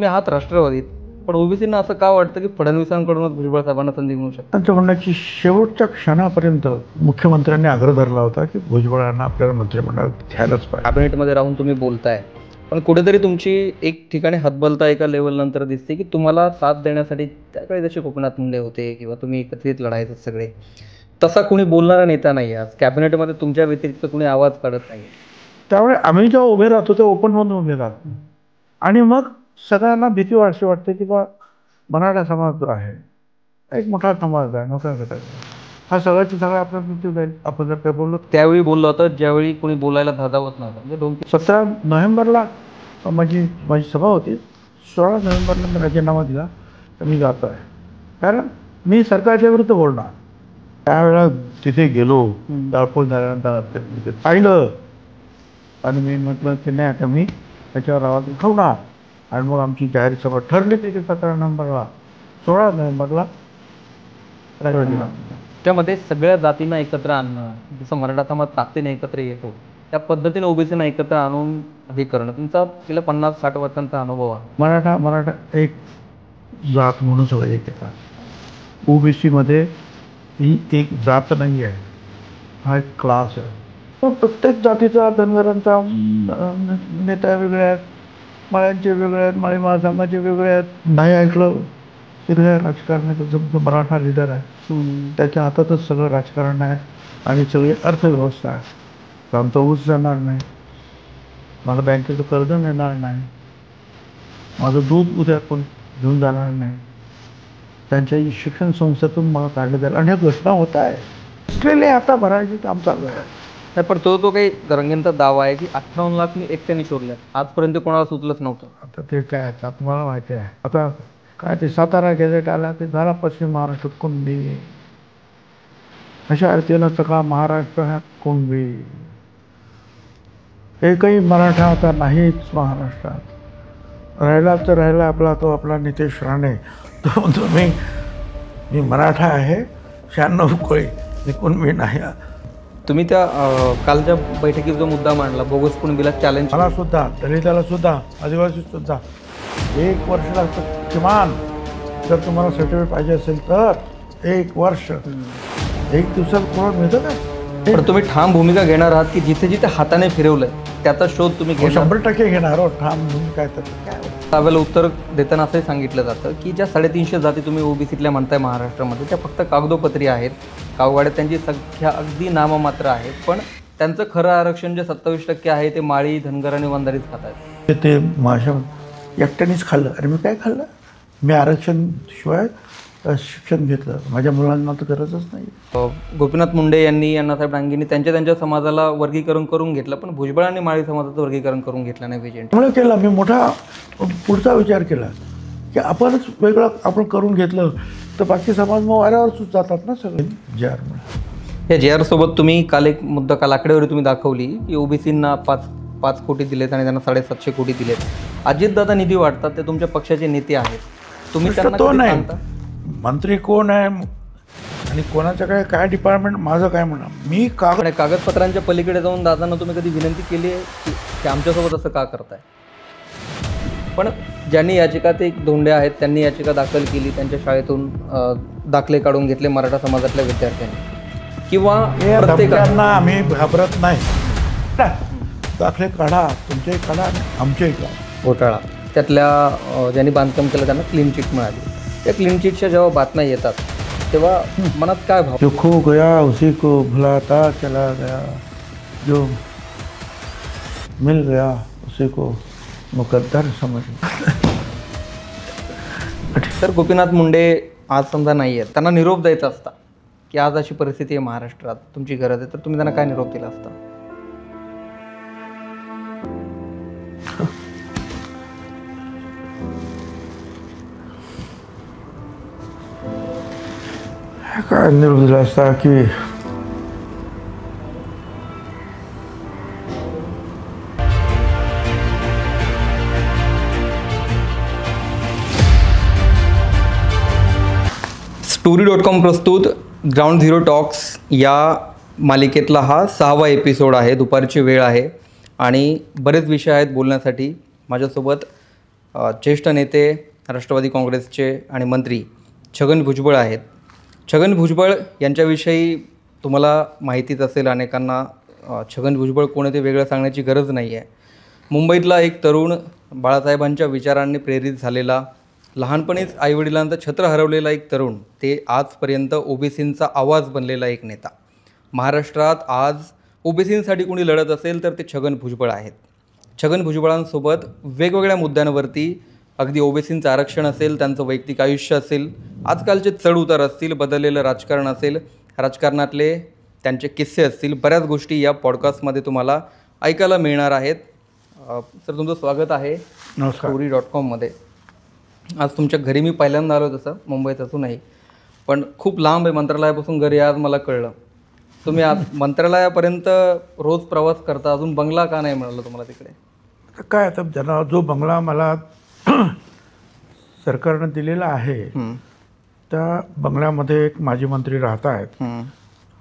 तुम्ही आहात राष्ट्रवादीत, पण ओबीसींना असं का वाटतं की फडणवीसांकडूनच भुजबळ साहेबांना संधी मिळू शकते? त्यांच्या म्हणण्याची शेवटच्या क्षणापर्यंत मुख्यमंत्र्यांनी आग्रह धरला होता की भुजबळांना आपल्याला मंत्रिमंडळात घ्यायलाच पाहिजे. कॅबिनेटमध्ये राहून तुम्ही बोलताय, पण कुठेतरी तुमची एक ठिकाणी हतबलता एका लेवलनंतर दिसते की तुम्हाला साथ देण्यासाठी त्यावेळी जसे गोपीनाथ मुंडे होते किंवा तुम्ही एकत्रित लढायचे सगळे, तसा कुणी बोलणारा नेता नाही. आज कॅबिनेटमध्ये तुमच्या व्यतिरिक्त कुणी आवाज काढत नाही. त्यामुळे आम्ही जेव्हा उभे राहतो ते ओपन म्हणून उभे राहतो आणि मग सगळ्यांना भीती वाटते की बा मराठा समाज जो आहे एक मोठा समाज आहे, नोकऱ्या करायचा हा सगळ्याची सगळ्या आपल्या मृत्यू जाईल. आपण जर काय बोललो त्यावेळी बोललो होतं ज्यावेळी कोणी बोलायला धादावत नव्हतं. म्हणजे 17 नोव्हेंबरला माझी सभा होती. 16 नोव्हेंबरला मी राजीनामा दिला तर मी जातो आहे, कारण मी सरकारच्या विरुद्ध बोलणार. त्यावेळेला तिथे गेलो, दाळपोळ झाल्यानंतर पाहिलं आणि मी म्हटलं की नाही आता मी त्याच्यावर आवाज उठवणार. आणि मग आमची जाहीर सभा ठरली त्याची 17 नोव्हेंबरला. 16 नोव्हेंबरला राजीनामा. त्यामध्ये सगळ्या जातींना एकत्र आणणं, जसं मराठा समाज ताकदीने एकत्र येतो त्या पद्धतीने ओबीसीना एकत्र आणून हे करणं तुमचा गेल्या 50-60 वर्षांचा अनुभव आहे. मराठा एक जात म्हणून सगळं एक येतात. ओबीसीमध्ये ही एक जात नाही आहे, हा एक क्लास आहे. मग प्रत्येक जातीचा धनगरांचा नेता वेगळे आहेत, माळ्यांचे वेगळे आहेत, माळी महासंघाचे वेगळे आहेत. नाही ऐकलं तिथल्या राजकारणाचा जो मराठा लिडर आहे त्याच्या हातातच सगळं राजकारण आहे आणि सगळी अर्थव्यवस्था आहे. आमचा ऊस जाणार नाही, मला बँकेचं कर्ज मिळणार नाही, माझं दूध उद्या कोण घेऊन जाणार नाही, त्यांच्या शिक्षण संस्थेतून मला काढलं जाईल. आणि ह्या घटना होत आहे. असलेले आता भरायचे काम चालू आहे. पण तो काही रंगींचा दावा आहे की 58 लाख मी एकट्याने शोधल्या, आजपर्यंत कोणाला सुचलंच नव्हतं. आता ते काय आता तुम्हाला माहिती आहे. आता काय ते सातारा गॅझेट आला ते झाला पश्चिम महाराष्ट्रात कुणबी, अशा अर्थीनं सगळा महाराष्ट्र हा कुणबी. एकही मराठा आता नाहीच महाराष्ट्रात. राहिला तर राहिला आपला नितेश राणे. तो म्हणतो मी मराठा आहे, 96 कोळी, मी कुणबी नाही. तुम्ही त्या कालच्या बैठकीत जो मुद्दा मांडला बोगस कुणबीला चॅलेंज, मला सुद्धा, दलिताला सुद्धा, आदिवासी सुद्धा 1 वर्ष लागतं किमान. जर तुम्हाला सर्टिफिकेट पाहिजे असेल तर 1 वर्ष. 1 दिवसात कोणाला मिळतं का? पण तुम्ही ठाम भूमिका घेणार आहात की जिथे जिथे हाताने फिरवलंय त्याचा शोध तुम्ही 100% घेणार हो. ठाम भूमिका काय तर त्यावेळेला उत्तर देताना असंही सांगितलं जातं की ज्या 350 जाती तुम्ही ओबीसीतल्या म्हणताय महाराष्ट्रामध्ये त्या फक्त कागदोपत्री आहेत. गावगाड्यात त्यांची संख्या अगदी नाममात्र आहे, पण त्यांचं खरं आरक्षण जे 27% आहे ते माळी, धनगर आणि वंजारीच खातात. ते माझ्या एकट्यानेच खाल्लं. अरे मी काय खाल्लं? मी आरक्षण शिवाय शिक्षण घेतलं, माझ्या मुलांना तर गरजच नाही. गोपीनाथ मुंडे यांनी, अण्णासाहेब डांगेंनी त्यांच्या समाजाला वर्गीकरण करून घेतलं, पण भुजबळांनी माळी समाजाचं वर्गीकरण करून घेतलं नाही पाहिजे. त्यामुळे केला मी मोठा पुढचा विचार केला की आपणच वेगळं आपण करून घेतलं तर बाकी समाज मग वाऱ्यावरच जातात ना सगळे. या जे आर सोबत तुम्ही काल एक मुद्दा काल आकडेवारी तुम्ही दाखवली की ओबीसींना 5 कोटी दिलेत आणि त्यांना 750 कोटी दिलेत. अजितदादा निधी वाटतात, ते तुमच्या पक्षाचे नेते आहेत. तुम्ही त्यांना तो नाही सांगता मंत्री कोण आहे आणि कोणाचं काय डिपार्टमेंट, माझं काय म्हणा. मी कागदपत्रांच्या पलीकडे जाऊन दादांना तुम्ही कधी विनंती केली आहे की आमच्यासोबत असं का करताय? पण ज्यांनी याचिका, ते धोंडे आहेत, त्यांनी याचिका दाखल केली, त्यांच्या शाळेतून दाखले काढून घेतले मराठा समाजातल्या विद्यार्थ्यांनी, किंवा प्रत्येकांना आम्ही घाबरत नाही. दाखले काढा, तुमचे काढा, आमचे काढा. घोटाळा त्यातल्या ज्यांनी बांधकाम केलं त्यांना क्लीन चिट मिळाली. त्या क्लीन चिटच्या जेव्हा बातम्या येतात तेव्हा मनात काय भाव? जो खो गया उसी को भुलाता चला गया, जो मिल गया उसी को मुकद्दर समझ. तर गोपीनाथ मुंडे आज समजा नाही आहेत, त्यांना निरोप द्यायचा असता की आज अशी परिस्थिती आहे महाराष्ट्रात, तुमची गरज आहे, तर तुम्ही त्यांना काय निरोप दिला असता? काय निरोप दिला असता की story.com प्रस्तुत ग्राउंड झिरो टॉक्स या मालिकेतला हा 6वा एपिसोड आहे. दुपारची वेळ आहे आणि बरेच विषय आहेत बोलण्यासाठी. माझ्यासोबत ज्येष्ठ नेते राष्ट्रवादी काँग्रेसचे आणि मंत्री छगन भुजबळ आहेत. छगन भुजबळ यांच्याविषयी तुम्हाला माहितीच असेल अनेकांना. छगन भुजबळ कोण आहे ते वेगळं सांगण्याची गरज नाही आहे. मुंबईतला एक तरुण, बाळासाहेबांच्या विचारांनी प्रेरित झालेला, लहानपणीच आईवडिलांचं छत्र हरवलेला एक तरुण, ते आजपर्यंत ओबीसींचा आवाज बनलेला एक नेता. महाराष्ट्रात आज ओबीसींसाठी कोणी लढत असेल तर ते छगन भुजबळ आहेत. छगन भुजबळांसोबत वेगवेगळ्या मुद्द्यांवरती, अगदी ओबीसींचं आरक्षण असेल, त्यांचं वैयक्तिक आयुष्य असेल, आजकालचे चढउतार असतील, बदललेलं राजकारण असेल, राजकारणातले त्यांचे किस्से असतील, बऱ्याच गोष्टी या पॉडकास्टमध्ये तुम्हाला ऐकायला मिळणार आहेत. सर, तुमचं स्वागत आहे story.com मध्ये. आज तुमच्या घरी मी पहिल्यांदा आलो, तसं मुंबईत असूनही, पण खूप लांब आहे मंत्रालयापासून घरी. आज मला कळलं तुम्ही आज मंत्रालयापर्यंत रोज प्रवास करता, अजून बंगला का नाही मिळाला तुम्हाला तिकडे? काय आता ज्यांना जो बंगला मला सरकारनं दिलेला आहे त्या बंगल्यामध्ये एक माजी मंत्री राहत आहेत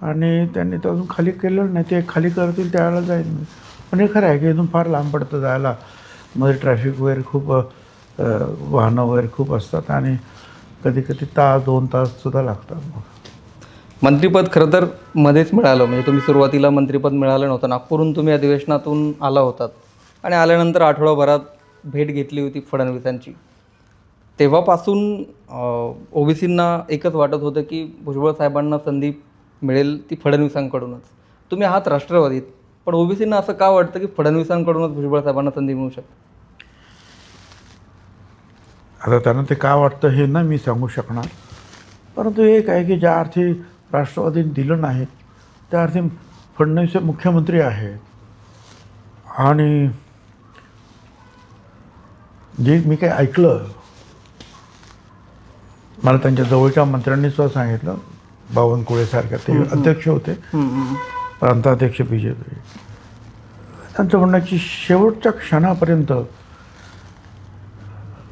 आणि त्यांनी तर अजून खाली केलेलं नाही. ते खाली करतील त्यावेळेला जाईल मी. पण हे खरं आहे की इथून फार लांब पडतं जायला. मध्ये ट्रॅफिक वगैरे खूप, वाहनं वगैरे खूप असतात आणि कधी कधी तास 2 ताससुद्धा लागतात. मंत्रिपद खरं तर मध्येच मिळालं, म्हणजे तुम्ही सुरुवातीला मंत्रिपद मिळालं नव्हतं. नागपूरहून तुम्ही अधिवेशनातून आला होतात आणि आल्यानंतर आठवडाभरात भेट घेतली होती फडणवीसांची. तेव्हापासून ओबीसींना एकच वाटत होतं की भुजबळ साहेबांना संधी मिळेल ती फडणवीसांकडूनच. तुम्ही आहात राष्ट्रवादीत, पण ओबीसींना असं का वाटतं की फडणवीसांकडूनच भुजबळ साहेबांना संधी मिळू शकते? आता त्यांना ते का वाटतं हे नाही मी सांगू शकणार, परंतु एक आहे की ज्या अर्थी राष्ट्रवादीने दिलं नाही त्या अर्थी फडणवीस हे मुख्यमंत्री आहेत. आणि जे मी काही ऐकलं, मला त्यांच्या जवळच्या मंत्र्यांनी सुद्धा सांगितलं, बावनकुळेसारख्या, ते अध्यक्ष होते, प्रांताध्यक्ष BJP, त्यांचं म्हणणं की शेवटच्या क्षणापर्यंत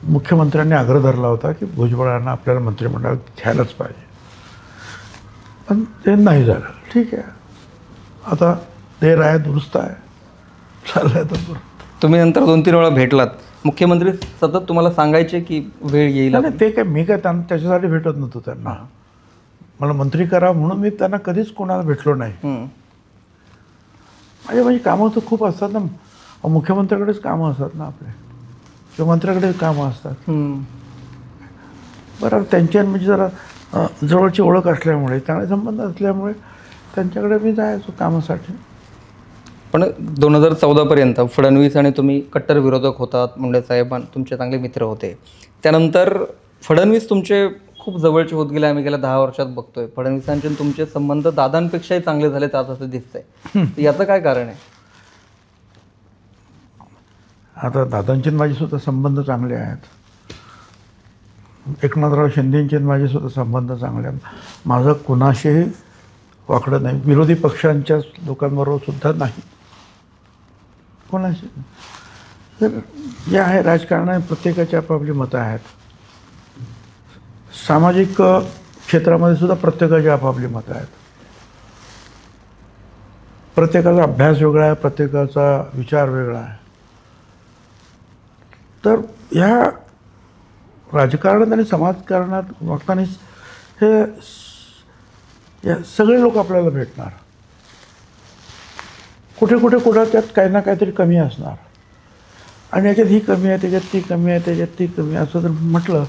मुख्यमंत्र्यांनी आग्रह धरला होता की भुजबळांना आपल्याला मंत्रिमंडळात घ्यायलाच पाहिजे, पण ते नाही झालं. ठीक आहे, आता देर आहे दुरुस्त आहे, चाललं आहे. तर तुम्ही नंतर 2-3 वेळा भेटलात, मुख्यमंत्री सतत तुम्हाला सांगायचे की वेळ येईल? नाही, ते काय मी काय त्यांना त्याच्यासाठी भेटत नव्हतो. त्यांना मला मंत्री करा म्हणून मी त्यांना कधीच कोणाला भेटलो नाही. माझी कामं तर खूप असतात ना, मुख्यमंत्र्याकडेच कामं असतात ना आपले, किंवा मंत्र्याकडेच कामं असतात. बरं, त्यांच्या म्हणजे जरा जवळची ओळख असल्यामुळे, चांगले संबंध असल्यामुळे त्यांच्याकडे मी जायचो कामासाठी. पण 2014पर्यंत फडणवीस आणि तुम्ही कट्टर विरोधक होतात. मुंडे साहेब तुमचे चांगले मित्र होते. त्यानंतर फडणवीस तुमचे खूप जवळचे होत गेले. आम्ही गेल्या 10 वर्षात बघतोय फडणवीसांचे तुमचे संबंध दादांपेक्षाही चांगले झालेत आज, असं दिसतंय. याचं काय कारण आहे? आता दादांचे माझे सुद्धा संबंध चांगले आहेत. एकनाथराव शिंदेंचे माझे सुद्धा संबंध चांगले आहेत. माझं कुणाशीही वाकडं नाही, विरोधी पक्षांच्या लोकांबरोबर सुद्धा नाही, कोणाशी. तर जे आहे राजकारणात प्रत्येकाची आपापली मतं आहेत. सामाजिक क्षेत्रामध्ये सुद्धा प्रत्येकाची आपापली मतं आहेत. प्रत्येकाचा अभ्यास वेगळा आहे, प्रत्येकाचा विचार वेगळा आहे. तर ह्या राजकारणात आणि समाजकारणात वागताना हे सगळे लोक आपल्याला भेटणार. कुठे त्यात काही ना काहीतरी कमी असणार, आणि याच्यात ही कमी आहे, त्याच्यात ती कमी आहे, त्याच्यात ती कमी आहे, असं जर म्हटलं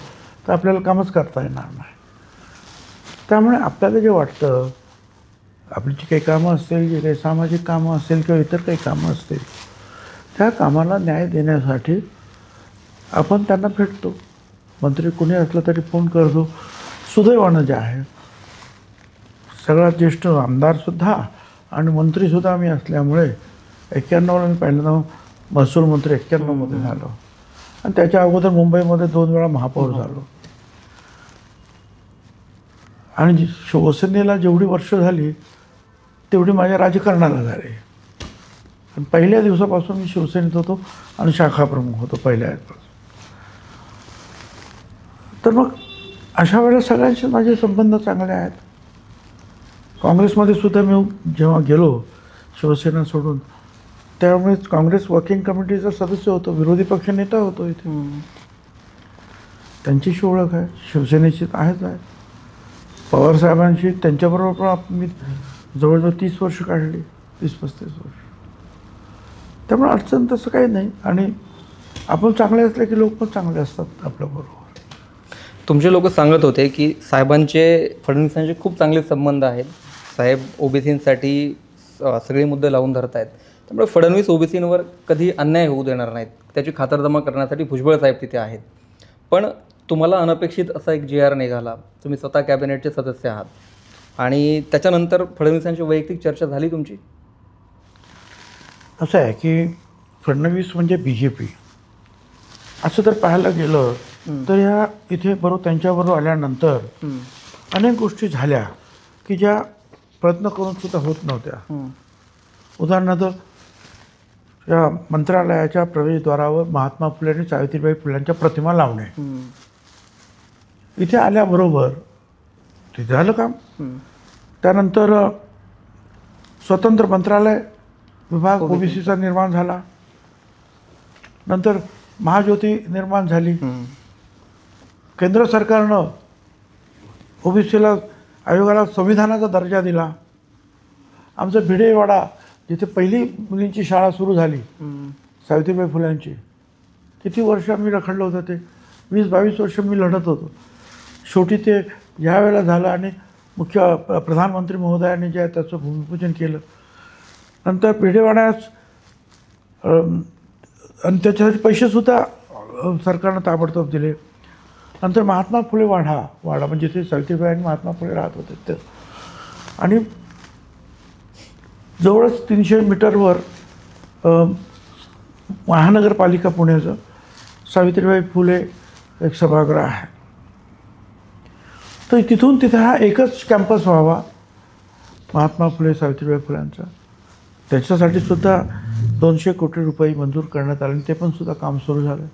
तर आपल्याला कामच करता येणार नाही. त्यामुळे आपल्याला जे वाटतं, आपली जी काही कामं असतील, जे काही सामाजिक कामं असतील किंवा इतर काही कामं असतील, त्या कामाला न्याय देण्यासाठी आपण त्यांना भेटतो. मंत्री कुणी असलं तरी फोन करतो. सुदैवानं जे आहे, सगळ्यात ज्येष्ठ आमदारसुद्धा आणि मंत्रीसुद्धा आम्ही असल्यामुळे 91ला मी पहिल्यांदा महसूल मंत्री 91मध्ये झालो, आणि त्याच्या अगोदर मुंबईमध्ये 2 वेळा महापौर झालो. आणि शिवसेनेला जेवढी वर्ष झाली तेवढी माझ्या राजकारणाला झाली. आणि पहिल्या दिवसापासून मी शिवसेनेत होतो आणि शाखा प्रमुख होतो पहिल्या दिवसापासून. तर मग अशा वेळेला सगळ्यांशी माझे संबंध चांगले आहेत. काँग्रेसमध्ये सुद्धा मी जेव्हा गेलो शिवसेना सोडून, त्यामुळे काँग्रेस वर्किंग कमिटीचा सदस्य होतो, विरोधी पक्ष नेता होतो इथे. त्यांच्याशी ओळख आहे, शिवसेनेची आहेच आहे. पवारसाहेबांशी त्यांच्याबरोबर पण मी जवळजवळ 30 वर्ष काढली, 30-35 वर्ष. त्यामुळे अडचण तसं काही नाही. आणि आपण चांगले असले की लोक पण चांगले असतात आपल्याबरोबर. तुमचे लोक सांगत होते की साहेबांचे फडणवीसांचे खूप चांगले संबंध आहेत. साहेब ओबीसींसाठी सगळे मुद्दे लावून धरत आहेत. त्यामुळे फडणवीस ओबीसींवर कधी अन्याय होऊ देणार नाहीत. त्याची खातरजमा करण्यासाठी भुजबळ साहेब तिथे आहेत. पण तुम्हाला अनपेक्षित असा एक GR निघाला. तुम्ही स्वतः कॅबिनेटचे सदस्य आहात आणि त्याच्यानंतर फडणवीसांची वैयक्तिक चर्चा झाली तुमची? असं आहे की फडणवीस म्हणजे BJP असं जर पाहायला गेलं तर ह्या इथे बरोबर त्यांच्याबरोबर आल्यानंतर अनेक गोष्टी झाल्या की ज्या प्रयत्न करून सुद्धा होत नव्हत्या. उदाहरणार्थ या मंत्रालयाच्या प्रवेशद्वारावर महात्मा फुले आणि सावित्रीबाई फुल्यांच्या प्रतिमा लावणे. इथे आल्याबरोबर ते झालं काम. त्यानंतर स्वतंत्र मंत्रालय विभाग ओबीसीचा निर्माण झाला. नंतर महाज्योती निर्माण झाली. केंद्र सरकारनं ओबीसीला आयोगाला संविधानाचा दर्जा दिला. आमचं भिडेवाडा जिथे पहिली मुलींची शाळा सुरू झाली सावित्रीबाई फुल्यांची, किती वर्ष आम्ही रखडलं होतं. ते 20-22 वर्ष मी लढत होतो. शेवटी ते यावेळेला झालं आणि मुख्य प्रधानमंत्री महोदयांनी जे आहे त्याचं भूमिपूजन केलं. नंतर भिडेवाड्यास आणि त्याच्यासाठी पैसेसुद्धा सरकारनं ताबडतोब दिले. नंतर महात्मा फुले वाडा म्हणजे जिथे सावित्रीबाई आणि महात्मा फुले राहत होते ते, आणि जवळच 300 मीटरवर महानगरपालिका पुण्याचं सावित्रीबाई फुले एक सभागृह आहे. तर तिथून तिथे हा एकच कॅम्पस व्हावा महात्मा फुले सावित्रीबाई फुल्यांचा. त्याच्यासाठी सुद्धा 200 कोटी रुपये मंजूर करण्यात आले आणि ते पण सुद्धा काम सुरू झालं.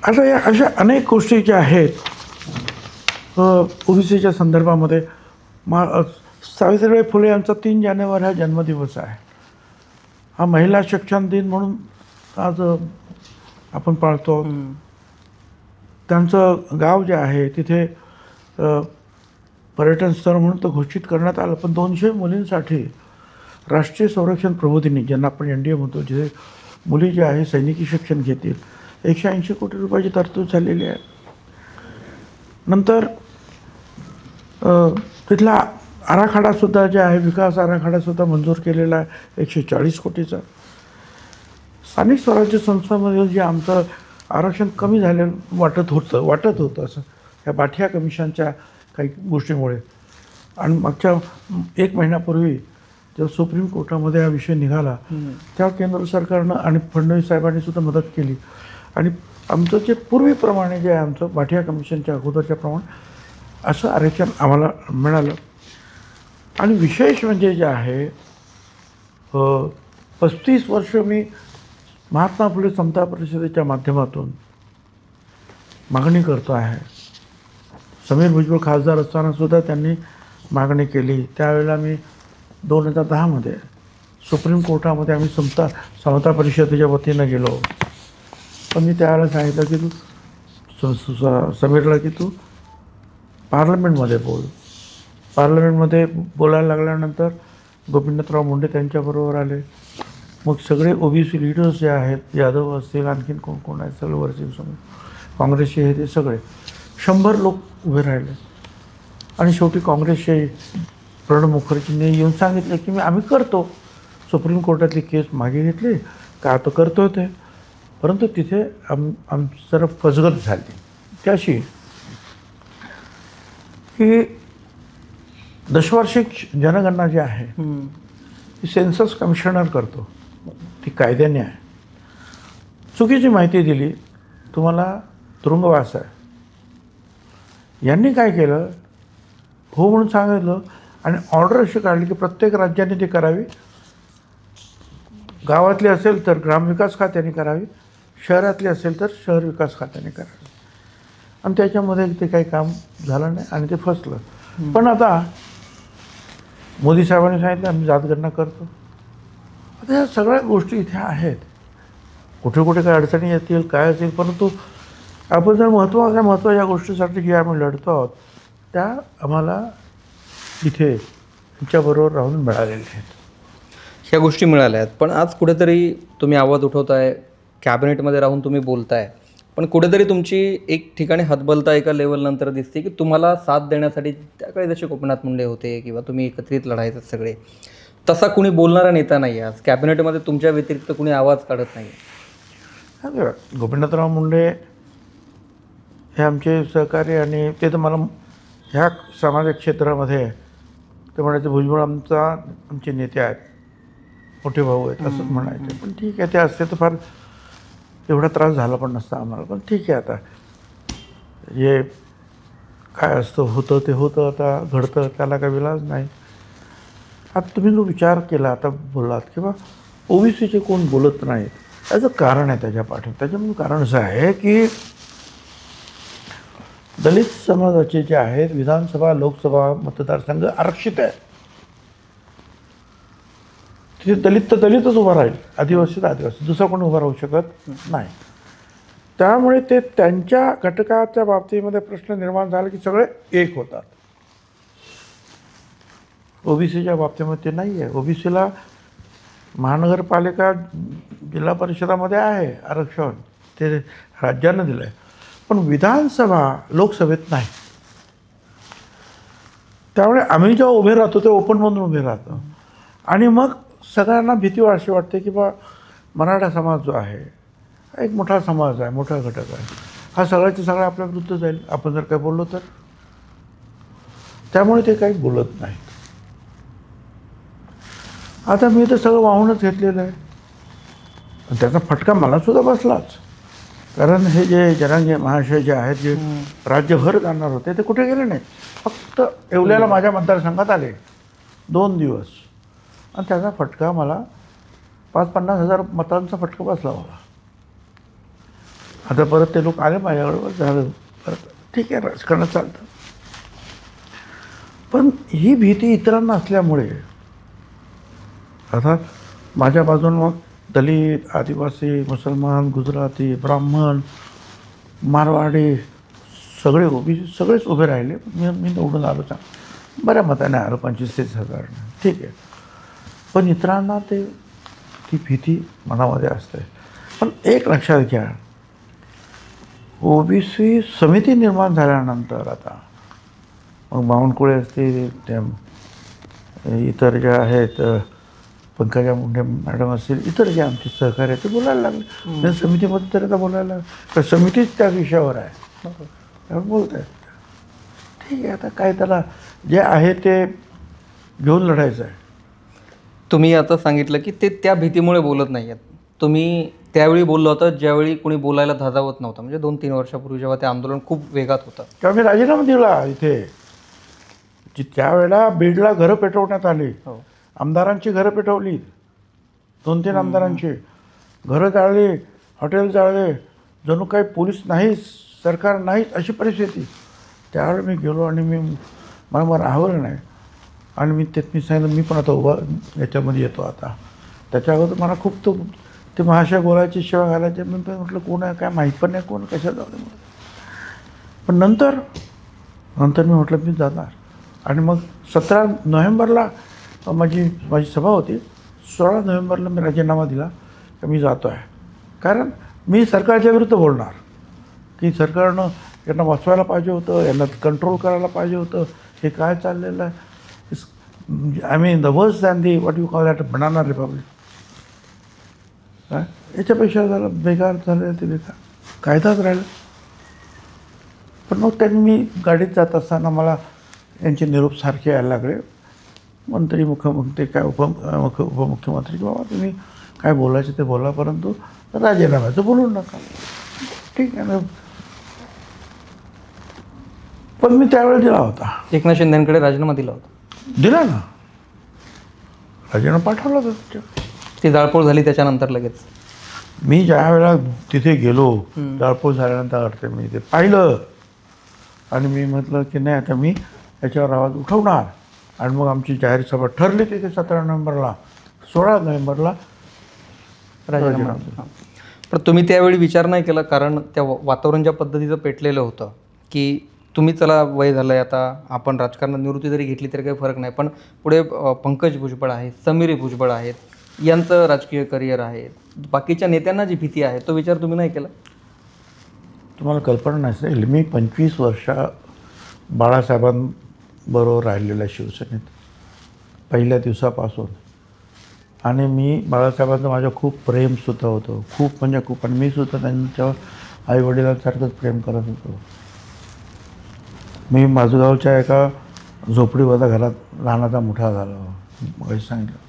आता या अशा अनेक गोष्टी ज्या आहेत ओबीसीच्या संदर्भामध्ये. सावित्रीबाई फुले यांचा 3 जानेवारी हा जन्मदिवस आहे. हा महिला शिक्षण दिन म्हणून आज आपण पाळतो. त्यांचं गाव जे आहे तिथे पर्यटन स्थळ म्हणून तो घोषित करण्यात आलं. पण 200 मुलींसाठी राष्ट्रीय संरक्षण प्रबोधिनी, ज्यांना आपण NDA म्हणतो, जिथे मुली जे आहे सैनिकी शिक्षण घेतील, 180 कोटी रुपयाची तरतूद झालेली आहे. नंतर तिथला आराखडासुद्धा जे आहे, विकास आराखडासुद्धा मंजूर केलेला आहे 140 कोटीचा. स्थानिक स्वराज्य संस्थांमध्ये जे आमचं आरक्षण कमी झालेलं वाटत होतं असं या बाठिया कमिशनच्या काही गोष्टीमुळे. आणि मागच्या 1 महिन्यापूर्वी जेव्हा सुप्रीम कोर्टामध्ये हा विषय निघाला तेव्हा केंद्र सरकारनं आणि फडणवीस साहेबांनी सुद्धा मदत केली. आणि आमचं जे पूर्वीप्रमाणे जे आहे आमचं बाठिया कमिशनच्या अगोदरच्या प्रमाणे असं आरक्षण आम्हाला मिळालं. आणि विशेष म्हणजे जे आहे 35 वर्ष मी महात्मा फुले समता परिषदेच्या माध्यमातून मागणी करतो आहे. समीर भुजबळ खासदार असतानासुद्धा त्यांनी मागणी केली. त्यावेळेला मी 2010मध्ये सुप्रीम कोर्टामध्ये आम्ही समता परिषदेच्या वतीनं गेलो. पण मी त्यावेळेला सांगितलं की तू समीरला की तू पार्लमेंटमध्ये बोल. पार्लमेंटमध्ये बोलायला लागल्यानंतर गोपीनाथराव मुंडे त्यांच्याबरोबर आले. मग सगळे ओबीसी लीडर्स जे आहेत, यादव असतील, आणखीन कोण आहेत, सगळे वरचे समोर काँग्रेसचे हे ते सगळे 100 लोक उभे राहिले. आणि शेवटी काँग्रेसचे प्रणब मुखर्जींनी येऊन सांगितलं की आम्ही करतो. सुप्रीम कोर्टातली केस मागे घेतली का तो करतो ते. परंतु तिथे जरा फसगत झाली. त्याशी की दशवार्षिक जनगणना जी आहे ती सेन्सस कमिशनर करतो, ती कायद्याने आहे. चुकीची माहिती दिली, तुम्हाला तुरुंगवास आहे. यांनी काय केलं, हो म्हणून सांगितलं आणि ऑर्डर अशी काढली की प्रत्येक राज्याने ती करावी. गावातली असेल तर ग्रामविकास खात्याने करावी, शहरातली असेल तर शहर विकास खात्याने करावी. आणि त्याच्यामध्ये ते काही काम झालं नाही आणि ते फसलं. पण आता मोदी साहेबांनी सांगितलं आम्ही जातगणना करतो. आता ह्या सगळ्या गोष्टी इथे आहेत. कुठे कुठे काय अडचणी येतील काय असेल, परंतु आपण जर महत्त्वाच्या गोष्टीसाठी जे आम्ही लढतो आहोत त्या आम्हाला इथे त्यांच्याबरोबर राहून मिळालेल्या आहेत. ह्या गोष्टी मिळाल्या आहेत, पण आज कुठेतरी तुम्ही आवाज उठवताय, कॅबिनेटमध्ये राहून तुम्ही बोलताय, पण कुठेतरी तुमची एक ठिकाणी हतबलता एका लेवलनंतर दिसते की तुम्हाला साथ देण्यासाठी त्याकडे जसे गोपीनाथ मुंडे होते किंवा तुम्ही एकत्रित लढायचे सगळे, तसा कुणी बोलणारा नेता नाही आहे आज कॅबिनेटमध्ये तुमच्या व्यतिरिक्त कुणी आवाज काढत नाही. गोपीनाथराव मुंडे हे आमचे सहकारी आणि ते तर मला ह्या सामाजिक क्षेत्रामध्ये ते म्हणायचे भुजबळ आमचे नेते आहेत, मोठे भाऊ आहेत असंच म्हणायचे. पण ठीक आहे, ते असते तर फार एवढा त्रास झाला पण नसता आम्हाला. पण ठीक आहे, आता हे काय असतं होतं ते होतं, आता घडतं त्याला काही विलाज नाही. आता तुम्ही जो विचार केला आता बोललात किंवा ओबीसीचे कोण बोलत नाहीत, त्याचं कारण आहे त्याच्या पाठीत. त्याच्यामुळे कारण असं आहे की दलित समाजाचे जे आहेत विधानसभा लोकसभा मतदारसंघ आरक्षित आहे. तिथे दलित तर दलितच उभा राहील, आदिवासी तर आदिवासी, दुसरा कोणी उभा राहू शकत नाही. त्यामुळे ते त्यांच्या घटकाच्या बाबतीमध्ये प्रश्न निर्माण झाला की सगळे एक होतात. ओबीसीच्या बाबतीमध्ये ते नाही आहे. ओबीसीला महानगरपालिका जिल्हा परिषदामध्ये आहे आरक्षण, ते राज्यानं दिलं आहे, पण विधानसभा लोकसभेत नाही. त्यामुळे आम्ही जेव्हा उभे राहतो ते ओपनमधून उभे राहतो आणि मग सगळ्यांना भीती अशी वाटते की बा मराठा समाज जो आहे एक मोठा समाज आहे, मोठा घटक आहे, हा सगळ्याचे सगळं आपल्या विरुद्ध जाईल आपण जर काय बोललो तर. त्यामुळे ते काही बोलत नाहीत. आता मी तर सगळं वाहूनच घेतलेलं आहे. त्याचा फटका मलासुद्धा बसलाच, कारण हे जे जरांगे महाशय जे आहेत जे राज्यभर जाणार होते ते कुठे गेले नाही, फक्त येवल्याला माझ्या मतदारसंघात आले 2 दिवस आणि त्याचा फटका मला 50-50 हजार मतांचा फटका बसला मला. आता परत ते लोक आले माझ्याबरोबर, झालं परत ठीक आहे, राजकारणात चालतं. पण ही भीती इतरांना असल्यामुळे आता माझ्या बाजून मग दलित आदिवासी मुसलमान गुजराती ब्राह्मण मारवाडी सगळे ओबीसी सगळेच उभे राहिले. मी निवडून आलो, बऱ्या मताने आलो, 25-30 हजार, ठीक आहे. पण इतरांना ती भीती मनामध्ये असते. पण एक लक्षात घ्या, ओबीसी समिती निर्माण झाल्यानंतर आता मग बावनकुळे असतील, त्या इतर ज्या आहेत पंकजा मुंडे मॅडम असतील, इतर जे आमचे सहकारी आहेत ते बोलायला लागले. त्या समितीमध्ये तर आता बोलायला लागले, समितीच त्या विषयावर आहे त्यावर बोलत आहेत. ठीक आहे, आता काय त्याला जे आहे ते घेऊन लढायचं आहे. तुम्ही आता सांगितलं की ते त्या भीतीमुळे बोलत नाही आहेत. तुम्ही त्यावेळी बोललो होतं ज्यावेळी कोणी बोलायला धाजावत नव्हतं, म्हणजे 2-3 वर्षापूर्वी जेव्हा ते आंदोलन खूप वेगात होतं तेव्हा मी राजीनामा दिला इथे. त्यावेळेला बीडला घरं पेटवण्यात आली, आमदारांची घरं पेटवली, 2-3 आमदारांची घरं जाळली, हॉटेल जाळले, जणू काही पोलीस नाहीच, सरकार नाहीच अशी परिस्थिती. त्यावेळी मी गेलो आणि मला राहावं नाही आणि मी सांगितलं मी पण आता उभा याच्यामध्ये येतो. आता त्याच्या अगोदर मला खूप ते महाशय बोलायची शिवाय घालायचे. मी पण म्हटलं कोण आहे काय माहीत पण नाही, कोण कशा जाऊ दे. पण नंतर मी म्हटलं मी जाणार. आणि मग 17 नोव्हेंबरला माझी सभा होती. 16 नोव्हेंबरला मी राजीनामा दिला तर मी जातो आहे, कारण मी सरकारच्या विरुद्ध बोलणार की सरकारनं यांना वाचवायला पाहिजे होतं, यांना कंट्रोल करायला पाहिजे होतं. हे काय चाललेलं आहे, I mean the worst than the what you call that banana Republic. काय याच्यापेक्षा झालं बेकार झालं, ते बेकार कायदाच राहिला. पण मग त्यांनी मी गाडीत जात असताना मला यांचे निरोप सारखे यायला लागले, मंत्री मुख्यमंत्री काय उपमुख्यमंत्री की बाबा तुम्ही काय बोलायचं ते बोला, परंतु राजीनाम्याचं बोलू नका. ठीक आहे ना. पण मी त्यावेळेला दिला होता, एकनाथ शिंदेकडे राजीनामा दिला होता. दिला ना, राजीनामा पाठवला होता. ती जाळपोळ झाली त्याच्यानंतर लगेच मी ज्या वेळेला तिथे गेलो, जाळपोळ झाल्यानंतर ते मी ते पाहिलं आणि मी म्हटलं की नाही आता मी याच्यावर आवाज उठवणार. आणि मग आमची जाहीर सभा ठरली तिथे 17 नोव्हेंबरला, 16 नोव्हेंबरला राजीनामा. पण तुम्ही त्यावेळी विचार नाही केला, कारण त्या वातावरण ज्या पद्धतीचं पेटलेलं होतं की तुम्ही चला वय झालं आहे आता, आपण राजकारणात निवृत्ती जरी घेतली तरी काही फरक नाही, पण पुढे पंकज भुजबळ आहेत, समीर भुजबळ आहेत, यांचं राजकीय करिअर आहे, बाकीच्या नेत्यांना जी भीती आहे तो विचार तुम्ही नाही केला? तुम्हाला कल्पना नसेल, मी 25 वर्ष बाळासाहेबांबरोबर राहिलेलं आहे शिवसेनेत पहिल्या दिवसापासून. आणि मी बाळासाहेबांचं माझं खूप प्रेमसुद्धा होतं, खूप म्हणजे खूप. आणि मी सुद्धा त्यांच्या आईवडिलांसारखंच प्रेम करत होतो. मी माझगावच्या एका झोपडीवाल्या घरात लहानाचा मोठा झालो. मग सांगितलं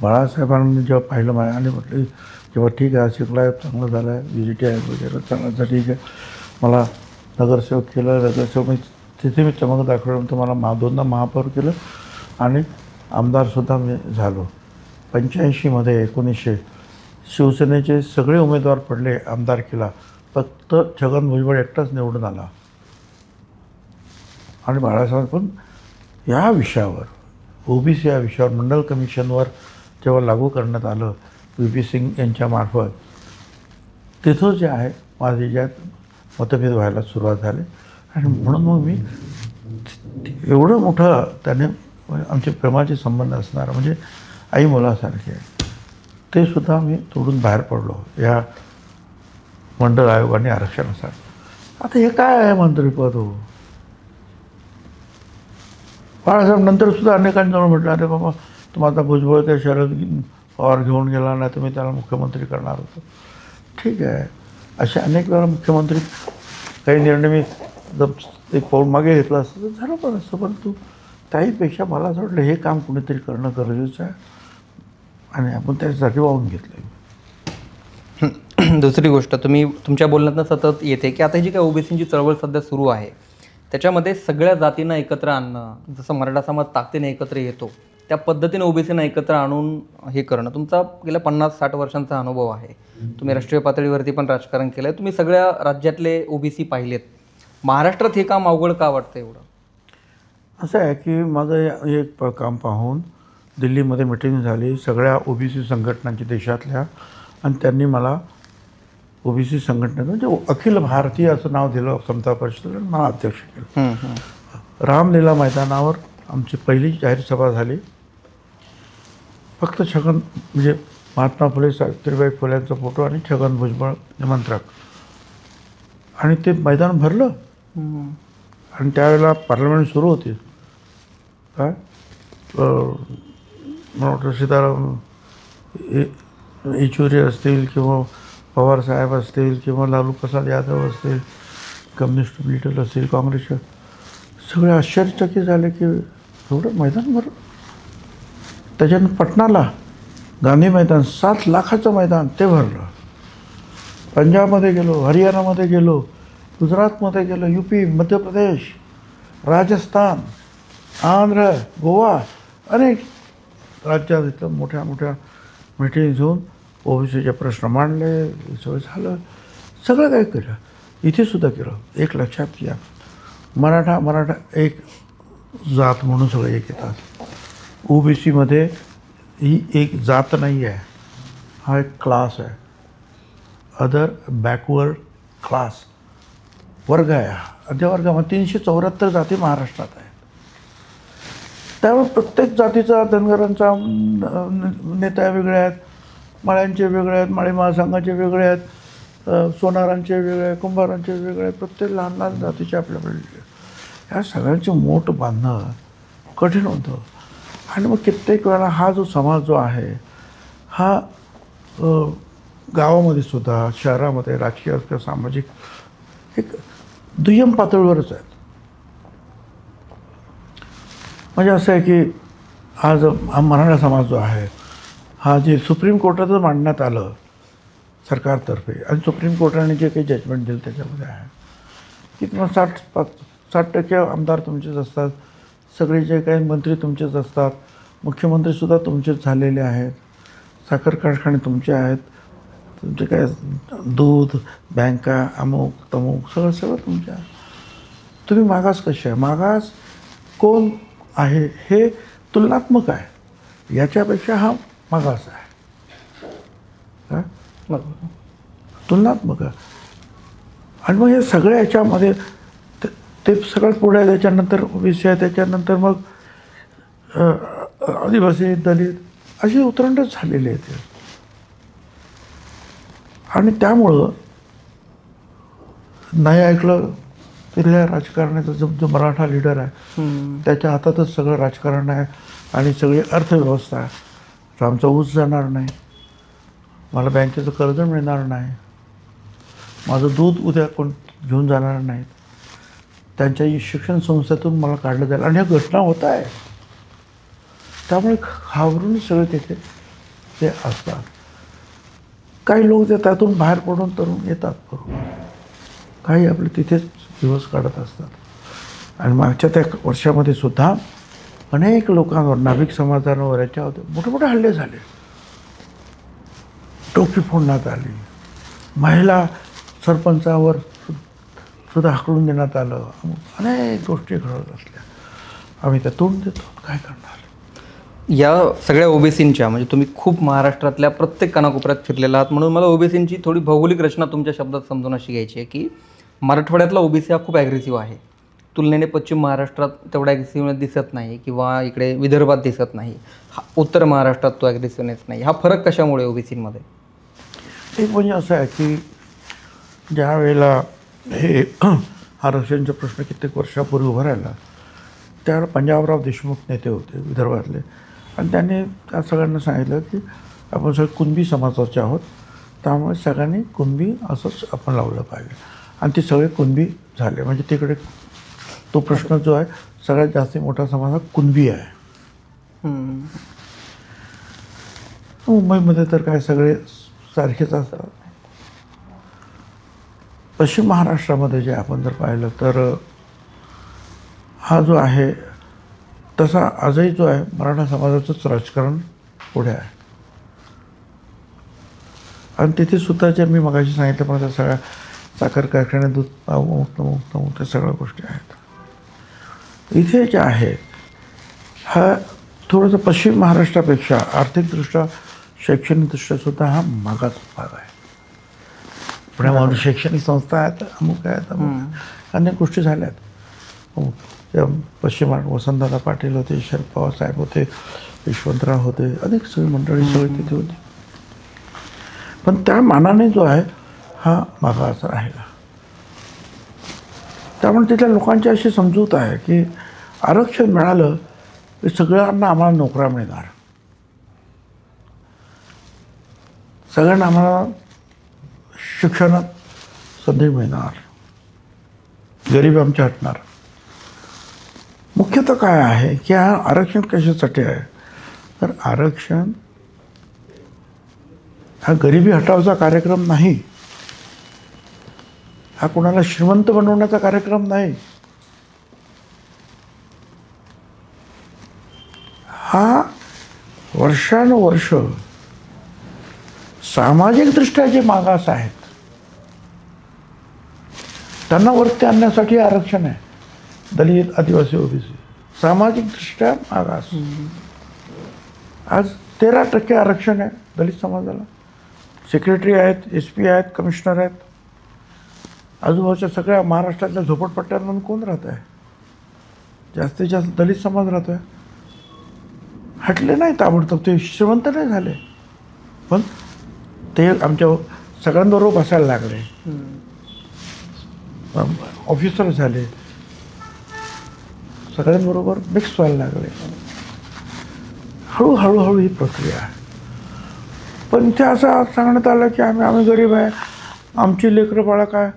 बाळासाहेबांनी जेव्हा पाहिलं मला आणि म्हटलं जेव्हा ठीक आहे शिकला आहे, चांगलं झालं आहे, विजिटी आहे वगैरे चांगलं तर ठीक आहे. मला नगरसेवक केलं, नगरसेवक मी तिथे मी चमक दाखवल्यानंतर मला दोनदा महापौर केलं आणि आमदारसुद्धा मी झालो. 85मध्ये 1900 शिवसेनेचे सगळे उमेदवार पडले आमदारकीला, फक्त छगन भुजबळ एकटाच निवडून आला. आणि बाळासाहेब पण या विषयावर ओबीसी या विषयावर मंडल कमिशनवर जेव्हा लागू करण्यात आलं व्ही.पी. सिंग यांच्यामार्फत, तिथं जे आहे माझे ज्यात मतभेद व्हायला सुरुवात झाली. आणि म्हणून मग मी एवढं मोठं त्याने आमचे प्रेमाचे संबंध असणार म्हणजे आई मुलासारखे ते सुद्धा मी तोडून बाहेर पडलो या मंडळ आयोगाने आरक्षणासाठी. आता हे काय आहे मंत्रिपद हो? बाळासाहेब नंतर सुद्धा अनेकांनी जाऊन म्हटलं अरे बाबा तुम्हाला आता भुजबळ त्या शरद पवार घेऊन गेला नाही, तुम्ही त्याला मुख्यमंत्री करणार होतो. ठीक आहे, असे अनेक वेळा मुख्यमंत्री काही निर्णय मी एक पाऊल मागे घेतला असतं तर झालं पण असतं. परंतु त्याहीपेक्षा मला असं वाटलं हे काम कुणीतरी करणं गरजेचं आहे आणि आपण त्याच्यासाठी वाहून घेतलं. दुसरी गोष्ट तुम्ही तुमच्या बोलण्यातनं सतत येते की आता ही जी काही ओबीसीची चळवळ सध्या सुरू आहे त्याच्यामध्ये सगळ्या जातींना एकत्र आणणं, जसं मराठा समाज ताकदीने एकत्र येतो त्या पद्धतीने ओबीसींना एकत्र आणून हे करणं, तुमचा गेल्या 50-60 वर्षांचा अनुभव आहे. तुम्ही राष्ट्रीय पातळीवरती पण राजकारण केलं आहे, तुम्ही सगळ्या राज्यातले ओबीसी पाहिलेत. महाराष्ट्रात हे काम अवघड का वाटतं एवढं? असं आहे की माझं एक काम पाहून दिल्लीमध्ये मिटिंग झाली सगळ्या ओबीसी संघटनांची देशातल्या, आणि त्यांनी मला ओबीसी संघटनेचं म्हणजे अखिल भारतीय असं नाव दिलं समता परिषदेला, मला अध्यक्ष केलं. रामलीला मैदानावर आमची पहिली जाहीर सभा झाली. फक्त छगन म्हणजे महात्मा फुले सावित्रीबाई फुल्यांचा फोटो आणि छगन भुजबळ निमंत्रक, आणि ते मैदान भरलं. आणि त्यावेळेला पार्लमेंट सुरू होती. काय मला वाटतं सीताराम येचुरी असतील किंवा पवारसाहेब असतील किंवा लालू प्रसाद यादव असतील, कम्युनिस्ट लीडर असतील काँग्रेसचे, सगळे आश्चर्यचकित झाले की एवढं मैदान भरलं. त्याच्यानं पटनाला गांधी मैदान 7 लाखाचं मैदान ते भरलं. पंजाबमध्ये गेलो, हरियाणामध्ये गेलो, गुजरातमध्ये गेलो, यूपी, मध्य प्रदेश, राजस्थान, आंध्र, गोवा, अनेक राज्यात इथं मोठ्या मोठ्या मीटिंग्स होऊन ओबीसीचे प्रश्न मांडले, सगळं झालं. सगळं काय केलं, इथे सुद्धा केलं. एक लक्षात घ्या, मराठा एक जात म्हणून सगळे एक येतात. ओबीसीमध्ये ही एक जात नाही आहे, हा एक क्लास आहे, अदर बॅकवर्ड क्लास वर्ग आहे. हा त्या वर्गामध्ये 374 जाती महाराष्ट्रात आहेत. त्यामुळे प्रत्येक जातीचा धनगरांचा नेता वेगळे आहेत, माळ्यांचे वेगळे आहेत, माळी महासंघाचे वेगळे आहेत, सोनारांचे वेगळे आहेत, कुंभारांचे वेगळे आहेत. प्रत्येक लहान लहान जातीचे आपल्याकडे ह्या सगळ्यांचे मोठ बांधणं कठीण होतं. आणि मग कित्येक वेळा हा जो समाज जो आहे हा गावामध्ये सुद्धा शहरामध्ये राजकीय किंवा सामाजिक एक दुय्यम पातळीवरच आहेत. म्हणजे असं आहे की आज हा मराठा समाज जो आहे हा जे सुप्रीम कोर्टातच मांडण्यात आलं सरकारतर्फे, आणि सुप्रीम कोर्टाने जे काही जजमेंट दिलं त्याच्यामध्ये आहे की तुम्हाला 60% आमदार तुमचेच असतात, सगळे जे काही मंत्री तुमचेच असतात, मुख्यमंत्रीसुद्धा तुमचेच झालेले आहेत, साखर कारखाने तुमचे आहेत, तुमचे काय दूध बँका अमुक तमुक सगळं तुमच्या. तुम्ही मागास कसे आहे, मागास कोण आहे हे तुलनात्मक आहे, याच्यापेक्षा हा मागास आहे. बरोबर. तुलनात्मक आहे. आणि मग हे सगळ्या याच्यामध्ये ते सगळ्यात पुढे आहे. त्याच्यानंतर ओबीसी आहे, त्याच्यानंतर मग आदिवासी, दलित अशी उतरंडच झालेली आहे ते. आणि त्यामुळं नाही ऐकलं तिथल्या राजकारणाचा जो मराठा लीडर आहे त्याच्या हातातच सगळं राजकारण आहे आणि सगळी अर्थव्यवस्था आहे. तर आमचा ऊस जाणार नाही, मला बँकेचं कर्ज मिळणार नाही, माझं दूध उद्या कोण घेऊन जाणार नाहीत, त्यांच्या शिक्षण संस्थेतून मला काढलं जाईल. आणि ह्या घटना होत आहे. त्यामुळे घाबरून सगळे तिथे ते असतात. काही लोक ते त्यातून बाहेर पडून तरुण येतात बरोबर, काही आपले तिथेच दिवस काढत असतात. आणि मागच्या त्या वर्षामध्ये सुद्धा अनेक लोकांवर, नाभिक समाजांवर याच्यावर मोठे मोठे हल्ले झाले. टोपी फोडण्यात आली, महिला सरपंचावर सुद्धा हाकलून देण्यात आलं. अनेक गोष्टी घडत असल्या. आम्ही त्या तोंड देतो, काय करणार. या सगळ्या ओबीसींच्या, म्हणजे तुम्ही खूप महाराष्ट्रातल्या प्रत्येक कानाकोपऱ्यात फिरलेला आहात, म्हणून मला ओबीसींची थोडी भौगोलिक रचना तुमच्या शब्दात समजून अशी घ्यायची आहे की मराठवाड्यातला ओबीसी हा खूप ॲग्रेसिव्ह आहे. तुलनेने पश्चिम महाराष्ट्रात तेवढा ॲग्रेसिव्हनेस दिसत नाही, किंवा इकडे विदर्भात दिसत नाही. उत्तर महाराष्ट्रात तो ॲग्रेसिव्हनेस नाही. हा फरक कशामुळे ओबीसींमध्ये? एक म्हणजे असं आहे की ज्या वेळेला हे आरक्षणचा प्रश्न कित्येक वर्षापूर्वी उभा राहिला त्यावेळेला पंजाबराव देशमुख नेते होते विदर्भातले, आणि त्यांनी त्या सगळ्यांना सांगितलं की आपण सगळे कुणबी समाजाचे आहोत, त्यामुळे सगळ्यांनी कुणबी असंच आपण लावलं पाहिजे. आणि ते सगळे कुणबी झाले. म्हणजे तिकडे तो प्रश्न जो आहे सगळ्यात जास्त मोठा समाज हा कुणबी आहे. मुंबईमध्ये तर काय सगळे सारखेच असतात. पश्चिम महाराष्ट्रामध्ये जे आपण जर पाहिलं तर हा जो आहे तसा आजही जो आहे मराठा समाजाचंच राजकारण पुढे आहे. आणि तिथे सुद्धा जे मी मगाशी सांगितलं पण त्या सगळ्या साखर कारखाने, दूध त्या सगळ्या गोष्टी आहेत. इथे जे आहे हा थोडंसं पश्चिम महाराष्ट्रापेक्षा आर्थिकदृष्ट्या, शैक्षणिकदृष्ट्या सुद्धा हा मागास भाग आहे. पुण्यामध्ये शैक्षणिक संस्था आहेत, अमुक आहेत, अनेक गोष्टी झाल्यात. पश्चिम महाराष्ट्र वसंतदादा पाटील होते, शरद पवार साहेब होते, यशवंतराव होते, अनेक सगळी मंडळी सगळी तिथे होती. पण त्या मानाने जो आहे हा मागास राहिला. त्यामुळे तिथल्या लोकांची अशी समजूत आहे की आरक्षण मिळालं की सगळ्यांना आम्हाला नोकऱ्या मिळणार, सगळ्यांना आम्हाला शिक्षणात संधी मिळणार, गरिबी आमची हटणार. मुख्यतः काय आहे की हा आरक्षण कशासाठी आहे, तर आरक्षण हा गरिबी हटावचा कार्यक्रम नाही, हा कोणाला श्रीमंत बनवण्याचा कार्यक्रम नाही. हा वर्षानुवर्ष सामाजिकदृष्ट्या जे मागास आहेत त्यांना वरती आणण्यासाठी आरक्षण आहे. दलित, आदिवासी, ओबीसी सामाजिकदृष्ट्या मागास. आज 13% आरक्षण आहे दलित समाजाला. सेक्रेटरी आहेत, SP आहेत, कमिशनर आहेत. आजूबाजूच्या सगळ्या महाराष्ट्रातल्या झोपडपट्ट्यांमधून कोण राहत आहे? जास्तीत जास्त दलित समाज राहतो आहे. हटले नाही ताबडतोब, ते श्रीमंत नाही झाले, पण ते आमच्या सगळ्यांबरोबर बसायला लागले, ऑफिसर झाले, सगळ्यांबरोबर मिक्स व्हायला लागले. हळूहळू ही प्रक्रिया आहे. पण इथे असं सांगण्यात आलं की आम्ही गरीब आहे, आमची लेकरं बाळा काय.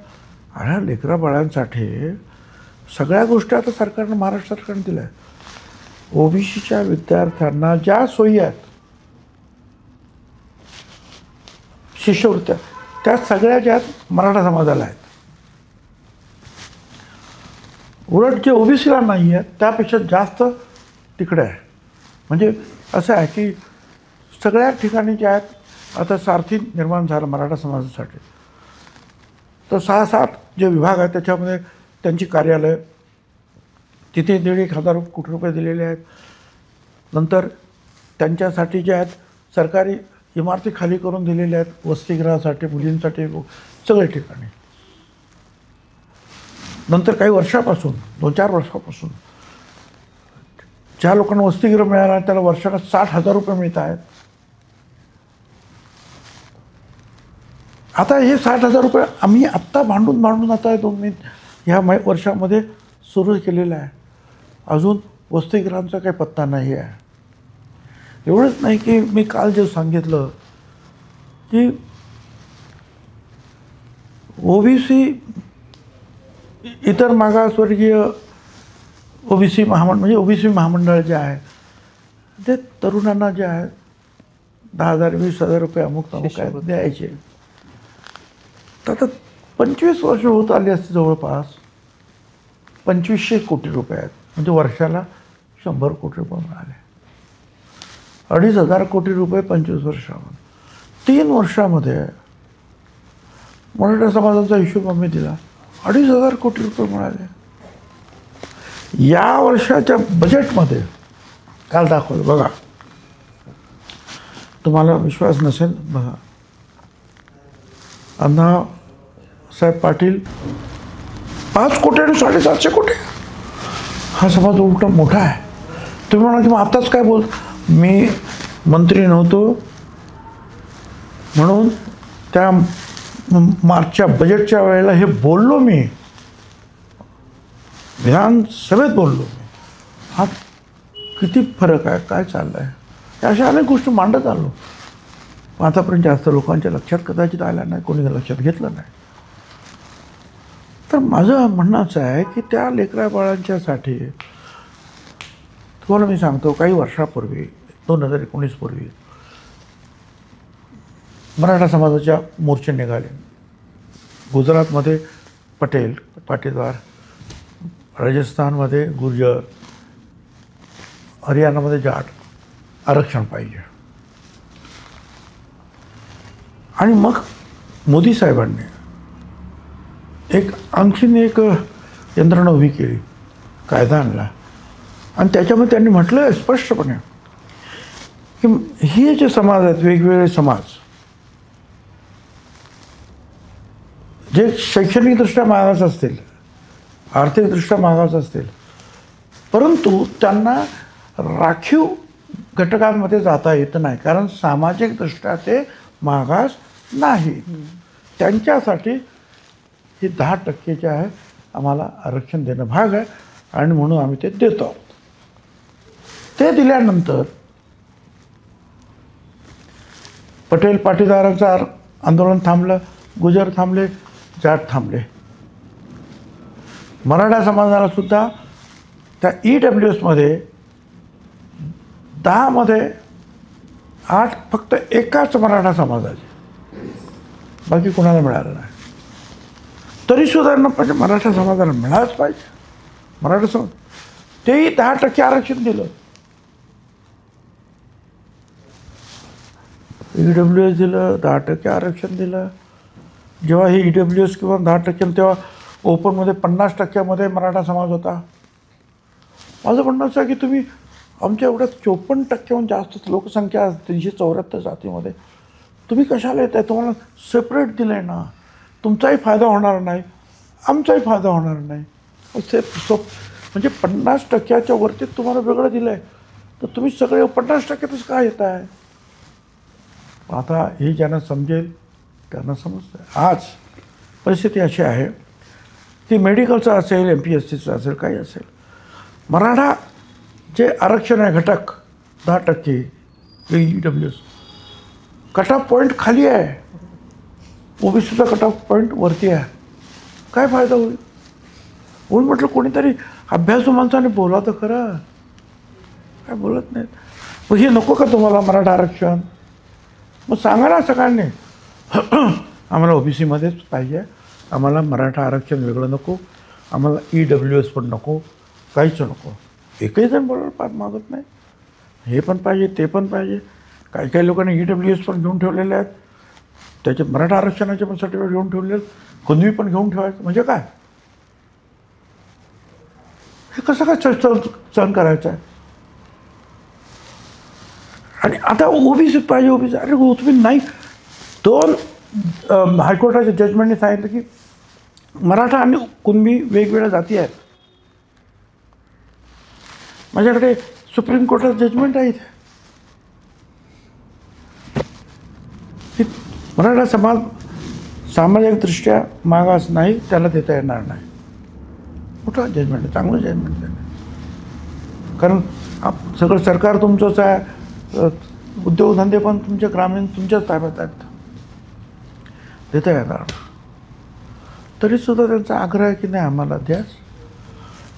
अरे लेकरं बाळांसाठी सगळ्या गोष्टी आता सरकारनं, महाराष्ट्र सरकारने दिल्या आहेत. ओबीसीच्या विद्यार्थ्यांना ज्या सोयी आहेत, शिष्यवृत्त्या, त्या सगळ्या ज्या मराठा समाजाला आहेत. उलट जे ओबीसीला नाही आहेत त्यापेक्षा जास्त तिकडे आहे. म्हणजे असं आहे की सगळ्या ठिकाणी जे आहेत आता सारथी निर्माण झालं मराठा समाजासाठी. तर 6-7 जे विभाग आहेत त्याच्यामध्ये त्यांची कार्यालय, तिथे 1,500 कोटी रुपये दिलेले आहेत. नंतर त्यांच्यासाठी जे आहेत सरकारी इमारती खाली करून दिलेल्या आहेत वसतिगृहासाठी, मुलींसाठी, सगळ्या ठिकाणी. नंतर काही वर्षापासून 2-4 वर्षापासून ज्या लोकांना वसतिगृह मिळालं त्याला वर्षाला 60,000 रुपये मिळत आहेत. आता हे 60,000 रुपये आम्ही आत्ता भांडून आता 2 ह्या वर्षामध्ये सुरू केलेलं आहे. अजून वसतिगृहांचा काही पत्ता नाही आहे. एवढंच नाही की मी काल जे सांगितलं की ओबीसी, इतर मागासवर्गीय ओबीसी महामंडळ म्हणजे ओबीसी महामंडळ जे आहे ते तरुणांना जे आहे 10,000 20,000 रुपये अमुक काय द्यायचे. तर आता 25 वर्ष होत आली असते, जवळपास 2,500 कोटी रुपये आहेत. म्हणजे वर्षाला 100 कोटी रुपये मिळाले. 2,500 कोटी रुपये 25 वर्षामध्ये. 3 वर्षामध्ये मराठा समाजाचा हिशोब आम्ही दिला, 2,500 कोटी रुपये मिळाले. या वर्षाच्या बजेटमध्ये काल दाखवलं बघा, तुम्हाला विश्वास नसेल बघा. अण्णासाहेब पाटील 5 कोटी आणि 750 कोटी. हा समाज उलटा मोठा आहे. तुम्ही म्हणा की मग आताच काय बोल, मी मंत्री नव्हतो म्हणून त्या मार्चच्या बजेटच्या वेळेला हे बोललो, मी विधानसभेत बोललो मी. हा किती फरक आहे, काय चाललं आहे, अशा अनेक गोष्टी मांडत आलो. आतापर्यंत जास्त लोकांच्या लक्षात कदाचित आल्या नाही, कोणी लक्षात घेतलं नाही. तर माझं म्हणणं असं आहे की त्या लेकरा बाळांच्यासाठी तुम्हाला मी सांगतो, काही वर्षापूर्वी 2019 पूर्वी मराठा समाजाच्या मोर्चे निघाले. गुजरातमध्ये पटेल, पाटीदार, राजस्थानमध्ये गुर्जर, हरियाणामध्ये जाट, आरक्षण पाहिजे. आणि मग मोदी साहेबांनी आणखीन एक यंत्रणा उभी केली, कायदा आणला. आणि त्याच्यामध्ये त्यांनी म्हटलं स्पष्टपणे की हे जे समाज आहेत, वेगवेगळे समाज जे शैक्षणिकदृष्ट्या मागास असतील, आर्थिकदृष्ट्या मागास असतील, परंतु त्यांना राखीव घटकांमध्ये जाता येत नाही, कारण सामाजिकदृष्ट्या ते मागास नाही. त्यांच्यासाठी हे 10% जे आहे आम्हाला आरक्षण देणं भाग आहे आणि म्हणून आम्ही ते देतो आहोत. ते दिल्यानंतर पटेल पाटीदारांचं आंदोलन थांबलं, गुजर थांबले, जाट थांबले. मराठा समाजाला सुद्धा त्या EWSमध्ये 10मध्ये 8 फक्त एकाच मराठा समाजाचे, बाकी कोणाला मिळालं नाही. तरीसुद्धा म्हणजे मराठा समाजाला मिळालंच पाहिजे. मराठा समाज तेही 10% आरक्षण दिलं. EWS दिलं, 10% आरक्षण दिलं. जेव्हा हे EWS किंवा 10% तेव्हा ओपनमध्ये 50% मराठा समाज होता. माझं म्हणणं असं आहे की तुम्ही आमच्या एवढ्या 54% जास्त लोकसंख्या 374 जातीमध्ये तुम्ही कशाला येत आहे? तुम्हाला सेपरेट दिलं आहे ना, तुमचाही फायदा होणार नाही, आमचाही फायदा होणार नाही. म्हणजे 50%च्या वरती तुम्हाला वेगळं दिलं आहे, तर तुम्ही सगळे 50%तच काय येत आहे? आता हे ज्यांना समजेल त्यांना समजतं. आज परिस्थिती अशी आहे की मेडिकलचं असेल, MPSCचं असेल, काही असेल, मराठा जे आरक्षण आहे घटक 10% EWS कट ऑफ पॉईंट खाली आहे, OBCचा कट ऑफ पॉईंट वरती आहे. काय फायदा होईल? म्हणून म्हटलं कोणीतरी अभ्यासू माणसाने बोला तर खरं, काय बोलत नाहीत. मग हे नको का तुम्हाला मराठा आरक्षण? मग सांगा ना सगळ्यांनी आम्हाला OBCमध्येच पाहिजे, आम्हाला मराठा आरक्षण वेगळं नको, आम्हाला EWS पण नको, काहीच नको. एकही जण बोलायला मागत नाही. हे पण पाहिजे, ते पण पाहिजे. काही काही लोकांनी EWS पण घेऊन ठेवलेले आहेत, त्याचे मराठा आरक्षणाचे पण सर्टिफिकेट घेऊन ठेवलेले आहेत, कुणबी पण घेऊन ठेवायचं. म्हणजे काय हे कसं काय सहन करायचं आहे? आणि आता ओबीसी पाहिजे ओबीसी, अरे तुम्ही नाही. 2 हायकोर्टाच्या जजमेंटने सांगितलं की मराठा आणि कुणबी वेगवेगळ्या जाती आहेत. माझ्याकडे सुप्रीम कोर्टाचं जजमेंट आहे इथे की मराठा समाज सामाजिकदृष्ट्या मागास नाही, त्याला देता येणार नाही. मोठं जजमेंट आहे, चांगलं जजमेंट आहे. कारण सगळं सरकार तुमचंच आहे, उद्योगधंदे पण तुमच्या ग्रामीण तुमच्याच ताब्यात आहेत, देता येणार. तरीसुद्धा त्यांचा आग्रह आहे की नाही आम्हाला द्याच.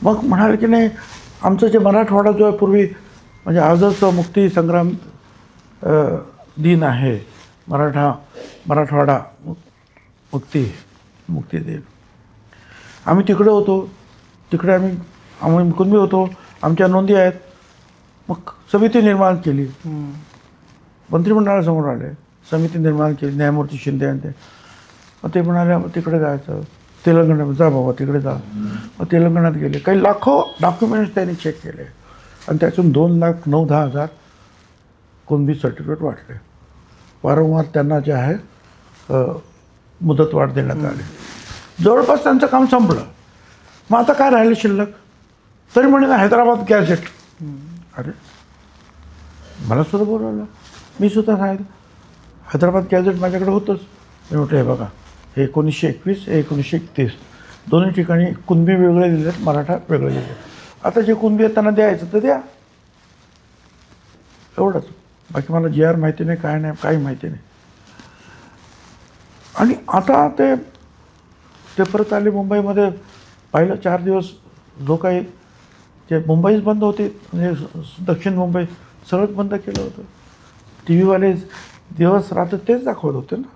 मग म्हणाले की नाही आमचं जे मराठवाडा जो आहे पूर्वी, म्हणजे आजच मुक्ती संग्राम दिन आहे, मराठवाडा मुक्ती दिन. आम्ही तिकडे होतो, तिकडे आम्ही कुणबी होतो, आमच्या नोंदी आहेत. मग समिती निर्माण केली, मंत्रिमंडळासमोर आले, समिती निर्माण केली, न्यायमूर्ती शिंदे आणि मग ते म्हणाले तिकडे जायचं, तेलंगणात जा बाबा तिकडे जा. मग तेलंगणात गेले, काही लाखो डॉक्युमेंट्स त्यांनी चेक केले आणि त्यातून 2,09,10,000 कुणबी सर्टिफिकेट वाटले. वारंवार त्यांना जे आहे मुदतवाढ देण्यात आली. जवळपास त्यांचं काम संपलं. मग आता काय राहिलं शिल्लक? तरी म्हणे ना हैदराबाद गॅझेट. अरे मला सुद्धा बोलवलं, मी सुद्धा सांगितलं हैदराबाद गॅझेट माझ्याकडे होतंच. मी म्हटलं हे बघा, हे 1921 हे 1931 दोन्ही ठिकाणी कुणबी वेगळे दिले आहेत, मराठा वेगळे दिले आहेत. आता जे कुणबी आहेत त्यांना द्यायचं तर द्या, एवढंच. बाकी मला GR माहिती नाही, काय नाही, काही माहिती नाही. आणि आता ते परत आले मुंबईमध्ये. पाहिलं 4 दिवस जो काही जे मुंबईच बंद होती, म्हणजे दक्षिण मुंबई सगळंच बंद केलं होतं. TV वाले दिवस रात्र तेच दाखवत होते ना.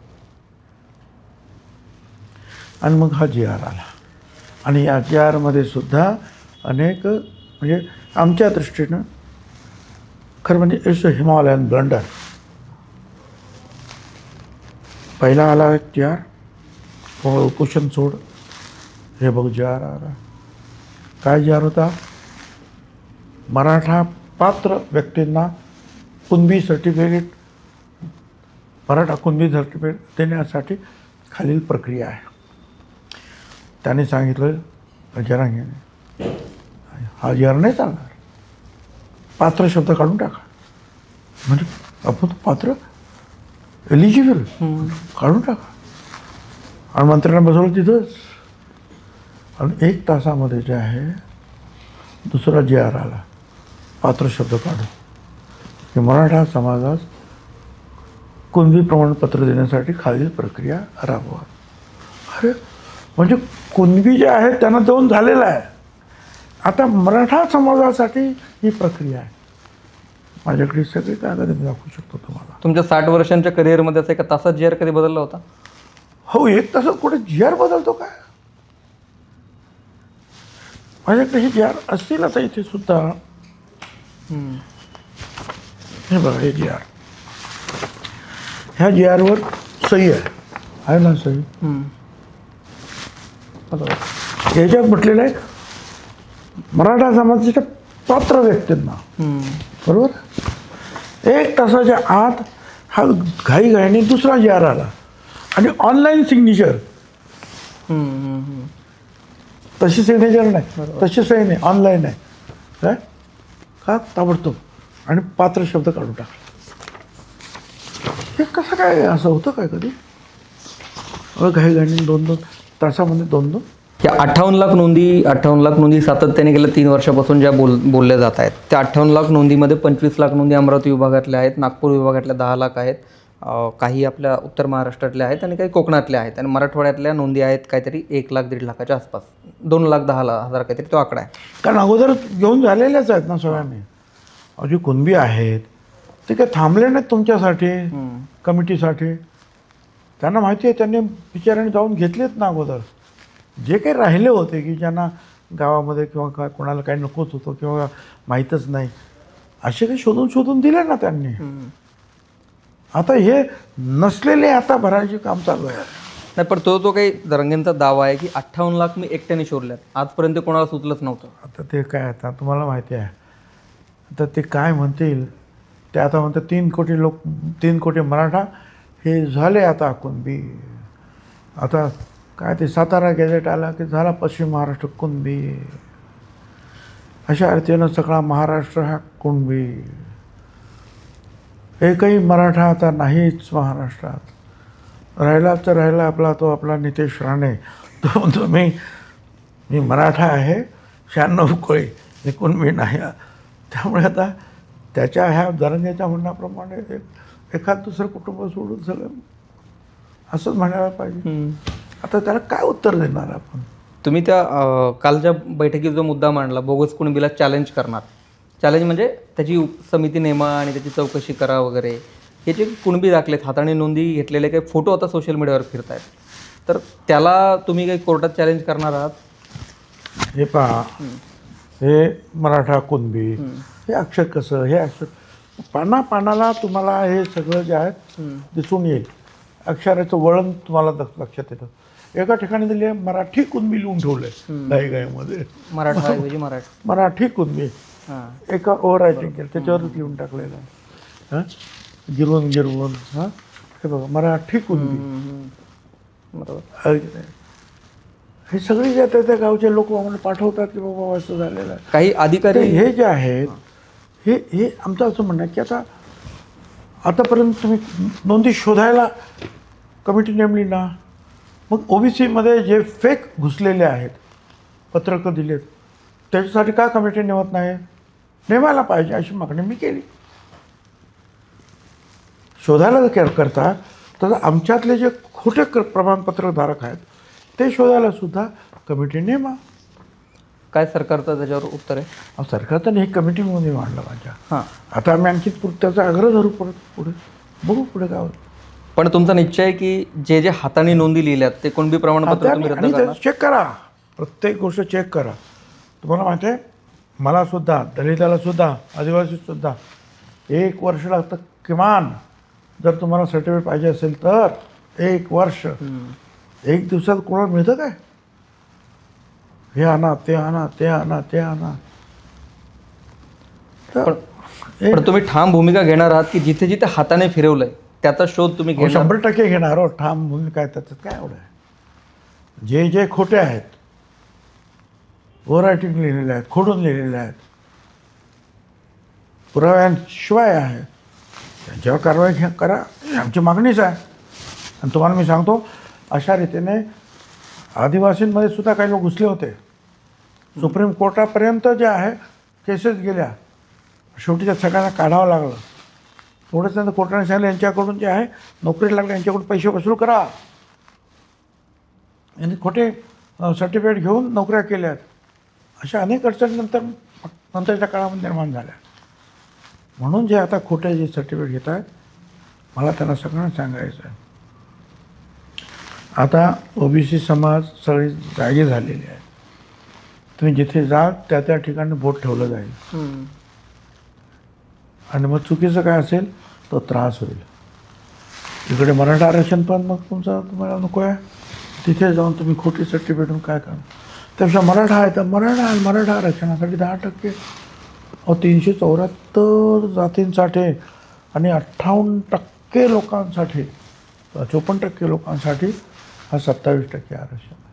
आणि मग हा GR आला आणि या GRमध्ये सुद्धा अनेक, म्हणजे आमच्या दृष्टीनं खरं म्हणजे इट्स अ हिमालयन ब्लंडर. पहिला आला एक GR, उपोषण सोड, हे बघ GR आला. काय GR होता? मराठा पात्र व्यक्तींना कुणबी सर्टिफिकेट, मराठा कुणबी सर्टिफिकेट देण्यासाठी खालील प्रक्रिया आहे. त्याने सांगितलं जरांगेने हा GR नाही चालणार, पात्र शब्द काढून टाका. म्हणजे आपण पात्र एलिजिबल काढून टाका. आणि मंत्र्यांना बसवलं तिथंच. आणि 1 तासामध्ये जे आहे दुसरा GR आला, पात्र शब्द काढून की मराठा समाजास कुणबी प्रमाणपत्र देण्यासाठी खालील प्रक्रिया राबवा. अरे म्हणजे कुणबी जे आहे त्यांना देऊन झालेलं आहे, आता मराठा समाजासाठी ही प्रक्रिया आहे. माझ्याकडे सगळे कागद मी दाखवू शकतो तुम्हाला. तुमच्या 60 वर्षांच्या करिअरमध्ये असं एका तासात GR कधी बदलला होता? हो, 1 तासात कुठे GR बदलतो काय? माझ्याकडे हे GR असतील आता इथे सुद्धा. हे बघा हे GR, ह्या GRवर सही आहे ना सही. याच्यात म्हटलेलं आहे मराठा समाजाच्या पात्र व्यक्तींना, बरोबर. 1 तासाच्या आत हा घाईघाईने दुसरा GR आला आणि ऑनलाईन सिग्नेचर. तशी सिग्नेचर नाही, तशी सही नाही, ऑनलाईन आहे. काय का ताबडतोब आणि पात्र शब्द काढून टाकला. हे कसं काय असं होतं काय कधी? घाईघाईने 2-2 तासामध्ये 2-2. या 58 लाख नोंदी सातत्याने गेल्या 3 वर्षापासून ज्या बोलल्या जात आहेत, त्या 58 लाख नोंदीमध्ये 25 लाख नोंदी अमरावती विभागातल्या आहेत, नागपूर विभागातल्या 10 लाख आहेत, काही आपल्या उत्तर महाराष्ट्रातल्या आहेत आणि काही कोकणातल्या आहेत, आणि मराठवाड्यातल्या नोंदी आहेत काहीतरी 1 लाख 1.5 लाखाच्या आसपास, 2,10,000 काहीतरी तो आकडा आहे. कारण अगोदर घेऊन झालेल्याच आहेत ना सगळ्यांनी. जे कुणबी आहेत ते काही थांबले नाहीत तुमच्यासाठी, कमिटीसाठी. त्यांना माहिती आहे, त्यांनी बिचाऱ्याने जाऊन घेतलेत ना अगोदर. जे काही राहिले होते की ज्यांना गावामध्ये किंवा काय कोणाला काही नकोच होतं किंवा माहीतच नाही, असे काही शोधून दिले ना त्यांनी. आता हे नसलेले आता भरायचे काम चालू आहे. नाही, पण तो काही जरांगेंचा दावा आहे की 58 लाख मी एकट्याने शोधल्यात, आजपर्यंत कोणाला सुचलंच नव्हतं. आता ते काय, आता तुम्हाला माहिती आहे, आता ते काय म्हणतील ते आता म्हणतात 3 कोटी मराठा हे झाले आता कुणबी. आता काय ते सातारा गॅझेट आला की झाला पश्चिम महाराष्ट्र कुणबी. अशा अर्थीनं सगळा महाराष्ट्र हा कुणबी. एकही मराठा आता नाहीच महाराष्ट्रात. राहिला तर राहिला आपला नितेश राणे. तो म्हणतो मी मराठा आहे, 96 कोळी, मी कुणबी नाही. त्यामुळे आता त्याच्या ह्या जरंगेच्या म्हणण्याप्रमाणे एखाद दुसरं कुटुंब सोडून सगळं असंच म्हणायला पाहिजे. आता त्याला काय उत्तर देणार आपण? तुम्ही त्या कालच्या बैठकीत जो मुद्दा मांडला, बोगस कुणबीला चॅलेंज करणार. चॅलेंज म्हणजे त्याची समिती नेमा आणि त्याची चौकशी करा वगैरे. हे जे कुणबी दाखलेत, हाताने नोंदी घेतलेले काही फोटो आता सोशल मीडियावर फिरत आहेत, तर त्याला तुम्ही काही कोर्टात चॅलेंज करणार आहात? हे पहा, हे मराठा कुणबी, हे अक्षर कसं, हे अक्षर पानाला तुम्हाला हे सगळं जे आहे दिसून येईल. अक्षराचं वळण तुम्हाला लक्षात येतं. एका ठिकाणी दिली आहे मराठी कुणबी लिहून ठेवलंय गायमध्ये, मराठी कुणबी. एका ओव्हर रायटिंग केलं, त्याच्यावरच लिहून टाकलेलं आहे. हां, गिरवून हां, हे बघा मराठी कुणबी. बरोबर. हे सगळे जे त्या गावचे लोक आम्हाला पाठवतात की बाबा असं झालेलं आहे. काही अधिकारी हे जे आहेत हे आमचं असं म्हणणं आहे की आतापर्यंत तुम्ही नोंदी शोधायला कमिटी नेमली ना, मग OBCमध्ये जे फेक घुसलेले आहेत, पत्रकं दिलेत, त्याच्यासाठी का कमिटी नेमत नाही? नेमायला पाहिजे अशी मागणी मी केली. शोधायला जर करता तर आमच्यातले जे खोटे प्रमाणपत्रधारक आहेत ते शोधायला सुद्धा कमिटी नेमा. काय सरकारचं त्याच्यावर उत्तर आहे? सरकारचं हे कमिटीमध्ये मांडलं माझ्या. हां, आता आम्ही आणखी त्याचा आग्रह धरू पुढे बघू पुढे काय होतं. पण तुमचा निश्चय आहे की जे हाताने नोंदी लिहिल्यात ते कुणबी प्रमाणपत्र तुम्ही रद्द करणार? चेक करा, प्रत्येक गोष्ट चेक करा. तुम्हाला माहिती आहे, मला सुद्धा, दलिताला सुद्धा, आदिवासी सुद्धा 1 वर्ष लागतं किमान. जर तुम्हाला सर्टिफिकेट पाहिजे असेल तर 1 वर्ष. 1 दिवसात कोणाला मिळतं काय? हे आणा, ते आणा, ते आणा, ते आणा. पण तुम्ही ठाम भूमिका घेणार आहात की जिथे जिथे हाताने फिरवलंय त्याचा शोध तुम्ही घेणार? 100% घेणार. हो, ठाम भूमिका आहे, त्याच्यात काय एवढं आहे? जे खोटे आहेत, ओव्हर रायटिंग लिहिलेले आहेत, खोडून लिहिलेले आहेत, पुराव्यांशिवाय आहे, त्यांच्यावर कारवाई करा, आमची मागणीच आहे. आणि तुम्हाला मी सांगतो, अशा रीतीने आदिवासींमध्ये सुद्धा काही लोक घुसले होते. सुप्रीम कोर्टापर्यंत जे आहे केसेस गेल्या. शेवटी त्या सगळ्यांना काढावं लागलं. थोडंच नंतर कोर्टाने सांगितलं यांच्याकडून जे आहे नोकरी लागली, यांच्याकडून पैसे वसूल करा. यांनी खोटे सर्टिफिकेट घेऊन नोकऱ्या केल्यात. अशा अनेक नंतरच्या काळामध्ये निर्माण झाल्या. म्हणून जे आता खोटे जे सर्टिफिकेट घेत आहेत, मला त्यांना सगळ्यांना सांगायचं आहे, आता OBC समाज सगळी जागी झालेली आहे. तुम्ही जिथे जा त्या ठिकाणी बोट ठेवलं जाईल. आणि मग चुकीचं काय असेल तो त्रास होईल. इकडे मराठा आरक्षण पण मग तुम्हाला नको आहे, तिथे जाऊन तुम्ही खोटी सर्टिफिकेटून काय करा. त्यापेक्षा मराठा आहे तर मराठा आरक्षणासाठी 10%. 374 जातींसाठी आणि 58% लोकांसाठी, 54% लोकांसाठी हा 27% आरक्षण आहे.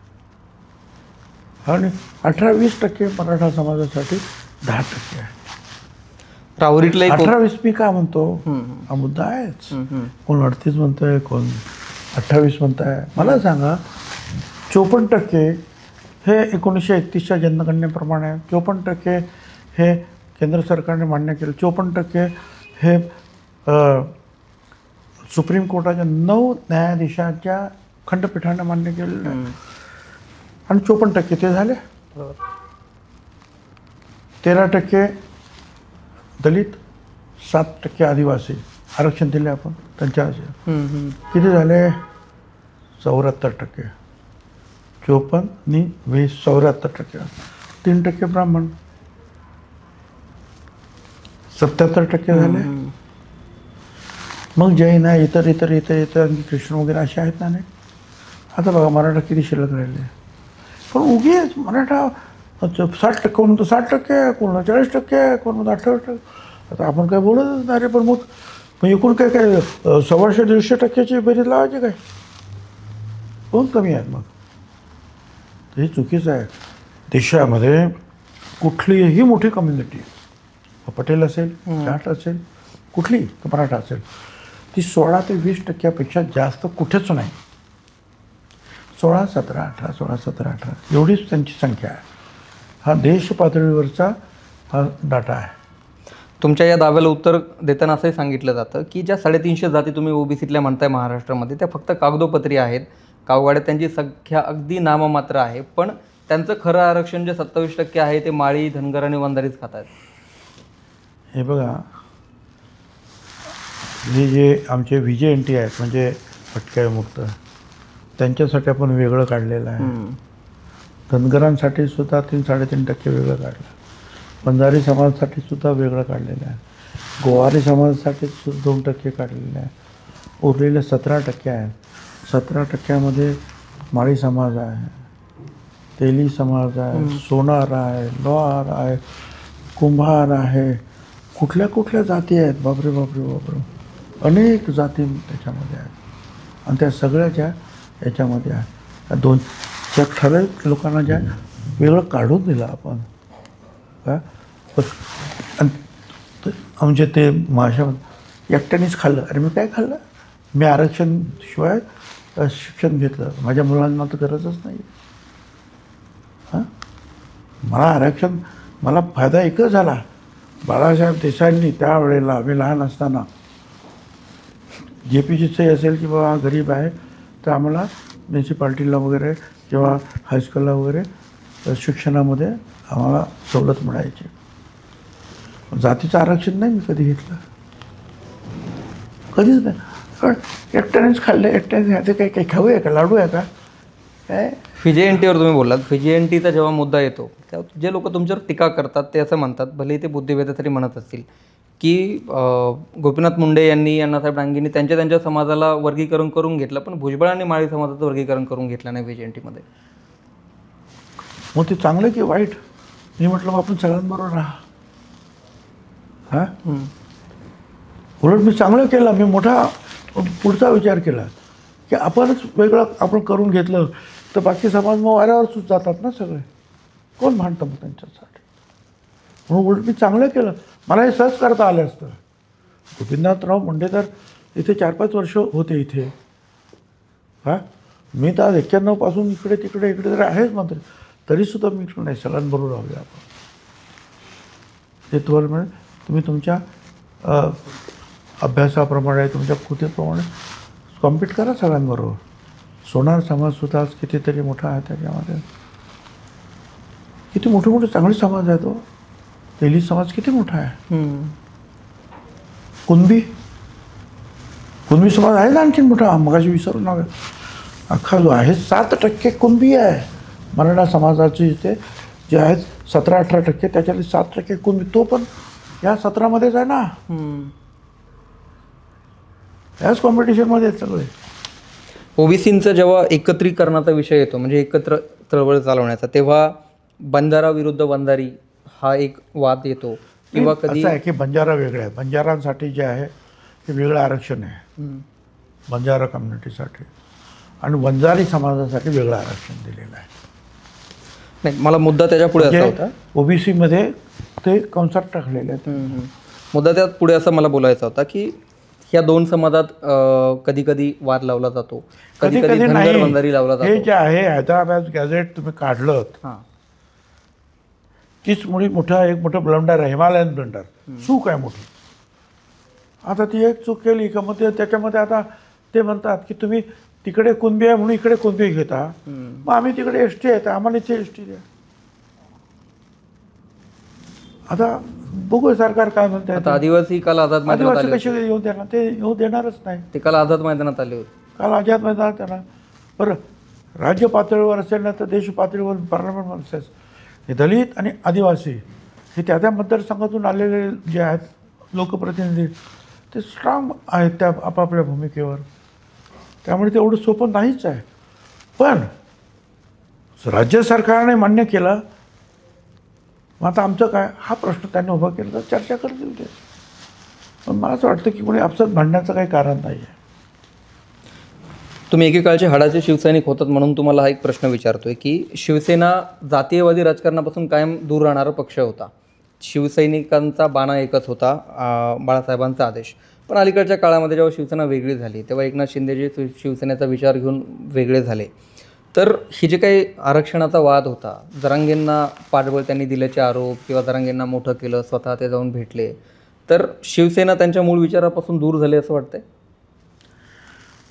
आणि 18-20% मराठा समाजासाठी 10% आहे. राहुरीतलं 18-20 मी का म्हणतो, हा मुद्दा आहेच. कोण 38 म्हणतंय, कोण 28 म्हणताय. मला सांगा, 54% हे 1931च्या जनगणनेप्रमाणे, 54% हे केंद्र सरकारने मान्य केलं, 54% हे सुप्रीम कोर्टाच्या 9 न्यायाधीशांच्या खंडपीठाने मान्य केलेलं आहे. आणि 54% ते झाले. 13% दलित, 7% आदिवासी आरक्षण दिले आपण त्यांच्या. किती झाले? 74%. 54 आणि 20, 74%. 3% ब्राह्मण, 77% झाले. मग जैन आहे, इतर कृष्ण वगैरे असे आहेत ना. आता बघा मराठा किती शिल्लक राहिले. पण उगीच मराठा 60%, कोण म्हणतो 60%, कोण 40%, कोण म्हणतो 28%. आता आपण काय बोलतच नाही रे, पण मग एकूण काय 125-150% बेरीज लावायची काय? कोण कमी आहेत मग? हे चुकीचं आहे. देशामध्ये कुठलीही मोठी कम्युनिटी, पटेल असेल, जाट असेल, कुठली मराठा असेल, ती 16 ते 20% जास्त कुठेच नाही. 16, 17, 18, 16, 17, 18 एवढीच त्यांची संख्या आहे. हा देश पातळीवरचा हा डाटा आहे. तुमच्या या दाव्याला उत्तर देताना असंही सांगितलं जातं की ज्या 350 जाती तुम्ही ओबीसीतल्या म्हणताय महाराष्ट्रामध्ये, त्या फक्त कागदोपत्री आहेत. गावगाड्यात त्यांची संख्या अगदी नाममात्र आहे, पण त्यांचं खरं आरक्षण जे 27% आहे ते माळी, धनगर आणि वंजारीच खात आहेत. हे बघा, हे जे आमचे VJNT आहेत म्हणजे भटक्यामुक्त, त्यांच्यासाठी आपण वेगळं काढलेलं आहे. धनगरांसाठी सुद्धा 3-3.5% वेगळं काढलं. वंजारी समाजासाठी सुद्धा वेगळं काढलेलं आहे. गोवारी समाजासाठी सुद्धा 2% काढलेलं आहे. उरलेले 17% आहेत. 17%मध्ये माळी समाज आहे, तेली समाज आहे, सोनार आहे, लोहार आहे, कुंभार आहे, कुठल्या कुठल्या जाती आहेत. बापरे बापरे बापरे, अनेक जाती त्याच्यामध्ये आहेत. आणि त्या सगळ्याच्या याच्यामध्ये आहे. त्या ठराविक लोकांना ज्या वेगळं काढून दिलं आपण का, म्हणजे ते माझ्यामध्ये एकट्यानेच खाल्लं. अरे मी काय खाल्लं? मी आरक्षण शिवाय शिक्षण घेतलं. माझ्या मुलांना तर गरजच नाही. हां, मला आरक्षण, मला फायदा एकच झाला. बाळासाहेब देसाईंनी त्यावेळेला आम्ही लहान असताना JPची सही असेल की बाबा गरीब आहे तर आम्हाला म्युन्सिपाल्टीला वगैरे किंवा हायस्कूलला वगैरे शिक्षणामध्ये आम्हाला सवलत मिळायची. जातीचं आरक्षण नाही मी कधी घेतलं, कधीच नाही. पण एकट्यानेच खाल्लं, एकट्याने आता काही खाऊ आहे का, लाडू आहे का काय? VJNTवर तुम्ही बोललात. VJNTचा जेव्हा मुद्दा येतो तेव्हा जे लोक तुमच्यावर टीका करतात ते असं म्हणतात, भले ते बुद्धिभेद तरी म्हणत असतील, की गोपीनाथ मुंडे यांनी, अण्णासाहेब डांगेंनी त्यांच्या समाजाला वर्गीकरण करून घेतलं, पण भुजबळ आणि माळी समाजाचं वर्गीकरण करून घेतलं नाही VJNTमध्ये. मग ते चांगलं की वाईट? मी म्हटलं मग आपण सगळ्यांबरोबर राहा. हां, उलट मी चांगलं केलं. मी मोठा पुढचा विचार केला की आपणच वेगळं आपण करून घेतलं तर बाकी समाज मग वाऱ्यावर जातात ना सगळे. कोण भांडतं मग त्यांच्यासाठी? म्हणून उलट मी चांगलं केलं. मला हे सहज करता आलं असतं. गोपीनाथराव मुंडे तर इथे 4-5 वर्ष होते इथे. हां, मी तर 91 पासून इकडे तिकडे तरी आहेच मंत्री, तरीसुद्धा मी नाही, सगळ्यांबरोबर राहूया आपण. ते तुम्हाला म्हणजे तुम्ही तुमच्या अभ्यासाप्रमाणे, तुमच्या कृतीप्रमाणे कॉम्पीट करा सगळ्यांबरोबर. सोनार समाजसुद्धा आज कितीतरी मोठा आहे. त्याच्यामध्ये किती मोठे मोठे चांगले समाज आहे. तो तेली समाज किती मोठा आहे. कुणबी समाज आहे ना आणखीन मोठा, मगाशी विसरून नव्हे. अख्खा जो आहे 7% कुणबी आहे मराठा समाजाचे. इथे जे आहेत 17-18%, त्याच्यातले 7% कुणबी. तो पण या 17मध्येच आहे ना. याच कॉम्पिटिशनमध्ये आहेत सगळे. ओबीसींचा जेव्हा एकत्रीकरणाचा विषय येतो, म्हणजे एकत्र चळवळ चालवण्याचा, तेव्हा बंजारा विरुद्ध वंजारी हा एक वाद येतो. किंवा कधी असं आहे की बंजारा वेगळे आहे. बंजारांसाठी जे आहे ते वेगळं आरक्षण आहे बंजारा कम्युनिटीसाठी, आणि वंजारी समाजासाठी वेगळं आरक्षण दिलेलं आहे. नाही, मला मुद्दा त्याच्या पुढे असा होता, ओबीसीमध्ये ते कंसात टाकलेले आहेत. मुद्दा त्यात पुढे असं मला बोलायचा होता की ह्या दोन समाजात कधी कधी वाद लावला जातो, कधी कधी धनगर वंजारी लावला जातो. हे जे आहे हैदराबाद गॅझेट तुम्ही काढलं, तीच मुळी एक मोठं ब्लंडर आहे, हिमालयन ब्लंडर. चूक आहे मोठी. आता ती एक चूक केली का मग त्याच्यामध्ये आता ते म्हणतात की तुम्ही तिकडे कुणबी आहे म्हणून इकडे कुणबी घेता, मग आम्ही तिकडे ST आहे तर आम्हाला इथे ST द्या. आता बघू सरकार काय म्हणते. आता आदिवासी काल आझाद मैदानात आले, कसे येऊ देणार? ते येऊ देणारच नाही. ते काल आझाद मैदानात आले होते. काल आझाद मैदानात त्यांना बरं राज्य पातळीवर असेल ना तर देश पातळीवर पार्लमेंटमध्ये असेल, हे दलित आणि आदिवासी हे त्या मतदारसंघातून आलेले जे आहेत लोकप्रतिनिधी ते स्ट्रॉंग आहेत त्या आपापल्या भूमिकेवर. त्यामुळे ते एवढं सोपं नाहीच आहे. पण राज्य सरकारने मान्य केलं, मग आता आमचं काय, हा प्रश्न त्यांनी उभा केला तर चर्चा करतील ते. पण मला असं वाटतं की कोणी आपसात भांडण्याचं काही कारण नाही आहे. तुम्ही एकेकाळचे हाडाचे शिवसैनिक होतात म्हणून तुम्हाला हा एक प्रश्न विचारतोय की शिवसेना जातीयवादी राजकारणापासून कायम दूर राहणारा पक्ष होता. शिवसैनिकांचा बाणा एकच होता, बाळासाहेबांचा आदेश. पण अलीकडच्या काळामध्ये जेव्हा शिवसेना वेगळी झाली तेव्हा एकनाथ शिंदेजी शिवसेनेचा विचार घेऊन वेगळे झाले. तर ही जे काही आरक्षणाचा वाद होता, जरांगेंना पाठबळ त्यांनी दिल्याचे आरोप किंवा जरांगेंना मोठं केलं, स्वतः ते जाऊन भेटले, तर शिवसेना त्यांच्या मूळ विचारापासून दूर झाली असं वाटतंय?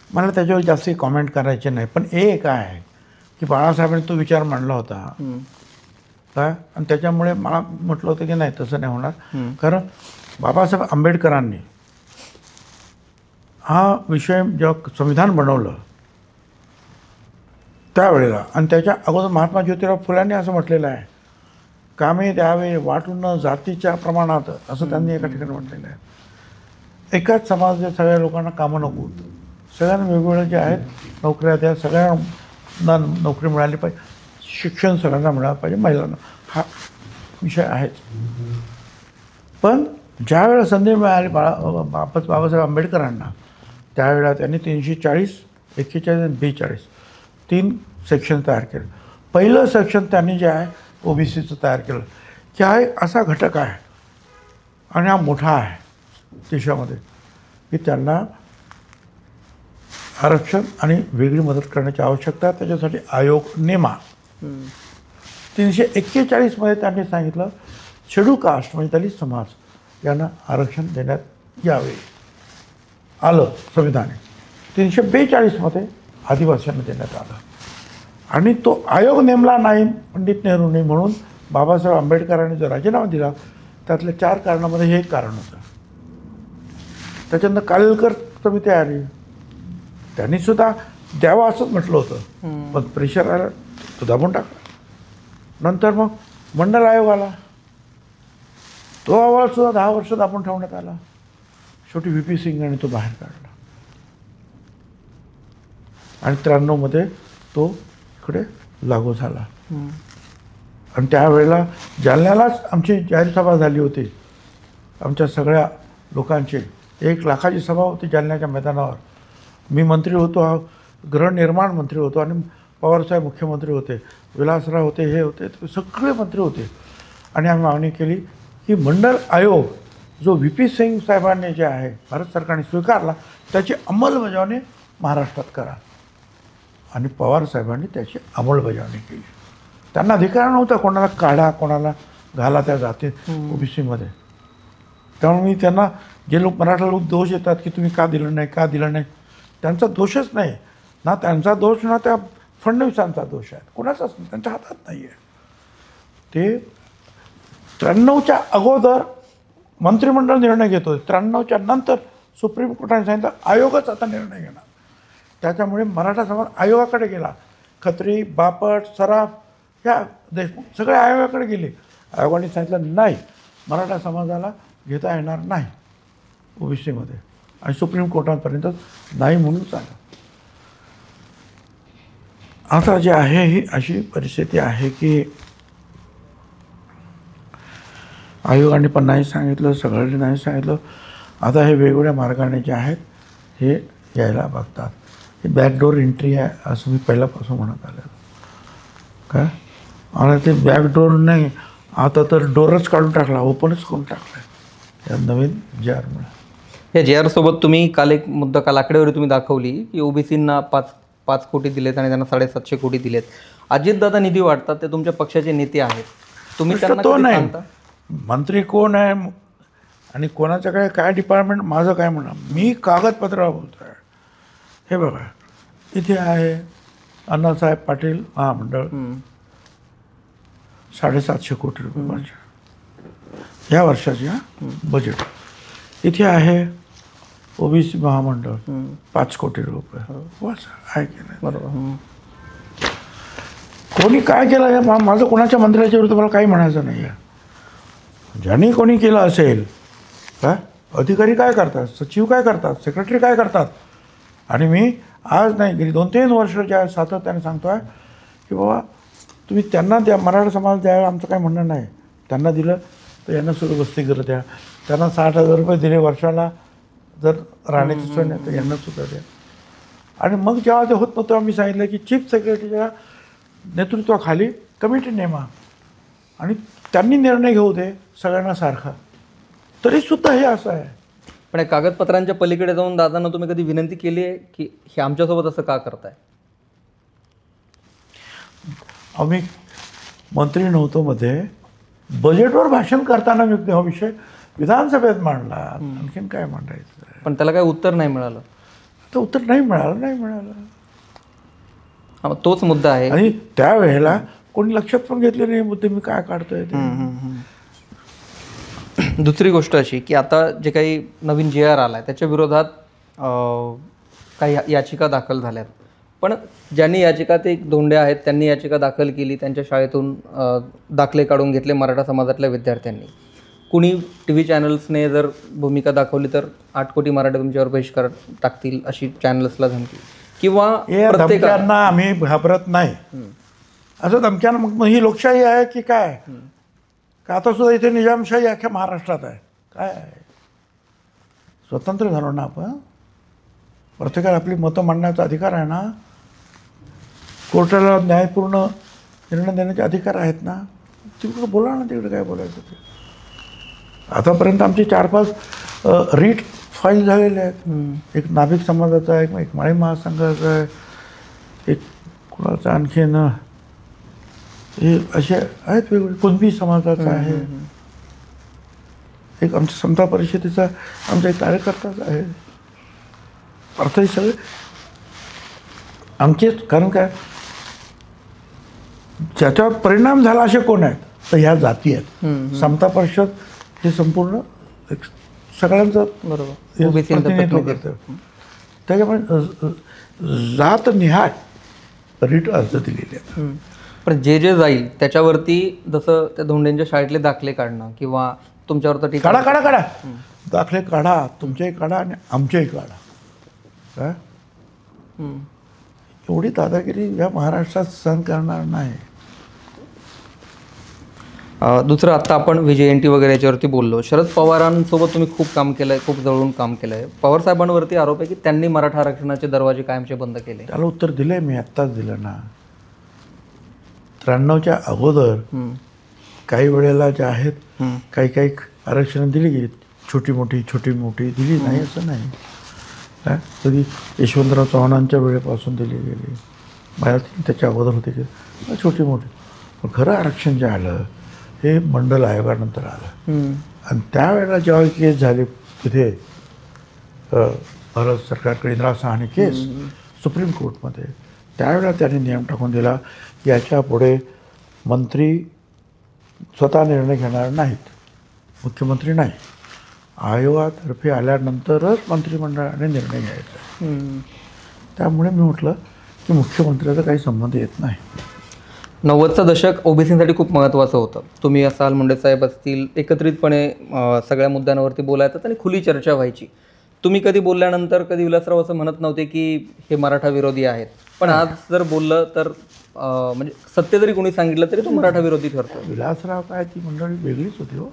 मला त्याच्यावर जास्त कॉमेंट करायचे नाही. पण एक आहे की बाळासाहेबांनी तो विचार मांडला होता काय, आणि त्याच्यामुळे मला म्हटलं होतं की नाही तसं नाही होणार. कारण बाबासाहेब आंबेडकरांनी हा विषय जेव्हा संविधान बनवलं त्यावेळेला, आणि त्याच्या अगोदर महात्मा ज्योतिराव फुल्यांनी असं म्हटलेलं आहे, कामे द्यावे वाटून जातीच्या प्रमाणात, असं त्यांनी एका ठिकाणी म्हटलेलं आहे. एकाच समाजाच्या सगळ्या लोकांना कामं नको, सगळ्यांना वेगवेगळ्या जे आहेत नोकऱ्या द्या, सगळ्यांना नोकरी मिळाली पाहिजे, शिक्षण सगळ्यांना मिळालं पाहिजे, महिलांना, हा विषय आहेच. पण ज्यावेळेला संधी मिळाली बाबासाहेब आंबेडकरांना, त्यावेळेला त्यांनी 340, 41 आणि 42 3 सेक्शन तयार केलं. पहिलं सेक्शन त्यांनी जे आहे OBCचं तयार केलं की हा एक असा घटक आहे आणि हा मोठा आहे देशामध्ये की त्यांना आरक्षण आणि वेगळी मदत करण्याची आवश्यकता आहे, त्याच्यासाठी आयोग नेमा. 341 मध्ये त्यांनी सांगितलं शेड्यूल कास्ट म्हणजे दलित समाज यांना आरक्षण देण्यात यावे, आलं संविधाने. 342 मध्ये आदिवासींना देण्यात आलं, आणि तो आयोग नेमला नाही पंडित नेहरूंनी, म्हणून बाबासाहेब आंबेडकरांनी जो राजीनामा दिला त्यातल्या 4 कारणामध्ये हे एक कारण होतं. त्याच्यानंतर कालेलकर समिती आली, त्यांनी सुद्धा द्यावं असंच म्हटलं होतं, पण प्रेशर आलं तो दाबून टाकला. नंतर मग मंडल आयोग आला, तो अहवाल सुद्धा 10 वर्ष दाबून ठेवण्यात आला. शेवटी VP सिंग यांनी तो बाहेर काढला आणि 93 मध्ये तो इकडे लागू झाला. आणि त्यावेळेला जालन्यालाच आमची जाहीर सभा झाली होती, आमच्या सगळ्या लोकांची 1 लाखाची सभा होती जालन्याच्या मैदानावर. मी मंत्री होतो, गृहनिर्माण मंत्री होतो, आणि पवारसाहेब मुख्यमंत्री होते, विलासराव होते, हे होते, सगळे मंत्री होते. आणि आम्ही मागणी केली की मंडल आयोग जो VP सिंग साहेबांनी जे आहे भारत सरकारने स्वीकारला त्याची अंमलबजावणी महाराष्ट्रात करा. आणि पवारसाहेबांनी त्याची अंमलबजावणी केली. त्यांना अधिकार नव्हता कोणाला काढा, कोणाला घाला त्या जातीत OBCमध्ये. त्यामुळे मी त्यांना, जे लोक मराठा लोक दोष देतात की तुम्ही का दिलं नाही, का दिलं नाही, त्यांचा दोषच नाही ना, त्यांचा दोष ना त्या फडणवीसांचा दोष आहे, कोणाचाच नाही, त्यांच्या हातात नाही आहे. ते 93च्या अगोदर मंत्रिमंडळ निर्णय घेतो, 93च्या नंतर सुप्रीम कोर्टाने सांगितलं आयोगच आता निर्णय घेणार. त्याच्यामुळे मराठा समाज आयोगाकडे गेला. खत्री, बापट, सराफ, ह्या देशमुख सगळे आयोगाकडे गेले. आयोगाने सांगितलं नाही, मराठा समाजाला घेता येणार नाही OBCमध्ये, आणि सुप्रीम कोर्टापर्यंत नाही म्हणून चाललं. आता जे आहे ही अशी परिस्थिती आहे की आयोगाने पण नाही सांगितलं, सगळ्यांनी नाही सांगितलं. आता हे वेगवेगळ्या मार्गाने जे आहेत हे यायला बघतात. हे बॅकडोर एंट्री आहे असं मी पहिल्यापासून म्हणत आलेलं काय. आणि ते बॅकडोर नाही, आता तर डोरच काढून टाकला, ओपनच करून टाकला या नवीन JRमुळे. या JR सोबत तुम्ही काल एक मुद्दा, काल आकडेवारी तुम्ही दाखवली की OBCंना 5 कोटी दिलेत आणि त्यांना 750 कोटी दिलेत. अजितदादा निधी वाटतात, ते तुमच्या पक्षाचे नेते आहेत, तुम्ही त्यांना तो कधी नाही सांगता? मंत्री कोण आहे आणि कोणाचं काय डिपार्टमेंट, माझं काय म्हणा, मी कागदपत्रावर बोलतो आहे. हे बघा, इथे आहे अण्णासाहेब पाटील महामंडळ, 750 कोटी रुपये बजेट ह्या वर्षाची बजेट. इथे आहे OBC महामंडळ 5 कोटी रुपये. बस आहे की नाही? बरोबर. कोणी काय केलं आहे माझं कोणाच्या मंत्र्याच्या विरुद्ध मला काही म्हणायचं नाही आहे. ज्यांनी कोणी केलं असेल, काय अधिकारी काय करतात, सचिव काय करतात, सेक्रेटरी काय करतात. आणि मी आज नाही, गेली 2-3 वर्ष ज्या सातत्याने सांगतो आहे की बाबा तुम्ही त्यांना द्या, मराठा समाज द्या, आमचं काय म्हणणं नाही. त्यांना दिलं तर यांना सुद्धा वसतिगृह द्या. त्यांना 60,000 रुपये दिले वर्षाला जर राहण्याची सोय नाही तर यांना सुद्धा द्या. आणि मग जेव्हा ते होत नव्हतं आम्ही सांगितलं की चीफ सेक्रेटरीच्या नेतृत्वाखाली कमिटी नेमा आणि त्यांनी निर्णय घेऊ दे सगळ्यांना सारखा. तरीसुद्धा हे असं आहे. पण या कागदपत्रांच्या पलीकडे जाऊन दादांना तुम्ही कधी विनंती केली आहे की हे आमच्यासोबत असं का करताय? आम्ही मंत्री नव्हतो मध्ये बजेटवर भाषण करताना मी हा विषय विधानसभेत मांडला. आणखीन काय मांडायचं? पण त्याला काही उत्तर नाही मिळालं. तर उत्तर नाही मिळालं. हा, मग तोच मुद्दा आहे. आणि त्यावेळेला कोणी लक्षात पण घेतले नाही मुद्दे मी काय काढतोय ते. दुसरी गोष्ट अशी की आता जे काही नवीन JR आला आहे त्याच्या विरोधात काही याचिका दाखल झाल्यात. पण ज्यांनी याचिका ते धोंडे आहेत त्यांनी याचिका दाखल केली. त्यांच्या शाळेतून दाखले काढून घेतले मराठा समाजातल्या विद्यार्थ्यांनी. कुणी TV चॅनल्सने जर भूमिका दाखवली तर 8 कोटी मराठा तुमच्यावर बहिष्कार टाकतील अशी चॅनल्सला धमकी किंवा धमक्यांना आम्ही घाबरत नाही. असं धमक्यांना मग ही लोकशाही आहे की काय? का आता सुद्धा इथे निजामशाही अख्ख्या महाराष्ट्रात आहे काय? स्वतंत्र झालो ना आपण. प्रत्येकाला आपली मतं मांडण्याचा अधिकार आहे ना. कोर्टाला न्यायपूर्ण निर्णय देण्याचे अधिकार आहेत ना. तिकडे बोला ना, तिकडे काय बोलायचं ते. आतापर्यंत आमचे 4-5 रीट फाईल झालेले आहेत. एक नाभिक समाजाचा आहे, एक माळी महासंघाचा आहे, एक कुणाचा आणखीन हे असे आहेत वेगवेगळे. कुणबी समाजाचा आहे, एक आमच्या समता परिषदेचा आमचा एक कार्यकर्ताच आहे. अर्थ हे सगळे आमचेच. कारण काय ज्याच्यावर परिणाम झाला असे कोण आहेत तर ह्या जाती आहेत. समता परिषद हे संपूर्ण एक सगळ्यांचं प्रतिनिधित्व करतं. त्याच्यामुळे जातनिहाय रीट अर्ज दिलेले आहेत. पण जे जाईल त्याच्यावरती जसं त्या धोंडेंच्या शाळेतले दाखले काढणं किंवा तुमच्यावर तर काढा दाखले काढा, तुमचेही काढा आणि आमचेही काढा. काय एवढी दादागिरी या महाराष्ट्रात सहन करणार नाही. दुसरं आत्ता आपण VJNT वगैरे याच्यावरती बोललो. शरद पवारांसोबत तुम्ही खूप काम केलं आहे, खूप जवळून काम केलं आहे. पवार साहेबांवरती आरोप आहे की त्यांनी मराठा आरक्षणाचे दरवाजे कायमचे बंद केले. त्याला उत्तर दिलं आहे मी, आत्ताच दिलं ना. 93च्या अगोदर काही वेळेला जे आहेत काही आरक्षणं दिली गेली. छोटी मोठी दिली नाही असं नाही. कधी यशवंतराव चव्हाणांच्या वेळेपासून दिली गेली. त्याच्या अगोदर होते की छोटी मोठी. पण खरं आरक्षण जे आलं हे मंडल आयोगानंतर आलं. आणि त्यावेळेला जेव्हा केस झाली तिथे भारत सरकारकडे इंदिरा साहनी केस सुप्रीम कोर्टमध्ये, त्यावेळेला त्यांनी नियम टाकून दिला की याच्या पुढे मंत्री स्वतः निर्णय घेणार नाहीत, मुख्यमंत्री नाही. आयोगातर्फे आल्यानंतरच मंत्रिमंडळाने निर्णय घ्यायचा. त्यामुळे मी म्हटलं की मुख्यमंत्र्याचा काही संबंध येत नाही. 90चं दशक ओबीसीसाठी खूप महत्त्वाचं होतं. तुम्ही असाल, मुंडे साहेब असतील, एकत्रितपणे सगळ्या मुद्द्यांवरती बोलायचं आणि खुली चर्चा व्हायची. तुम्ही कधी बोलल्यानंतर कधी विलासराव असं म्हणत नव्हते की हे मराठा विरोधी आहेत. पण आज जर बोललं तर म्हणजे सत्य जरी कोणी सांगितलं तरी तो मराठा विरोधी ठरतो. विलासराव काय ती मंडळी वेगळीच होती हो.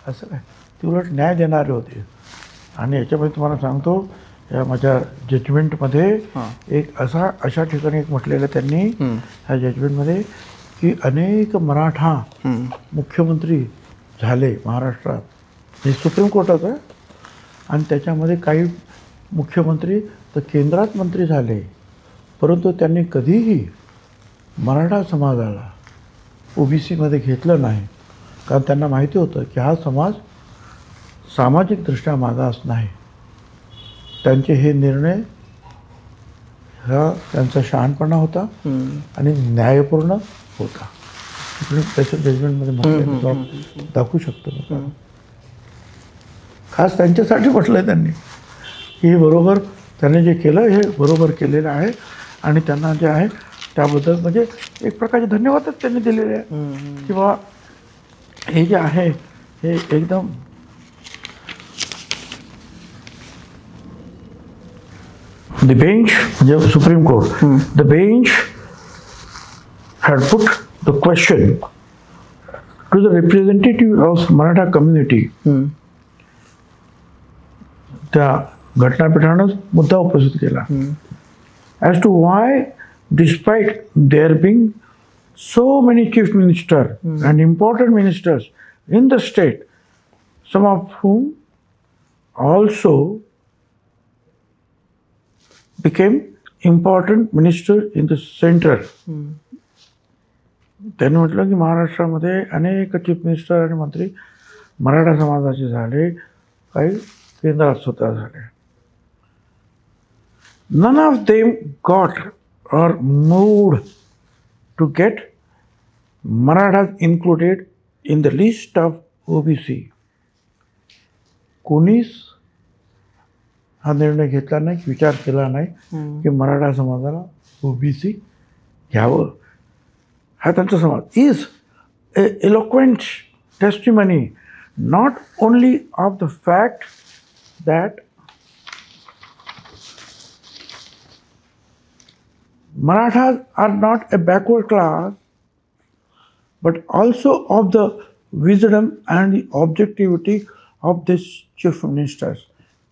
असं काय ती उलट न्याय देणारे होते. आणि याच्यामध्ये तुम्हाला सांगतो या माझ्या जजमेंटमध्ये एक अशा ठिकाणी एक म्हटलेलं त्यांनी ह्या जजमेंटमध्ये की अनेक मराठा मुख्यमंत्री झाले महाराष्ट्रात. हे सुप्रीम कोर्टाचं आहे. आणि त्याच्यामध्ये काही मुख्यमंत्री तर केंद्रात मंत्री झाले, परंतु त्यांनी कधीही मराठा समाजाला OBCमध्ये घेतलं नाही. कारण त्यांना माहिती होतं की हा समाज सामाजिकदृष्ट्या मागास नाही. त्यांचे हे निर्णय हा त्यांचा शहाणपणा होता आणि न्यायपूर्ण होता. त्याच्या जजमेंटमध्ये दाखवू शकतो. खास त्यांच्यासाठी म्हटलं त्यांनी की हे बरोबर त्यांनी जे केलं हे बरोबर केलेलं आहे. आणि त्यांना जे आहे त्याबद्दल म्हणजे एक प्रकारचे धन्यवादच त्यांनी दिलेले आहे की बाबा हे जे आहे हे एकदम the bench, the Supreme Court, the bench had put the question to the representative of Maratha community, त्या घटनापीठानं मुद्दा उपस्थित केला as to why, despite there being so many chief ministers and important ministers in the state, some of whom also became important ministers in the center. त्यांनी म्हटलं की महाराष्ट्रामध्ये अनेक चीफ मिनिस्टर आणि मंत्री मराठा समाजाचे झाले, काही केंद्रात सुद्धा झाले. None of them got or moved to get Marathas included in the list of OBC. कोणीच हा निर्णय घेतला नाही, विचार केला नाही की मराठा समाजाला ओबीसी घ्यावं. हा त्यांचा समाज is eloquent testimony not only of the fact that Marathas are not a backward class, but also of the wisdom and the objectivity of these chief ministers.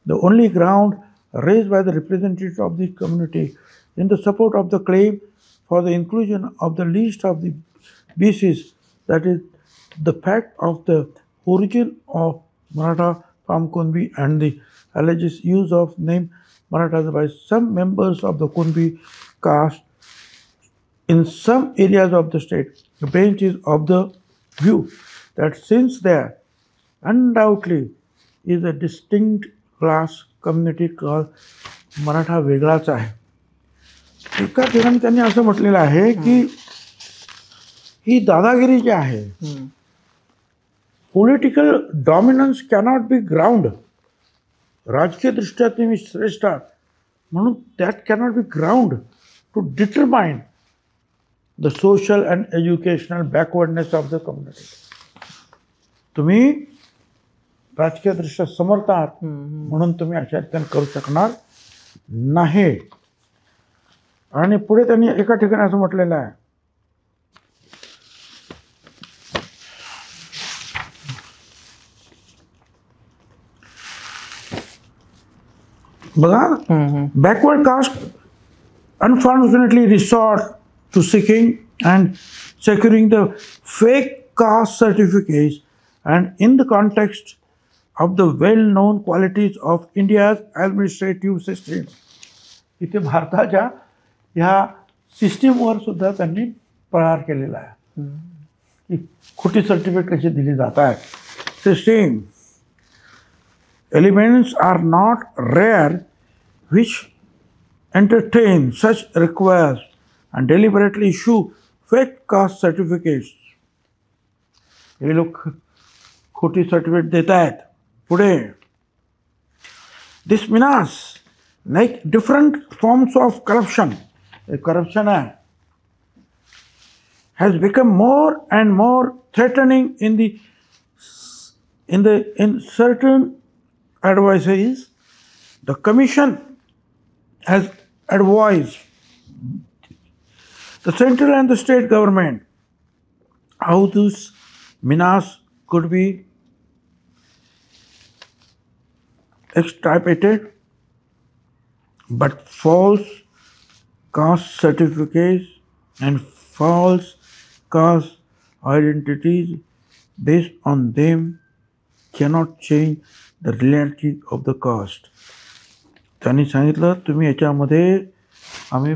The only ground raised by the representatives of the community in the support of the claim for the inclusion of the list of the BCs, that is the fact of the origin of Maratha from Kunbi and the alleged use of name Marathas by some members of the Kunbi caste in some areas of the state. The bench is of the view that since there undoubtedly is a distinct class community called Maratha वेगळाच आहे. एका ठिकाणी त्यांनी असं म्हटलेलं आहे की ही दादागिरी जी आहे, political dominance cannot be ground. राजकीय दृष्ट्या तुम्ही श्रेष्ठ आहात म्हणून that cannot be ground to determine the social and educational backwardness of the community. तुम्ही राजकीय दृष्ट्या समर्थ आहात म्हणून तुम्ही अशा रीतीने करू शकणार नाही. आणि पुढे त्यांनी एका ठिकाणी असं म्हटलेलं आहे, बघा, backward caste unfortunately resort to seeking and securing the fake caste certificates, and in the context of the well-known qualities of India's administrative system. इथे भारताच्या ह्या सिस्टीमवर सुद्धा त्यांनी प्रहार केलेला आहे की खोटी सर्टिफिकेट कशी दिली जात आहेत. System elements are not rare which entertain such requests and deliberately issue fake caste certificates. हे लोक खोटी सर्टिफिकेट देत आहेत. पुढे this menace, like different forms of corruption, corruption has become more and more threatening in certain advices. The commission has advised the central and the state government how this menace could be extirpated, but false caste certificates and false caste identities based on them cannot change the reality of the caste. त्यांनी सांगितलं, तुम्ही याच्यामध्ये आम्ही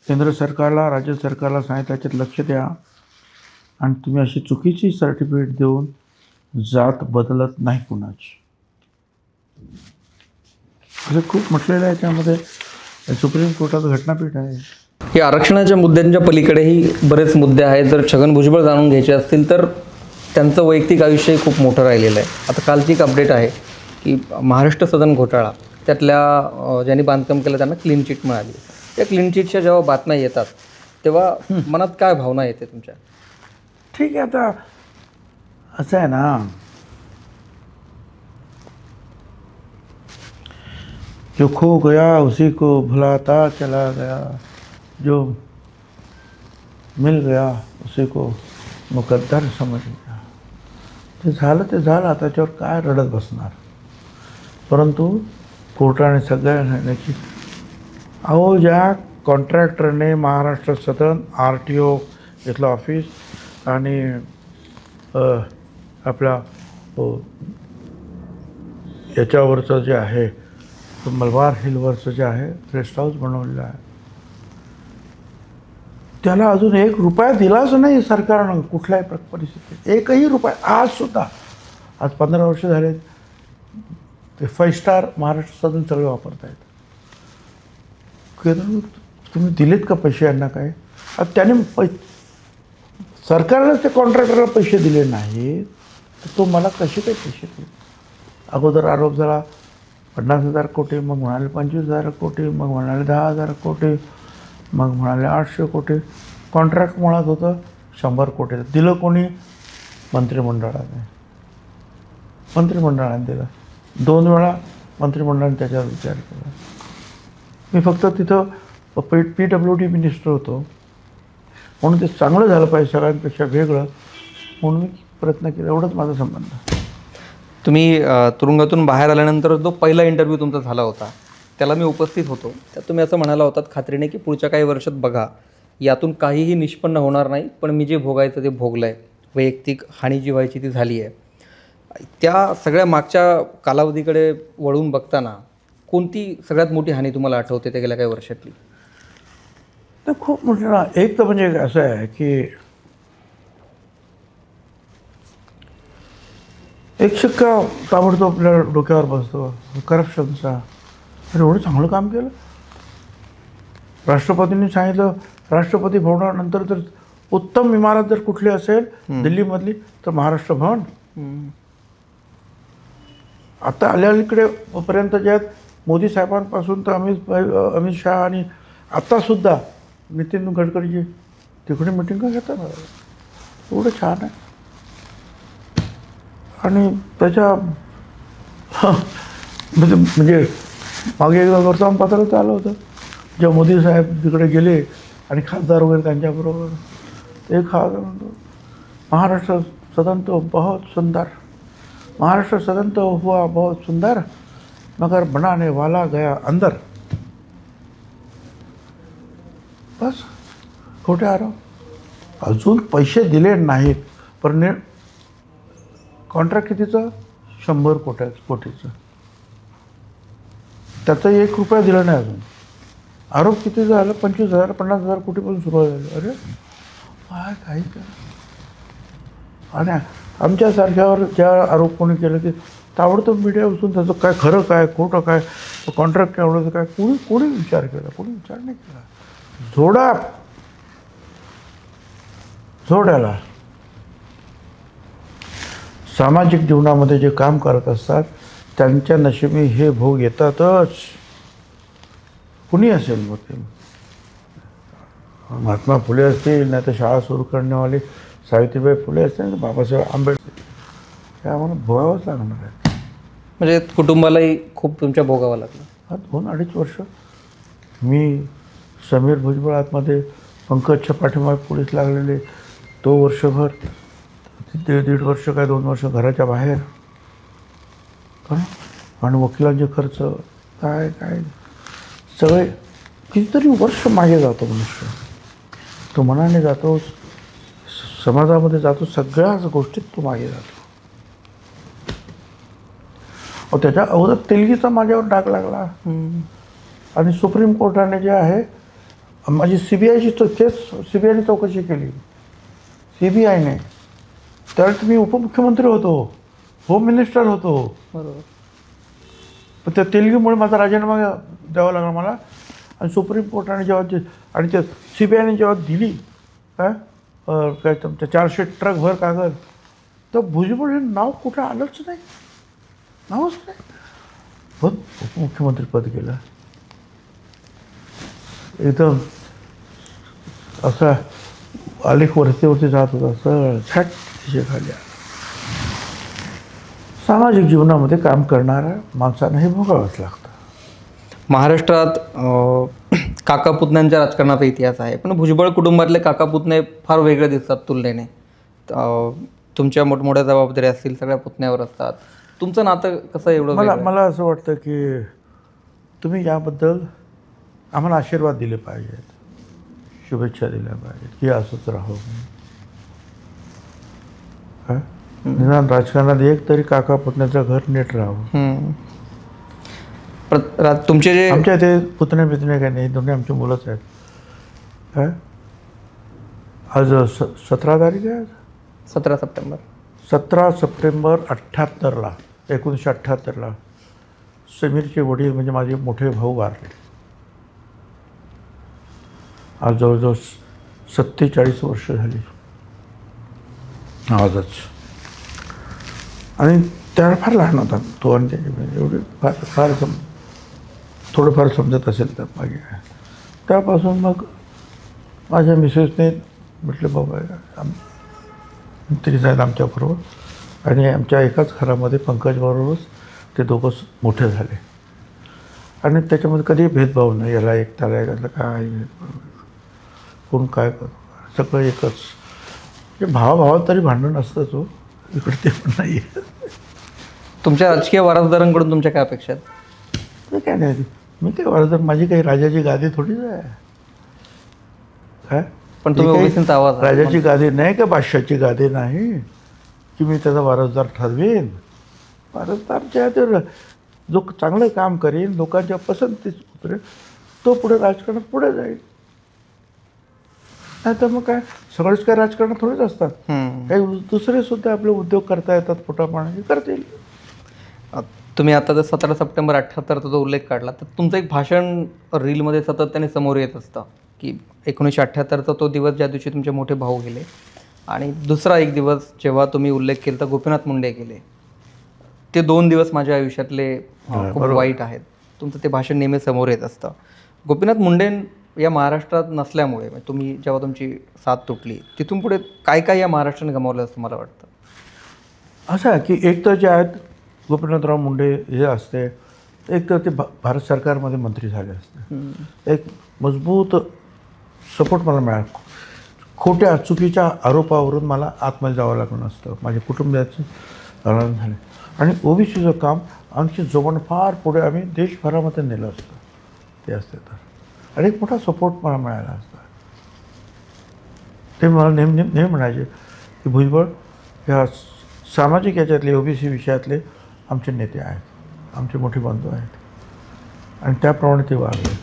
केंद्र सरकारला, राज्य सरकारला सांगितलं याच्यात लक्ष द्या आणि तुम्ही अशी चुकीची सर्टिफिकेट देऊन जात बदलत नाही कुणाची. असं खूप म्हटलेलं आहे त्यामध्ये. सुप्रीम कोर्टाचं घटनापीठ आहे. या आरक्षणाच्या मुद्द्यांच्या पलीकडेही बरेच मुद्दे आहेत. जर छगन भुजबळ जाणून घ्यायचे असतील तर त्यांचं वैयक्तिक आयुष्य खूप मोठं राहिलेलं आहे. आता कालची एक अपडेट आहे की महाराष्ट्र सदन घोटाळा, त्यातल्या ज्यांनी बांधकाम केलं त्यांना क्लीन चिट मिळाली. त्या क्लीन चिटच्या जेव्हा बातम्या येतात तेव्हा मनात काय भावना येते तुमच्या? ठीक आहे, आता असं आहे ना, जो खो गया उसी को भुलाता चला गया, जो मिल गया उसी को मग गद्दार समजले. ते झालं आता त्याच्यावर काय रडत बसणार. परंतु कोर्टाने सगळ्यांना की अहो ज्या कॉन्ट्रॅक्टरने महाराष्ट्र सदन RTO इथलं ऑफिस आणि आपल्या याच्यावरचं जे आहे मलबार हिलवरचं जे आहे रेस्ट हाऊस बनवलेलं आहे, त्याला अजून 1 रुपया दिलाच नाही सरकारनं कुठल्याही परिस्थितीत. 1ही रुपया आजसुद्धा. आज 15 वर्ष झाले ते 5 स्टार महाराष्ट्र सदन सगळे वापरत आहेत. तुम्ही दिलेत का पैसे यांना काय? आता त्याने सरकारनंच ते कॉन्ट्रॅक्टरला पैसे दिले नाहीत तर तो मला कसे काय पैसे देईल? अगोदर आरोप झाला 50,000 कोटी, मग म्हणाले 25,000 कोटी, मग म्हणाले 10,000 कोटी, मग म्हणाले 800 कोटी. कॉन्ट्रॅक्ट म्हणत होतं 100 कोटी. दिलं कोणी? मंत्रिमंडळाने दिलं. 2 वेळा मंत्रिमंडळाने त्याच्यावर विचार केला. मी फक्त तिथं PWD मिनिस्टर होतो म्हणून ते चांगलं झालं पाहिजे सगळ्यांपेक्षा वेगळं म्हणून मी प्रयत्न केला. एवढंच माझा संबंध. तुम्ही तुरुंगातून बाहेर आल्यानंतर जो पहिला इंटरव्ह्यू तुमचा झाला होता त्याला मी उपस्थित होतो. त्यात तुम्ही असं म्हणाला होतात खात्रीने की पुढच्या काही वर्षात बघा यातून काहीही निष्पन्न होणार नाही, पण मी जे भोगायचं ते भोगलं आहे. वैयक्तिक हानी जी व्हायची ती झाली आहे. त्या सगळ्या मागच्या कालावधीकडे वळून बघताना कोणती सगळ्यात मोठी हानी तुम्हाला आठवते त्या गेल्या काही वर्षातली? तर खूप मोठं ना. एक तर म्हणजे असं आहे की एक शिक्का ताबडतोब आपल्या डोक्यावर बसतो करप्शनचा. अरे एवढं चांगलं काम केलं. राष्ट्रपतींनी सांगितलं राष्ट्रपती भवनानंतर जर उत्तम इमारत जर कुठली असेल दिल्लीमधली तर महाराष्ट्र भवन. आता अलीकडे पर्यंत ज्यात मोदी साहेबांपासून तर अमित शहा आणि आत्तासुद्धा नितीन गडकरीजी तिकडे मिटिंग घेतात. एवढं छान आहे. आणि त्याच्या म्हणजे मागे एकदा वर्तमानपत्रात आलं होतं जेव्हा मोदी साहेब तिकडे गेले आणि खासदार वगैरे त्यांच्याबरोबर ते महाराष्ट्र सदन तो बहुत सुंदर, महाराष्ट्र सदन तो हुआ बहुत सुंदर मगर बनाने वाला गया अंदर. बस खोटे आरोप. अजून पैसे दिले नाहीत पण कॉन्ट्रॅक्ट कितीचं? 100 कोटीचं. त्याचा 1 रुपया दिला नाही अजून. आरोप किती झालं? 25,000 50,000 कोटीपासून सुरुवात झाली. अरे काय काही करा. आणि आमच्यासारख्यावर ज्या आरोप कोणी केलं की ताबडतोब मीडिया उचलून त्याचं काय खरं काय खोटं काय कॉन्ट्रॅक्ट एवढं काय कोणी विचार केला? कोणी विचार नाही केला. जोड्याला सामाजिक जीवनामध्ये जे काम करत असतात त्यांच्या नशिबी हे भोग येतातच. कुणी असेल मग ते महात्मा फुले असतील, नाही तर शाळा सुरू करण्यावाले सावित्रीबाई फुले असतील, बाबासाहेब आंबेडकर, हे आम्हाला भोगावंच लागणार आहे. म्हणजे कुटुंबालाही खूप तुमच्या भोगावं लागलं. हा 2-2.5 वर्ष मी समीर भुजबळ आतमध्ये पंकजच्या पाठीमागे पोलीस लागलेले, तो वर्षभर 1.5 वर्ष काय 2 वर्ष घराच्या बाहेर. आणि वकिलांचे खर्च काय सगळे कितीतरी वर्ष मागे जातो मनुष्य. तो मनाने जातो, समाजामध्ये जातो, सगळ्याच गोष्टीत तो मागे जातो. त्याच्या अगोदर तेलगीचा माझ्यावर डाग लागला. आणि सुप्रीम कोर्टाने जे आहे माझी CBIची केस CBIने चौकशी केली. CBIने त्यावेळेस मी उपमुख्यमंत्री होतो, होम मिनिस्टर होतो. बरोबर. पण त्या तेलगीमुळे माझा राजीनामा द्यावा लागला मला. आणि सुप्रीम कोर्टाने जेव्हा आणि त्या CBIने जेव्हा दिली काय तुमच्या 400 ट्रकभर कागद, तर भुजबळ हे नाव कुठं आलंच नाही. नावच नाही. पण उपमुख्यमंत्रीपद गेलं. एकदम असा आलेख वरती जात होता. सगळं छाट तिचे खाली. सामाजिक जीवनामध्ये काम करणाऱ्या माणसांना हे भोगावंच लागतं. महाराष्ट्रात काका पुतण्यांच्या राजकारणाचा इतिहास आहे, पण भुजबळ कुटुंबातले काका पुतणे फार वेगळे दिसतात तुलनेने. तुमच्या मोठमोठ्या जबाबदाऱ्या असतील सगळ्या पुतण्यावर असतात. तुमचं नातं कसं एवढं वेगळं? मला असं वाटतं की तुम्ही याबद्दल आम्हाला आशीर्वाद दिले पाहिजेत, शुभेच्छा दिल्या पाहिजेत की असंच राहो. निदान राजकारणात एक तरी काका पुतण्याचं घर नीट राहावं. तुमचे जे आमच्या इथे पुतणे बितणे काही नाही, दोन्ही आमची मुलंच आहेत. काय आज 17 तारीख आहे. 17 सप्टेंबर 17 सप्टेंबर 1978ला समीरचे वडील म्हणजे माझे मोठे भाऊ वारले. आज जवळजवळ 47 वर्ष झाली आजच. आणि त्यावेळेला फार लहान होता तो आणि त्याची एवढे फार थोडंफार समजत असेल तर मागे. त्यापासून मग माझ्या मिसेसने म्हटलं बाबा तरी आहेत आमच्याबरोबर, आणि आमच्या एकाच घरामध्ये पंकजबरोबरच ते दोघं मोठे झाले. आणि त्याच्यामध्ये कधी भेदभाव नाही, याला एक त्याला एक काय भेदभाव, कोण काय करतो, सगळं एकच. भावाभावात तरी भांडण असतंच हो, इकडे ते पण नाही आहे. तुमच्या राजकीय वारसदारांकडून तुमच्या काय अपेक्षा आहेत? ते काय नाही, मी काय वारसदार, माझी काही राजाची गादी थोडीच आहे. काय पण तुम्ही ओबीसींचा आवाज आहात. राजाची गादी नाही का बादशाची गादी नाही की मी त्याचा वारसदार ठरवेन. वारसदार जे आहे ते जो चांगलं काम करेन, लोकांच्या पसंतीस उतरेल, तो पुढे राजकारणात पुढे जाईल. नाही तर मग काय सगळेच काय राजकारणात थोडेच असतात. काही दुसरे सुद्धा आपले उद्योग करता येतात, पोटापाण्याचे करतील. तुम्ही आता जर 17 सप्टेंबर 78चा जो उल्लेख काढला, तर तुमचं एक भाषण रीलमध्ये सातत्याने समोर येत असतं की 1978चा तो दिवस ज्या दिवशी तुमचे मोठे भाऊ गेले, आणि दुसरा एक दिवस जेव्हा तुम्ही उल्लेख केला तर गोपीनाथ मुंडे गेले. ते 2 दिवस माझ्या आयुष्यातले खूप वाईट आहेत. तुमचं ते भाषण नेहमी समोर येत असतं. गोपीनाथ मुंडे या महाराष्ट्रात नसल्यामुळे तुम्ही जेव्हा तुमची साथ तुटली तिथून पुढे काय काय या महाराष्ट्राने गमावलं असं मला वाटतं? असं आहे की एक तर जे आहेत गोपीनाथराव मुंडे हे असते, एक तर ते भारत सरकारमध्ये मंत्री झाले असते. एक मजबूत सपोर्ट मला मिळाला. खोट्या चुकीच्या आरोपावरून मला आतमध्ये जावं लागलं नसतं. माझ्या कुटुंबियाचं हरण झाले. आणि ओबीसीचं काम आमची जोडण फार पुढे आम्ही देशभरामध्ये नेलं असतं ते असते तर. आणि एक मोठा सपोर्ट मला मिळाला असता. ते मला नेहमी म्हणायचे की भुजबळ ह्या सामाजिक याच्यातले ओबीसी विषयातले आमचे नेते आहेत, आमचे मोठे बंधू आहेत, आणि त्याप्रमाणे ते वागले.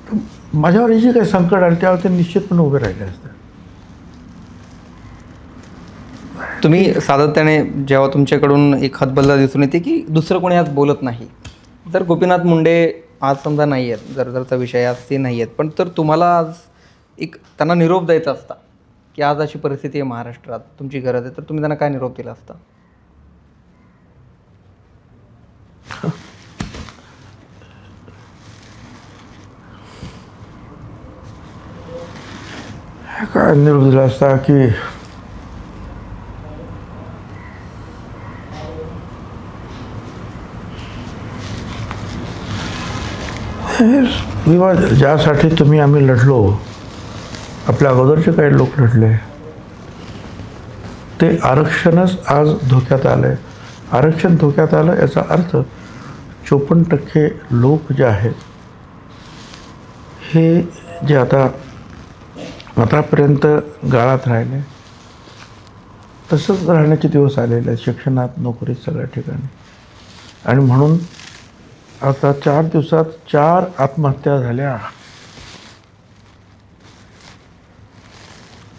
तर माझ्यावर जे काही संकट आले त्यावर ते निश्चितपणे उभे राहिले असते. तुम्ही सातत्याने जेव्हा तुमच्याकडून एक हातबल्ला दिसून येते की दुसरं कोणी आज बोलत नाही, जर गोपीनाथ मुंडे आज समजा नाही आहेत, जर विषय आज ते नाही आहेत, पण तर तुम्हाला आज एक त्यांना निरोप द्यायचा असता की आज अशी परिस्थिती आहे महाराष्ट्रात, तुमची गरज आहे, तर तुम्ही त्यांना काय निरोप दिला असता? काय निरोप दिला असता की विवाद ज्यासाठी आम्ही लढलो, आपल्या अगोदरचे काही लोक लढले, ते आरक्षणच आज धोक्यात आलं आहे. आरक्षण धोक्यात आलं याचा अर्थ 54% लोक जे आहेत हे जे आतापर्यंत गाळात राहिले तसंच राहण्याचे दिवस आलेले आहेत, शिक्षणात, नोकरीत, सगळ्या ठिकाणी. आणि म्हणून आता 4 दिवसात 4 आत्महत्या झाल्या.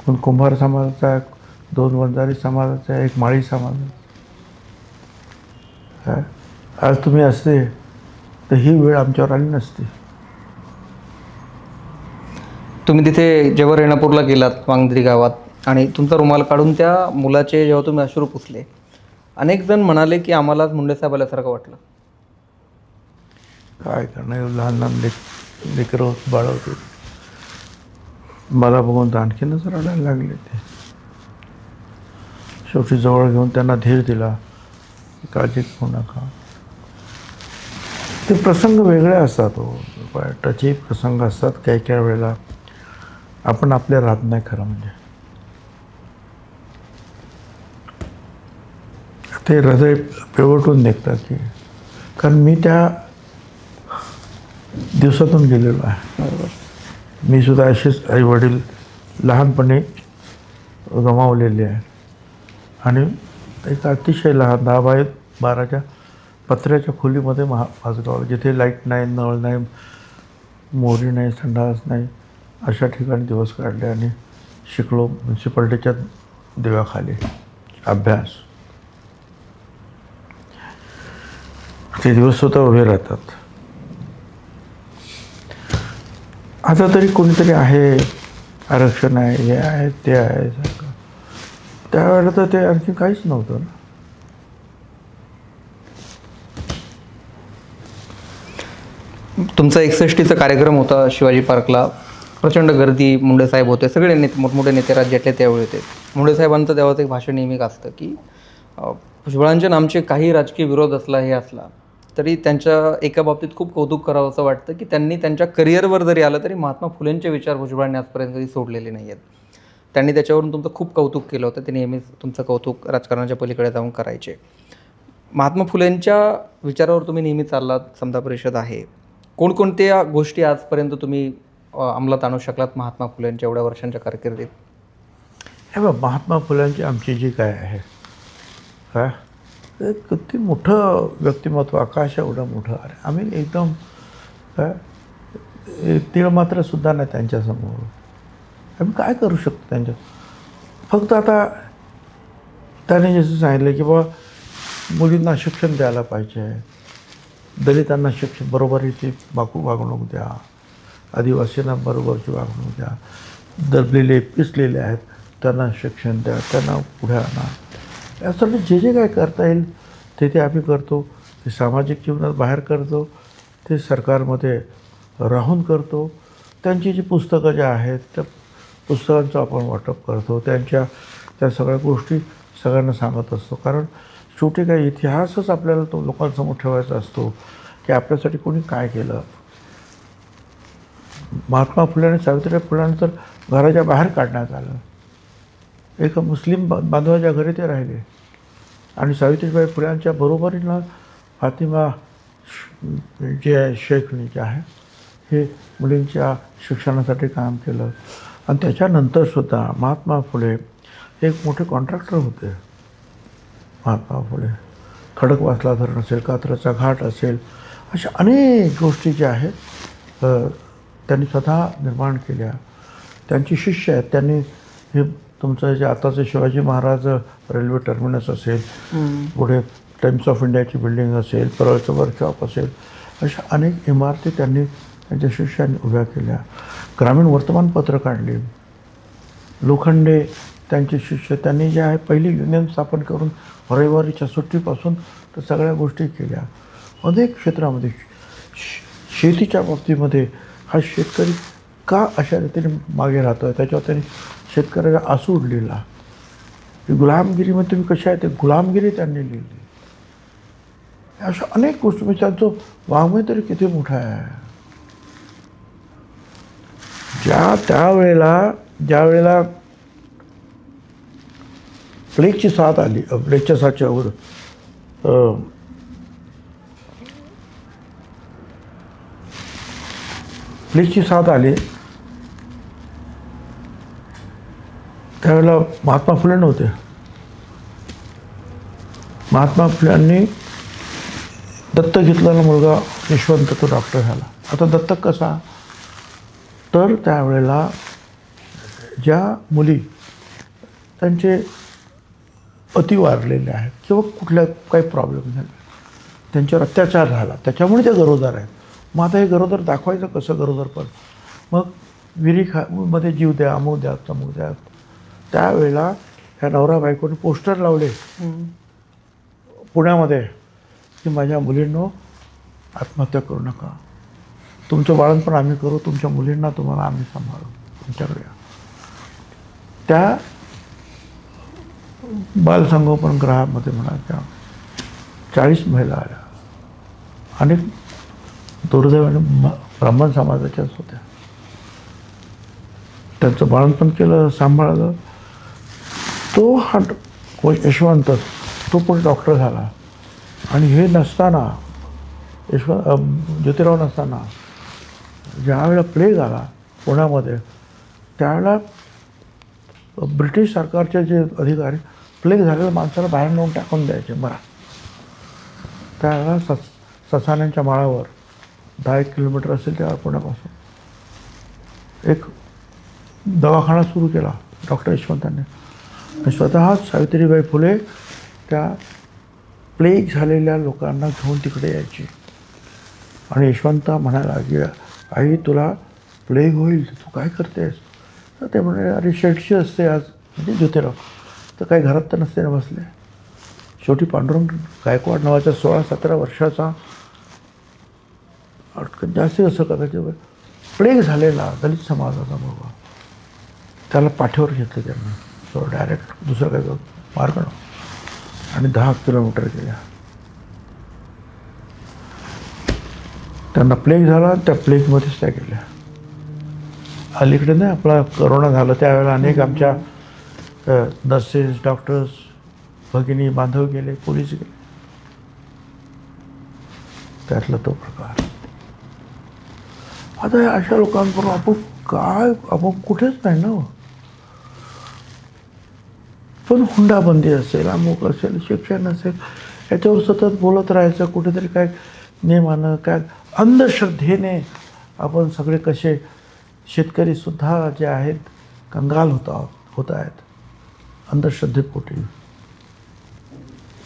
कोण कुंभार समाजाचा आहे, 2 वंजारी समाजाचा आहे, 1 माळी समाजाचा. आज तुम्ही असते तर ही वेळ आमच्यावर आली नसती. तुम्ही तिथे जेव्हा रेणापूरला गेलात वांगदरी गावात, आणि तुमचा रुमाल काढून त्या मुलाचे जेव्हा तुम्ही अश्रू पुसले, अनेक जण म्हणाले की आम्हालाच मुंडेसाहेब आल्यासारखं वाटलं. काय करणार, लहान लहान लेकरं बाळ होते. मला बघून तर आणखीनच रडायला लागले. ते शेवटी जवळ घेऊन त्यांना धीर दिला, काळजी घेऊ नका. ते प्रसंग वेगळे असतात हो, टची प्रसंग असतात. काही काही वेळेला आपण आपल्या राहत नाही खरं म्हणजे. ते हृदय पिवटून निघतं की, कारण मी त्या दिवसातून गेलेलो आहे. मी सुद्धा असेच आईवडील लहानपणी गमावलेले आहेत. आणि एक अतिशय लहान 10x12 पत्र्याच्या खोलीमध्ये माझं गाव, जिथे लाईट नाही, नळ नाही, मोरी नाही, संडास नाही, अशा ठिकाणी दिवस काढले आणि शिकलो. म्युन्सिपाल्टीच्या देवाखाली अभ्यास. ते दिवस सुद्धा उभे राहतात. आता तरी कोणीतरी आहे, आरक्षण आहे, हे आहे, ते आहे. त्यावेळेला तर ते आणखी काहीच नव्हतं ना. तुमचा 61चा कार्यक्रम होता शिवाजी पार्कला. प्रचंड गर्दी, मुंडे साहेब होते, सगळे नेते, मोठमोठे नेते राज्यातले त्यावेळी होते. मुंडे साहेबांचं तेव्हा एक भाषण नेहमी असतं की भुजबळांच्या नामचे काही राजकीय विरोध असला, हे असला तरी त्यांच्या एका बाबतीत खूप कौतुक करावं असं वाटतं की त्यांनी त्यांच्या करिअरवर जरी आलं तरी महात्मा फुलेंचे विचार भुजबळांनी आजपर्यंत कधी सोडलेले नाही आहेत. त्यांनी त्याच्यावरून तुमचं खूप कौतुक केलं होतं. ते नेहमीच तुमचं कौतुक राजकारणाच्या पलीकडे जाऊन करायचे. महात्मा फुलेंच्या विचारावर तुम्ही नेहमी चाललात, समता परिषद आहे. कोणकोणत्या गोष्टी आजपर्यंत तुम्ही अंमलात आणू शकलात महात्मा फुलेंच्या एवढ्या वर्षांच्या कारकिर्दीत? हे बघ, महात्मा फुलेंची आमची जी काय आहे, काय किती मोठं व्यक्तिमत्व, आकाश एवढं मोठं. अरे आम्ही एकदम काय तीळ मात्रसुद्धा नाही त्यांच्यासमोर. आम्ही काय करू शकतो त्यांच्या? फक्त आता त्याने जसं सांगितलं की बा मुलींना शिक्षण द्यायला पाहिजे, दलितांना शिक्षण बरोबरीची वागणूक द्या, आदिवासींना बरोबरची वागणूक द्या, दबलेले पिसलेले आहेत त्यांना शिक्षण द्या, त्यांना पुढे आणा. यासाठी जे जे काय करता येईल ते आम्ही करतो. ते सामाजिक जीवनात बाहेर करतो, ते सरकारमध्ये राहून करतो. त्यांची जी पुस्तकं ज्या आहेत त्या पुस्तकांचं आपण वाटप करतो. त्या सगळ्या गोष्टी सगळ्यांना सांगत असतो. कारण शेवटी काही इतिहासच आपल्याला तो लोकांसमोर ठेवायचा असतो की आपल्यासाठी कोणी काय केलं. महात्मा फुले आणि सावित्रीबाई फुलेंना तर घराच्या बाहेर काढण्यात आलं. एका मुस्लिम बांधवाच्या घरी ते राहिले आणि सावित्रीबाई फुल्यांच्या बरोबरीनं फातिमा जे आहे शेखनी जे आहे हे मुलींच्या शिक्षणासाठी काम केलं. आणि त्याच्यानंतरसुद्धा महात्मा फुले एक मोठे कॉन्ट्रॅक्टर होते. महात्मा फुले खडकवासला धरण असेल, कात्रजचा घाट असेल, अशा अनेक गोष्टी ज्या आहेत त्यांनी स्वतः निर्माण केल्या. त्यांची शिष्य आहेत. त्यांनी हे तुमचं जे आताचं शिवाजी महाराज रेल्वे टर्मिनस असेल, पुढे टाइम्स ऑफ इंडियाची बिल्डिंग असेल, परळचं वर्कशॉप असेल, अशा अनेक इमारती त्यांनी त्यांच्या शिष्यांनी उभ्या केल्या. ग्रामीण वर्तमानपत्र काढली. लोखंडे त्यांचे शिष्य, त्यांनी जे आहे पहिली युनियन स्थापन करून रविवारीच्या सुट्टीपासून तर सगळ्या गोष्टी केल्या. अनेक क्षेत्रामध्ये शेतीच्या बाबतीमध्ये हा शेतकरी का अशा रीतीने मागे राहतो आहे त्याच्यावर त्यांनी शेतकऱ्याला आसूड लिहिला. गुलामगिरीमध्ये तुम्ही कशा आहे ते गुलामगिरी त्यांनी लिहिली. अशा अनेक गोष्टी म्हणजे त्यांचं वाङ्मय तरी किती मोठं आहे. ज्यावेळेला प्लेगची साथ आली, प्लेगच्या साथच्यावर प्लेगची साथ आली त्यावेळेला महात्मा फुले नव्हते. महात्मा फुल्यांनी दत्तक घेतलेला मुलगा यशवंत तो डॉक्टर झाला. आता दत्तक कसा, तर त्यावेळेला ज्या मुली त्यांचे अति वारलेले आहेत किंवा कुठल्या काही प्रॉब्लेम झाले, त्यांच्यावर अत्याचार झाला, त्याच्यामुळे ते गरोदर आहेत. मग आता हे गरोदर दाखवायचं कसं गरोदर पण, मग मध्ये जीव द्या, अमुक द्या, तमुक द्या. त्यावेळेला ह्या नवरा बायकोने पोस्टर लावले पुण्यामध्ये की माझ्या मुलींनो आत्महत्या करू नका, तुमचं बाळणपण आम्ही करू, तुमच्या मुलींना तुम्हाला आम्ही सांभाळू, तुमच्याकडे या. त्या बालसंगोपन गृहामध्ये म्हणा त्या 40 महिला आल्या. अनेक दुर्दैवाने ब्राह्मण समाजाच्याच होत्या. त्यांचं बाळणपण केलं, सांभाळलं. तो हा यशवंत तो पण डॉक्टर झाला. आणि हे नसताना ज्योतिराव नसताना ज्यावेळेला प्लेग आला पुण्यामध्ये, त्यावेळेला ब्रिटिश सरकारचे जे अधिकारी प्लेग झालेल्या माणसाला बाहेर नेऊन टाकून द्यायचे मरा. त्यावेळेला ससाण्यांच्या माळावर 10 किलोमीटर असेल त्या पुण्यापासून एक दवाखाना सुरू केला डॉक्टर यशवंतांनी. आणि स्वतःच सावित्रीबाई फुले त्या प्लेग झालेल्या लोकांना घेऊन तिकडे यायची. आणि यशवंत म्हणाला की आई तुला प्लेग होईल, तू काय करतेस? तर ते म्हणाले अरे शेटची असते आज, म्हणजे ज्योतिराव तर काही घरात तर नसते ना बसले. शेवटी पांडुरंग गायकवाड नावाच्या 16-17 वर्षाचा जास्तीत असं कदाचित प्लेग झालेला दलित समाजाचा मुलगा, त्याला पाठीवर घेतलं त्यांनी. तो डायरेक्ट दुसरं काही मार्ग नव्हता. आणि 10 किलोमीटर गेल्या. त्यांना प्लेग झाला, त्या प्लेगमध्येच त्या गेल्या. अलीकडे नाही आपला करोना झाला त्यावेळेला अनेक आमच्या नर्सेस, डॉक्टर्स, भगिनी बांधव गेले, पोलीस गेले. त्यातला तो प्रकार. आता अशा लोकांबरोबर आपण कुठेच नाही ना. पण हुंडाबंदी असेल, अमुक असेल, शिक्षण असेल, याच्यावर सतत बोलत राहायचं. कुठेतरी काय नेमानं काय अंधश्रद्धेने आपण सगळे कसे शेतकरीसुद्धा जे आहेत कंगाल होत आहेत अंधश्रद्धेपोटी,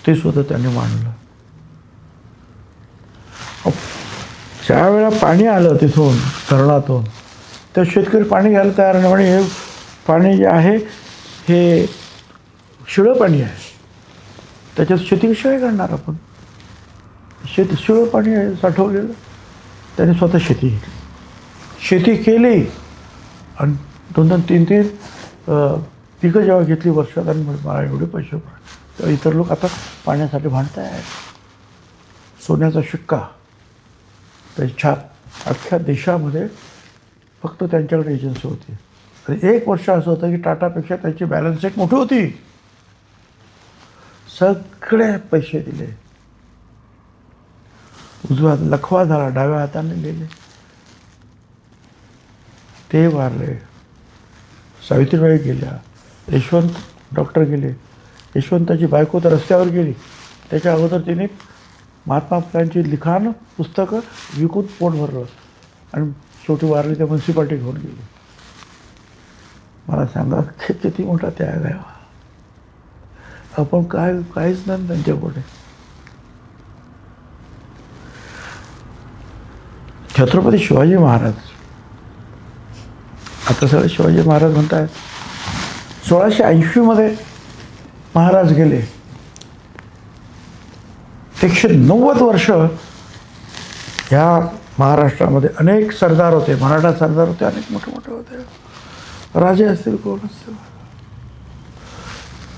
ते सुद्धा त्यांनी मांडलं. ज्या वेळा पाणी आलं तिथून धरणातून, तर शेतकरी पाणी घ्यायला तयार नाही. म्हणजे हे पाणी जे आहे हे शिळं पाणी आहे, त्याच्यात शेती कशी काय करणार आपण? शिळं पाणी आहे साठवलेलं. त्याने स्वतः शेती केली आणि 2-2, 3-3 पिकं जेव्हा घेतली वर्षात, आणि मला एवढे पैसे तेव्हा इतर लोक आता पाण्यासाठी भांडत आहेत. सोन्याचा शिक्का, त्याची छाप अख्ख्या देशामध्ये फक्त त्यांच्याकडे एजन्सी होती. आणि 1 वर्ष असं होतं की टाटापेक्षा त्याची बॅलन्स शीट मोठी होती. सगळे पैसे दिले. उजव्या लखवा झाला, डाव्या हाताने लिहिले. ते वारले. सावित्रीबाई गेल्या, यशवंत डॉक्टर गेले. यशवंताची बायको तर रस्त्यावर गेली. त्याच्या अगोदर तिने महात्मा फुल्यांची लिखाण पुस्तकं विकून पोट भरलं आणि शेवटी वारली. त्या म्युन्सिपाल्टी घेऊन गेली. मला सांगा किती मोठा त्याग आहे. आपण काहीच नाही त्यांच्यापुढे. छत्रपती शिवाजी महाराज, आता सगळे शिवाजी महाराज म्हणत आहेत. 1680 महाराज गेले. 190 वर्ष ह्या महाराष्ट्रामध्ये अनेक सरदार होते, मराठा सरदार होते, अनेक मोठे मोठे होते, राजे असतील, कोण असतील.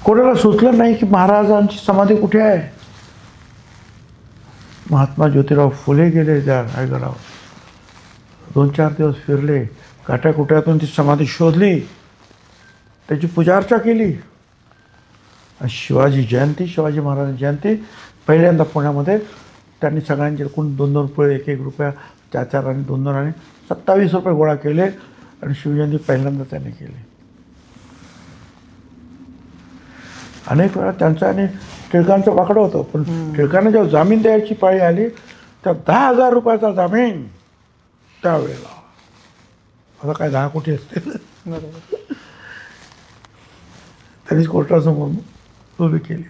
कोणाला सुचलं नाही की महाराजांची समाधी कुठे आहे. महात्मा ज्योतिराव फुले गेले त्या रायगडावर, 2-4 दिवस फिरले, काट्याकुट्यातून ती समाधी शोधली, त्याची पूजार्चा केली. शिवाजी जयंती, शिवाजी महाराजांची जयंती पहिल्यांदा पुण्यामध्ये त्यांनी सगळ्यांचे एकूण 2-2 रुपये, 1-1 रुपया, 4-4 आणि 2-2 आणि 27 रुपये गोळा केले आणि शिवजयंती पहिल्यांदा त्यांनी केली. अनेक वेळा त्यांचं आणि टिळकांचं वाकडं होतं, पण टिळकांना जेव्हा जामीन द्यायची पाळी आली तर 10,000 रुपयाचा जामीन त्यावेळेला. आता काय 10 कोटी असतील. त्यांनीच कोर्टासमोर उभी केली,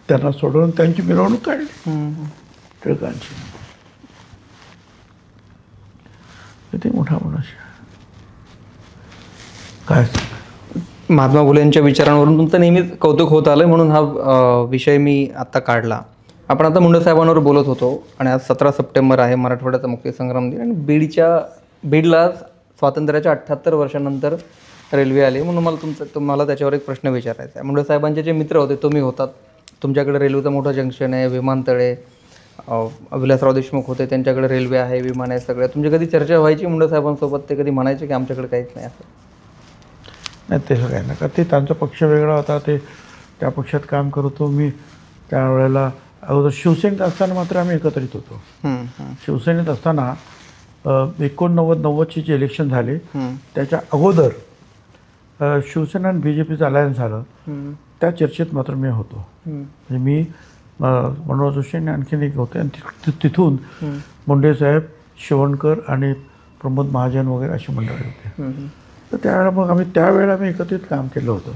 त्यांना सोडवून त्यांची मिरवणूक काढली टिळकांची. किती मोठा मनुष्य काय. महात्मा फुलेंच्या विचारांवरून तुमचं नेहमीच कौतुक होत आलं, म्हणून हा विषय मी आत्ता काढला. आपण आता मुंडे साहेबांवर बोलत होतो आणि आज 17 सप्टेंबर आहे, मराठवाड्याचा मुक्तीसंग्राम दिन. आणि बीडला स्वातंत्र्याच्या 78 वर्षानंतर रेल्वे आली, म्हणून तुम्हाला त्याच्यावर एक प्रश्न विचारायचा आहे. मुंडे साहेबांचे जे मित्र होते तुम्ही होतात, तुमच्याकडे रेल्वेचं मोठं जंक्शन आहे, विमानतळ आहे. विलासराव देशमुख होते, त्यांच्याकडे रेल्वे आहे, विमान आहे, सगळं. तुमची कधी चर्चा व्हायची मुंडे साहेबांसोबत? ते कधी म्हणायचे की आमच्याकडे काहीच नाही असं? नाही, ते काय नका. ते त्यांचा पक्ष वेगळा होता, ते त्या पक्षात काम करतो. मी त्यावेळेला अगोदर शिवसेनेत असताना मात्र आम्ही एकत्रित होतो. शिवसेनेत असताना 89-90ची जे इलेक्शन झाले त्याच्या अगोदर शिवसेना आणि BJPचं अलायन्स झालं, त्या चर्चेत मात्र मी होतो. म्हणजे मी मनोहर जोशी आणि आणखीन एक होते आणि तिथून मुंडे साहेब, शिवणकर आणि प्रमोद महाजन वगैरे अशी मंडळी होते. तर त्यावेळेला मग त्यावेळेला आम्ही एकत्रित काम केलं होतं.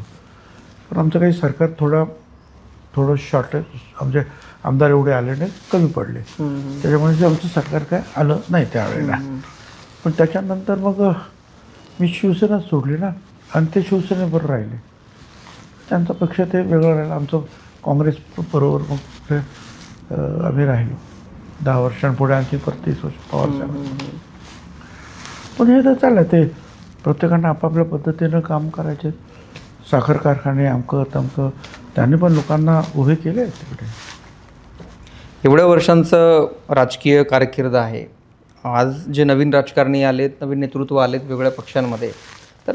पण आमचं काही सरकार थोडं शॉर्टेज, आमचे आमदार एवढे आले नाही, कमी पडले, त्याच्यामुळे आमचं सरकार काय आलं नाही त्यावेळेला. पण त्याच्यानंतर मग मी शिवसेना सोडली ना, आणि ते शिवसेनेबरोबर राहिले. त्यांचा पक्ष ते वेगळं राहिलं, आमचं काँग्रेस बरोबर मग आम्ही राहिलो 10 वर्षांपुढे, आणखी 30 वर्ष पवारसाहेब. पण हे तर चाललं, ते प्रत्येकानं आपापल्या पद्धतीनं काम करायचे. साखर कारखाने अमकं तमकं त्यांनी पण लोकांना उभे केले तिकडे. एवढ्या वर्षांचं राजकीय कारकीर्द आहे. आज जे नवीन राजकारणी आलेत, नवीन नेतृत्व आलेत वेगवेगळ्या पक्षांमध्ये, तर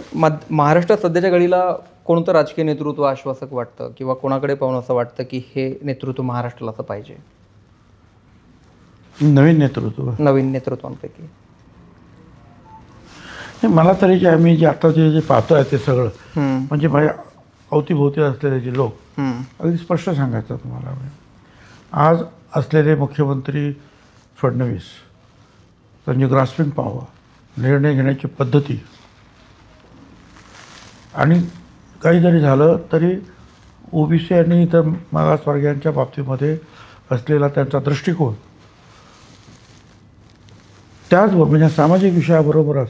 महाराष्ट्रात सध्याच्या घडीला कोणतं राजकीय नेतृत्व आश्वासक वाटतं किंवा कोणाकडे पाहून असं वाटतं की हे नेतृत्व महाराष्ट्राला असं पाहिजे? नवीन नेतृत्वांपैकी मला तरी मी जे आता जे पाहतो आहे ते सगळं, म्हणजे माझ्या अवतीभोवती असलेले जे लोक, अगदी स्पष्ट सांगायचं तुम्हाला, आज असलेले मुख्यमंत्री फडणवीस, त्यांची ग्रास्पिंग पॉवर, निर्णय घेण्याची पद्धती, आणि काही जरी झालं तरी OBC आणि इतर मागासवर्गीयांच्या बाबतीमध्ये असलेला त्यांचा दृष्टिकोन, त्याचबरोबर म्हणजे सामाजिक विषयाबरोबरच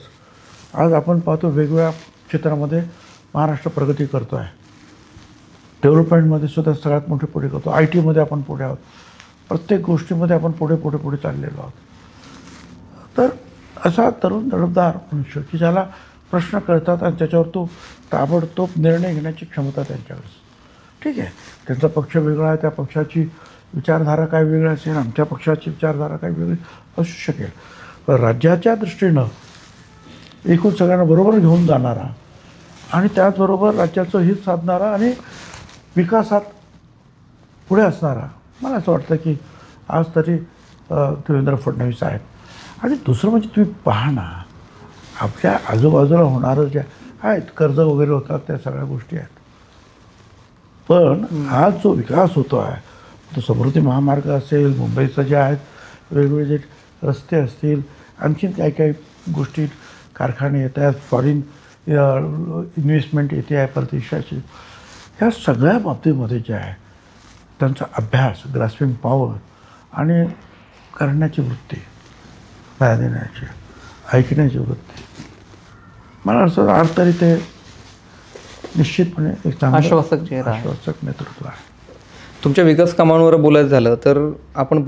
आज आपण पाहतो वेगवेगळ्या क्षेत्रामध्ये महाराष्ट्र प्रगती करतो आहे. डेव्हलपमेंटमध्ये सुद्धा सगळ्यात मोठे पुढे करतो. IT मध्ये आपण पुढे आहोत. प्रत्येक गोष्टीमध्ये आपण पुढे चाललेलो आहोत. तर असा तरुण तडफदार मनुष्य की ज्याला प्रश्न कळतात आणि त्याच्यावर तो ताबडतोब निर्णय घेण्याची क्षमता त्यांच्याकडे. ठीक आहे, त्यांचा पक्ष वेगळा आहे, त्या पक्षाची विचारधारा काय वेगळी असेल, आमच्या पक्षाची विचारधारा काय वेगळी असू शकेल, पण राज्याच्या दृष्टीनं एकूण सगळ्यांना बरोबर घेऊन जाणारा आणि त्याचबरोबर राज्याचं हित साधणारा आणि विकासात पुढे असणारा, मला असं वाटतं की आज तरी देवेंद्र फडणवीस आहेत. आणि दुसरं म्हणजे तुम्ही पहा ना, आपल्या आजूबाजूला होणारं जे आहेत, कर्ज वगैरे होतात, त्या सगळ्या गोष्टी आहेत. पण आज जो विकास होतो आहे, तो समृद्धी महामार्ग असेल, मुंबईचं जे आहेत वेगवेगळे जे रस्ते असतील, आणखीन काही गोष्टी, कारखाने येत आहेत, फॉरेन इन्व्हेस्टमेंट येते आहे परदेशाची, ह्या सगळ्या बाबतीमध्ये जे आहे त्यांचा अभ्यास, ग्रास्पिंग पॉवर आणि करण्याची वृत्ती, न्याय देण्याची, ऐकण्याची वृत्ती, मला असं अर्थ तरी ते निश्चितपणे एक चांगलं आश्वासक नेतृत्व आहे. तुमच्या विकास कामांवर बोलायचं झालं तर आपण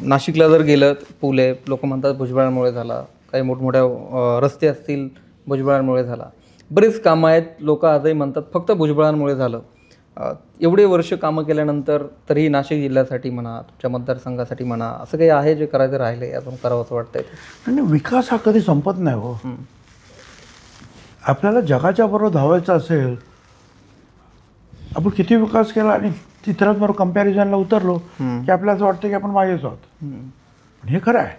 नाशिकला जर गेलं, पूल आहे, लोक म्हणतात भुजबळांमुळे झाला, काही मोठमोठ्या रस्ते असतील भुजबळांमुळे झाला, बरीच कामं आहेत, लोक आजही म्हणतात फक्त भुजबळांमुळे झालं. एवढे वर्ष कामं केल्यानंतर तरीही नाशिक जिल्ह्यासाठी म्हणा, तुमच्या मतदारसंघासाठी म्हणा, असं काही आहे जे करायचं राहिलं अजून करावं असं वाटतंय? आणि विकास हा कधी संपत नाही हो. आपल्याला जगाच्या बरोबर धावायचं असेल, आपण किती विकास केला आणि इतरांबरोबर कम्पॅरिझनला उतरलो की आपल्याला असं वाटतं की आपण मागेच आहोत. पण हे खरं आहे.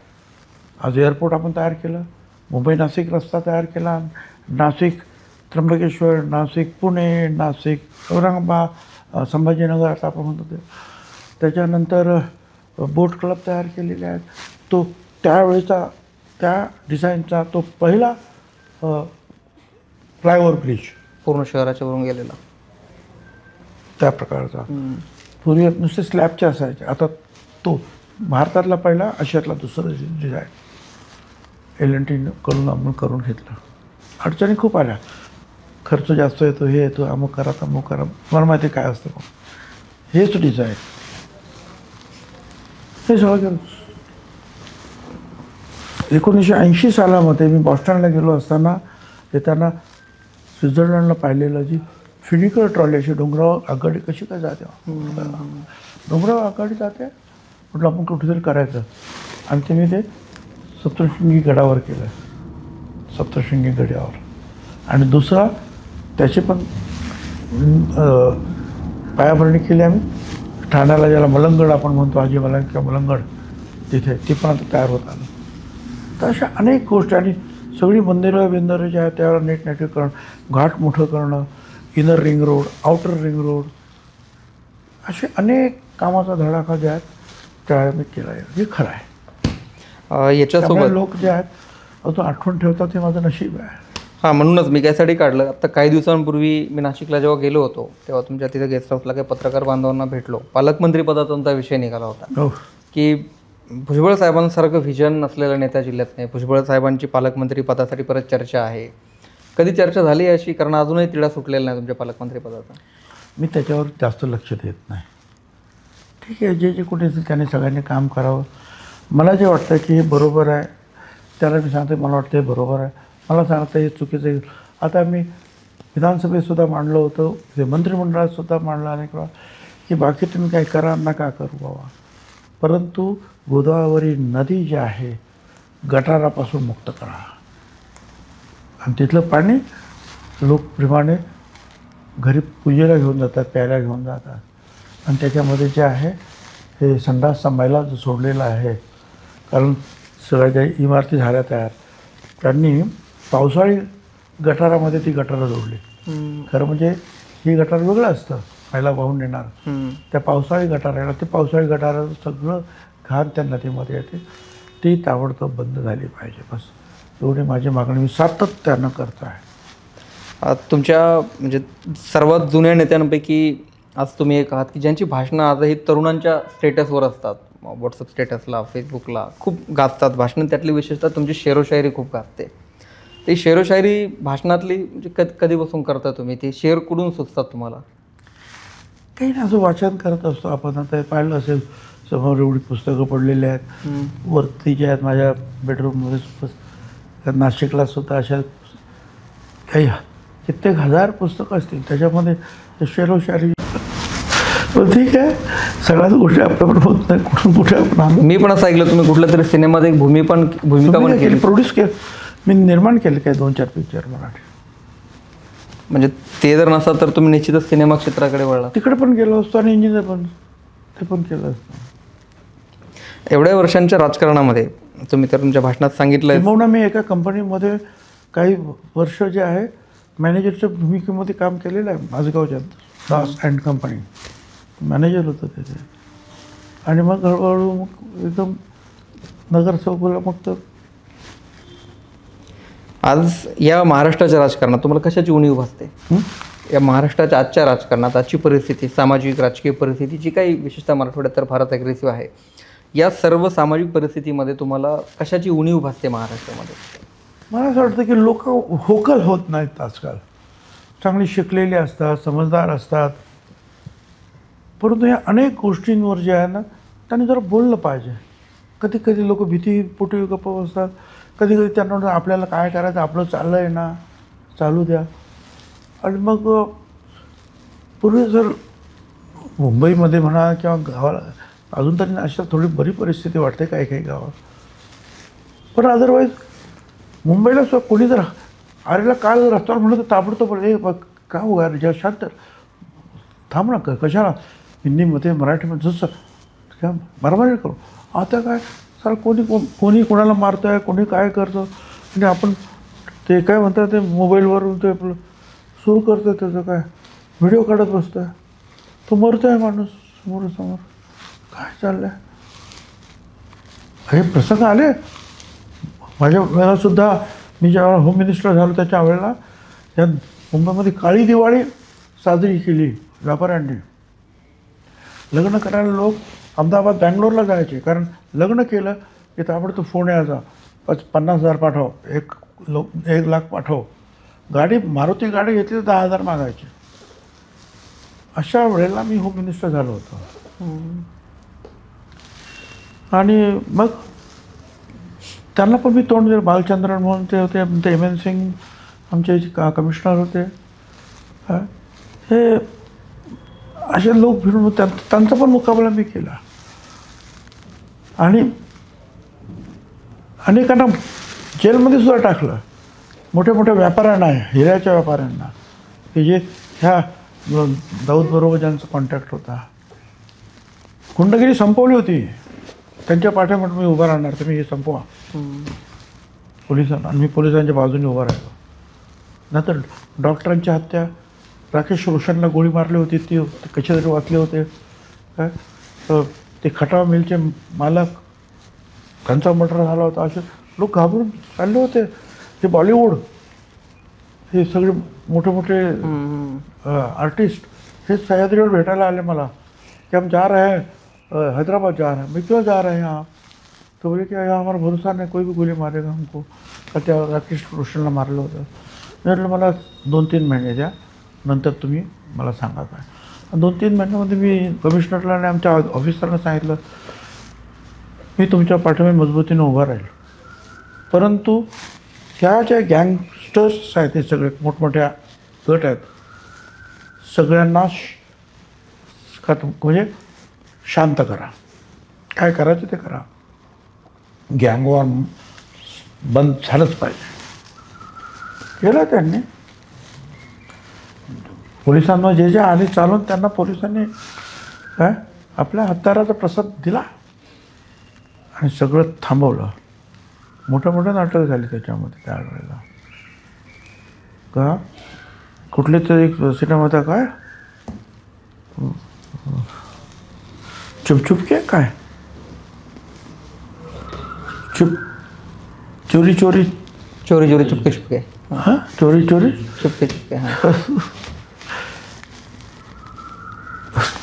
आज एअरपोर्ट आपण तयार केलं, मुंबई नाशिक रस्ता तयार केला, नाशिक त्र्यंबकेश्वर, नाशिक पुणे, नाशिक औरंगाबाद, संभाजीनगर आता आपण म्हणतो ते, त्याच्यानंतर बोट क्लब तयार केलेले आहेत. तो त्यावेळेचा त्या डिझाईनचा तो पहिला फ्लायओव्हर ब्रिज पूर्ण शहराच्या वरून गेलेला त्या प्रकारचा. पूर्वी नुसते स्लॅबचे असायचे, आता तो भारतातला पहिला, आशियातला दुसरा डिझाईन L&T कडून आपण करून घेतलं. अडचणी खूप आल्या, खर्च जास्त येतो, हे येतो, अमुक करा तमुक करा, मला माहिती काय असतं. मग हेच डिझाईन हे सगळं 1980 सालामध्ये मी बॉस्टनला गेलो असताना येताना स्वित्झर्लंडला पाहिलेलं जी फिनिकल ट्रॉली अशी डोंगरावर आघाडी कशी काय जाते, डोंगरावर आघाडी जाते, म्हटलं आपण कुठेतरी करायचं. आणि ते मी ते सप्तशृंगी गडावर केलं, सप्तशृंगी गडावर. आणि दुसरा त्याची पण पायाभरणी केली आम्ही ठाण्याला ज्याला मलंगड आपण म्हणतो, आजी मलंग किंवा मलंगड, तिथे ती पण आता तयार होत आलं. तर अशा अनेक गोष्टी, आणि सगळी मंदिरं जे आहेत त्याला नीटनेटके करणं, घाट मोठं करणं, inner ring road, outer ring road, असे अनेक कामाचा धडाका जे आहेत त्यावेळेला मी केला आहे. हे खरं आहे. याच्यासोबत लोक जे आहेत अजून आठवण ठेवतात, हे माझं नशीब आहे. हां, म्हणूनच मी त्यासाठी काढलं. आता काही दिवसांपूर्वी मी नाशिकला जेव्हा गेलो होतो तेव्हा तुमच्या तिथे गेस्ट हाऊसला काही पत्रकार बांधवांना भेटलो. पालकमंत्रीपदाचा विषय निघाला होता हो, की भुजबळ साहेबांसारखं व्हिजन नसलेल्या नेता जिल्ह्यात नाही. भुजबळ साहेबांची पालकमंत्री पदासाठी परत चर्चा आहे. कधी चर्चा झाली अशी? कारण अजूनही तिढा सुटलेला नाही तुमच्या पालकमंत्री पदाचा. मी त्याच्यावर जास्त लक्ष देत नाही. ठीक आहे, जे कुठे त्याने सगळ्यांनी काम करावं. मला जे वाटतं की हे बरोबर आहे त्याला मी सांगते, मला वाटतं हे बरोबर आहे. मला सांगतं हे चुकीचं आहे. आता मी विधानसभेतसुद्धा मांडलं होतं, ते मंत्रिमंडळातसुद्धा मांडलं अनेक वेळा की बाकी तुम्ही काही करा नका करू बाबा, परंतु गोदावरी नदी जी आहे गटारापासून मुक्त करा, आणि तिथलं पाणी लोक प्रेमाने घरी पूजेला घेऊन जातात, प्यायला घेऊन जातात. आणि त्याच्यामध्ये जे आहे हे संडासचा मैला जो सोडलेला आहे, कारण सगळ्या ज्या इमारती झाल्या तयार, त्यांनी पावसाळी गटारामध्ये ती गटारं जोडली. खरं म्हणजे ही गटार वेगळं असतं, मैला वाहून नेणार. त्या पावसाळी गटाराला, ते पावसाळी गटाराचं सगळं घाण त्या नदीमध्ये येते, ती ताबडतोब बंद झाली पाहिजे. बस एवढी माझी मागणी मी सातत्यानं करतो आहे. तुमच्या म्हणजे सर्वात जुन्या नेत्यांपैकी आज तुम्ही एक आहात की ज्यांची भाषणं आजही तरुणांच्या स्टेटसवर असतात, व्हॉट्सअप स्टेटसला, फेसबुकला खूप गाजतात भाषणं. त्यातली विशेषतः तुमची शेरोशायरी खूप गाजते. ती शेरोशायरी भाषणातली म्हणजे कधीपासून करता तुम्ही? ते शेअर कुठून सुचतात तुम्हाला? काही नाही, असं वाचन करत असतो आपण. आता पाहिलं असेल समोर एवढी पुस्तकं पडलेली आहेत, वरती जे आहेत माझ्या बेडरूममध्ये, नाशिकला सुद्धा अशा काही कित्येक हजार पुस्तकं असतील, त्याच्यामध्ये शेरोशायरी. ठीक आहे, सगळ्याच गोष्टी आपल्याकडे होत नाही, कुठून कुठे आपण. मी पण असं ऐकलं तुम्ही कुठल्या तरी सिनेमात एक भूमिका पण केली, प्रोड्यूस केलं, मी निर्माण केलं काय 2-4 पिक्चर मराठी. म्हणजे ते जर नसतं तर तुम्ही निश्चितच सिनेमा क्षेत्राकडे वळला. तिकडे पण गेलो असतो आणि इंजिनियर पण ते पण केलं असतं. एवढ्या वर्षांच्या राजकारणामध्ये तुम्ही तर तुमच्या भाषणात सांगितलं किंबहुना मी एका कंपनीमध्ये काही वर्ष जे आहे मॅनेजरच्या भूमिकेमध्ये काम केलेलं आहे. माझगावच्या दास अँड कंपनी मॅनेजर होतं त्याचे. आणि मग हळूहळू मग एकदम नगरसेवकला मग तर. आज या महाराष्ट्राच्या राजकारणात तुम्हाला कशाची उणीव भासते? या महाराष्ट्राच्या आजच्या राजकारणात आजची परिस्थिती, सामाजिक राजकीय परिस्थिती जी काही विशेषतः मराठवाड्यात तर फारच ॲग्रेसिव्ह आहे, या सर्व सामाजिक परिस्थितीमध्ये तुम्हाला कशाची उणीव भासते महाराष्ट्रामध्ये? मला असं वाटतं की लोक होकल होत नाहीत आजकाल. चांगली शिकलेली असतात, समजदार असतात, परंतु या अनेक गोष्टींवर जे आहे ना त्यांनी जरा बोललं पाहिजे. कधी कधी लोक भीतीपोटी गप्प बसतात. कधी कधी त्यांना वाटतं आपल्याला काय करायचं, आपलं चाललं आहे ना, चालू द्या. आणि मग पूर्वी जर मुंबईमध्ये म्हणा किंवा गावाला अजून तरी अशा थोडी बरी परिस्थिती वाटते काही काही गावात, पण अदरवाईज मुंबईला सुद्धा कोणी जर आरेला काल रस्त्यावर म्हणलं तर ताबडतोब हे बघ का हो यार, ज्या शांत थांब ना, कशाला हिंदीमध्ये मराठीमध्ये जसं काय बरोबर करू. आता काय सर कोणी कोणाला मारतं आहे, कोणी काय करतं, आणि आपण ते काय म्हणतात ते मोबाईलवरून ते आपलं सुरू करतं, त्याचं काय व्हिडिओ काढत बसतं आहे, तो मरतो आहे माणूस समोरासमोर. काय चाललं आहे? हे प्रसंग आले माझ्या वेळेलासुद्धा. मी ज्यावेळेला होम मिनिस्टर झालो त्याच्या वेळेला या मुंबईमध्ये काळी दिवाळी साजरी केली व्यापाऱ्यांनी. लग्न करायला लोक अहमदाबाद बँगलोरला जायचे, कारण लग्न केलं की ताबडतोब फोन यायचा, 50,000 पाठव, 1 लाख पाठव. गाडी मारुती गाडी घेतली तर 10,000 मागायचे. अशा वेळेला मी होम मिनिस्टर झालो होतो. आणि मग त्यांना पण मी तोंड दिलं. बालचंद्रन म्हणून ते होते, ते एम एन सिंग आमचे कमिशनर होते. हे असे लोक भिडून त्यांचा पण मुकाबला मी केला. आणि अनेकांना जेलमध्ये सुद्धा टाकलं, मोठ्या मोठ्या व्यापाऱ्यांना, हिऱ्याच्या व्यापाऱ्यांना, की जे ह्या दाऊदबरोबर ज्यांचा कॉन्टॅक्ट होता. गुंडगिरी संपवली होती. त्यांच्या पाठीमागे मी उभा राहणार, तुम्ही हे संपवा पोलिसांना. आणि मी पोलिसांच्या बाजूने उभा राहिलो. नंतर डॉक्टरांची हत्या, राकेश रोशनला गोळी मारली होती, ती कसे तरी वाचले होते. काय ते खटाव मिलचे मालक, त्यांचा मर्डर झाला होता. असे लोक घाबरून चालले होते. हे बॉलिवूड, हे सगळे मोठे मोठे आर्टिस्ट हे सह्याद्रीवर भेटायला आले मला कि हम जा रहे हैं हैदराबाद जा रहे हैं. मैं क्यों जा रहे हैं आप? तो बोले कि यहाँ हमारा भरोसा नहीं, कोई भी गोली मारेगा हमको. का त्या राकेश रोशनला मारलं होतं. मी म्हटलं मला 2-3 महिने द्या, नंतर तुम्ही मला सांगा काय. 2-3 महिन्यामध्ये मी कमिशनरला आणि आमच्या ऑफिसरला सांगितलं मी तुमच्या पाठीमागे मजबूतीने उभा राहील. परंतु ह्या ज्या गँगस्टर्स आहेत हे सगळे मोठमोठ्या गट आहेत, सगळ्यांना म्हणजे शांत करा. काय करायचं ते करा. गँगवॉर बंद झालंच पाहिजे. केलं त्यांनी. पोलिसांना जे जे आले चालून त्यांना पोलिसांनी काय आपल्या हत्याराचा प्रसाद दिला आणि सगळं थांबवलं. मोठं मोठं नाटक झाली त्याच्यामध्ये त्यावेळेला. का कुठले तरी एक सिनेमा होता काय चुप के काय चोरी चोरी चोरी चोरी चुपके चुपके. हां चोरी चोरी चुपके चुपके. हां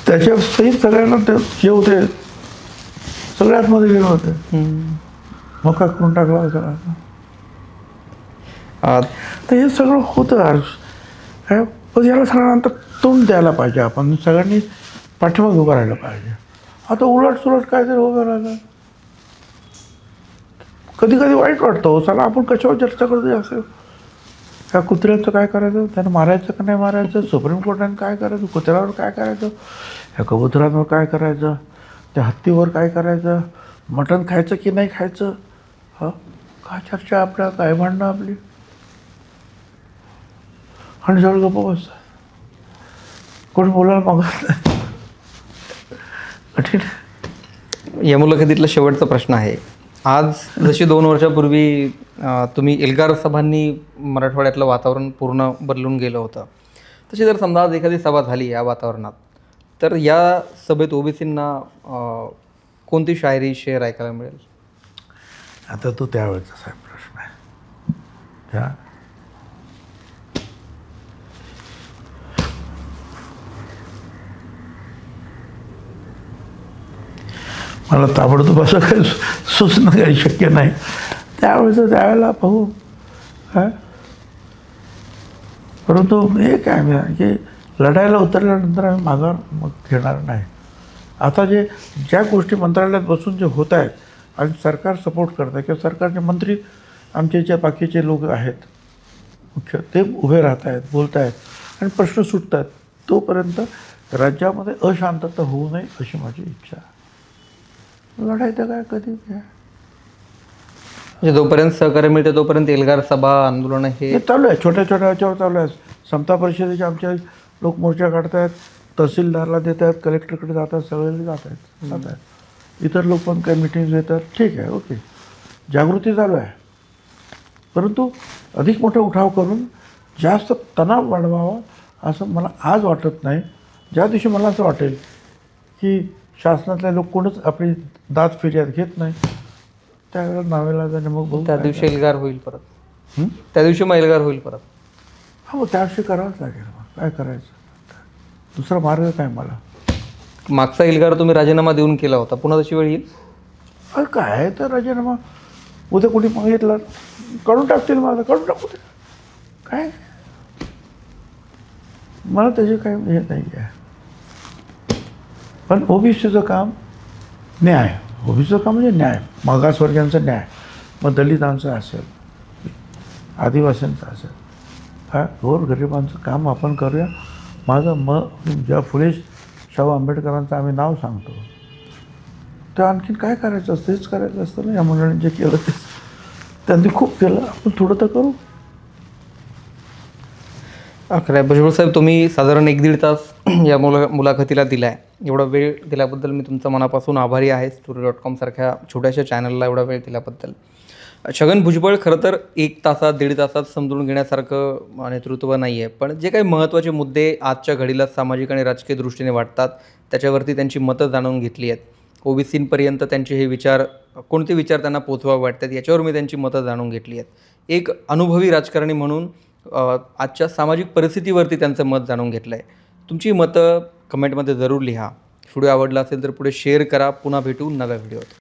त्याच्या सहित सगळ्यांना ते जे होते सगळ्यात मध्ये गेले होते. मका करून टाकला होता. तर हे सगळं होतं. पण याला सगळ्यांनंतर तोंड द्यायला पाहिजे. आपण सगळ्यांनी पाठीमागे उभं राहायला पाहिजे. आता उलट सुलट काहीतरी उभं राहिलं कधी कधी वाईट वाटतं. चला आपण कशावर चर्चा करतो असं. ह्या कुत्र्याचं काय करायचं, त्यानं मारायचं का नाही मारायचं, सुप्रीम कोर्टाने काय करायचं, कुत्र्यावर काय करायचं, ह्या कबुतरांवर काय करायचं, त्या हत्तीवर काय करायचं, मटण खायचं की नाही खायचं. हां काय चर्चा आपल्या, काय भांडणं आपली. आणि जवळ गप्प बसतात. कोणी बोलायला मागत नाही. कठीण. या मुलाखतीतला शेवटचा प्रश्न आहे. आज जशी 2 वर्षापूर्वी तुम्ही एल्गार सभांनी मराठवाड्यातलं वातावरण पूर्ण बदलून गेलं होतं, तशी जर समजा आज एखादी सभा झाली या वातावरणात, तर या सभेत ओबीसींना कोणती शायरी शेर ऐकायला मिळेल? आता तो त्यावेळेचा साहेब प्रश्न आहे. त्या मला ताबडतोब असं काही सुचणं काही शक्य नाही. त्यावेळेचं त्यावेळेला पाहू. काय परंतु हे काय की लढायला उतरल्यानंतर आम्ही माघार मग घेणार नाही. आता ज्या गोष्टी मंत्रालयात बसून जे होत आहेत आणि सरकार सपोर्ट करत आहे किंवा सरकारचे मंत्री आमचे जे बाकीचे लोक आहेत मुख्य, ते उभे राहत आहेत, बोलत आहेत आणि प्रश्न सुटत आहेत, तोपर्यंत राज्यामध्ये अशांतता होऊ नये अशी माझी इच्छा आहे. लढाई तर काय कधी काय म्हणजे जोपर्यंत सहकार्य मिळते तोपर्यंत एल्गार सभा आंदोलन हे चालू आहे. छोट्या छोट्या ह्याच्यावर चालू आहे. समता परिषदेचे आमच्या लोक मोर्चा काढत आहेत, तहसीलदारला देत आहेत, कलेक्टरकडे जातात, सगळे जात आहेत. इतर लोक पण काही मिटिंग्स घेतात. ठीक आहे, ओके, जागृती चालू आहे. परंतु अधिक मोठा उठाव करून जास्त तणाव वाढवावा असं मला आज वाटत नाही. ज्या दिवशी मला असं वाटेल की शासनातले लोक कोणच आपली दाद फिर्याद घेत नाही, त्यावेळेला नावेला जाणे मग बघू. त्या दिवशी एल्गार होईल परत. त्या दिवशी मग एल्गार होईल परत. हा, मग त्या दिवशी करावंच लागेल. मग काय करायचं, दुसरा मार्ग काय मला. मागचा एल्गार तुम्ही राजीनामा देऊन केला होता, पुन्हा तशी वेळ येईल? अरे काय तर राजीनामा उद्या कुठे मागितलं काढून टाकतील, मला काढून टाकू दे. काय मला त्याचे काही हे नाही आहे. पण ओबीसीचं काम न्याय, ओबीसीचं काम म्हणजे न्याय, मागासवर्गीयांचा न्याय, मग दलितांचं असेल, आदिवासींचं असेल, हा गोरगरिबांचं काम आपण करूया. माझं ज्या फुले शाहू आंबेडकरांचं आम्ही नाव सांगतो, तर आणखीन काय करायचं असतं, हेच करायचं असतं ना. या मंडळींनी जे केलं ते त्यांनी खूप केलं, आपण थोडं तर करू. खरं आहे भुजबळ साहेब, तुम्ही साधारण 1-1.5 तास या मुलाखतीला दिला आहे. एवढा वेळ दिल्याबद्दल मी तुमचा मनापासून आभारी आहे. story.com सारख्या छोट्याशा चॅनलला एवढा वेळ दिल्याबद्दल. छगन भुजबळ खरं तर 1 तासात 1.5 तासात समजून घेण्यासारखं नेतृत्व नाही आहे. पण जे काही महत्त्वाचे मुद्दे आजच्या घडीला सामाजिक आणि राजकीय दृष्टीने वाटतात त्याच्यावरती त्यांची मतं जाणून घेतली आहेत. ओबीसींपर्यंत त्यांचे हे विचार, कोणते विचार त्यांना पोचवावे वाटतात याच्यावर मी त्यांची मतं जाणून घेतली आहेत. एक अनुभवी राजकारणी म्हणून आजच्या सामाजिक परिस्थितीवरती त्यांचं मत जाणून घेतलं आहे. तुमची मतं कमेंटमध्ये जरूर लिहा. व्हिडिओ आवडला असेल तर पुढे शेअर करा. पुन्हा भेटू नव्या व्हिडिओत.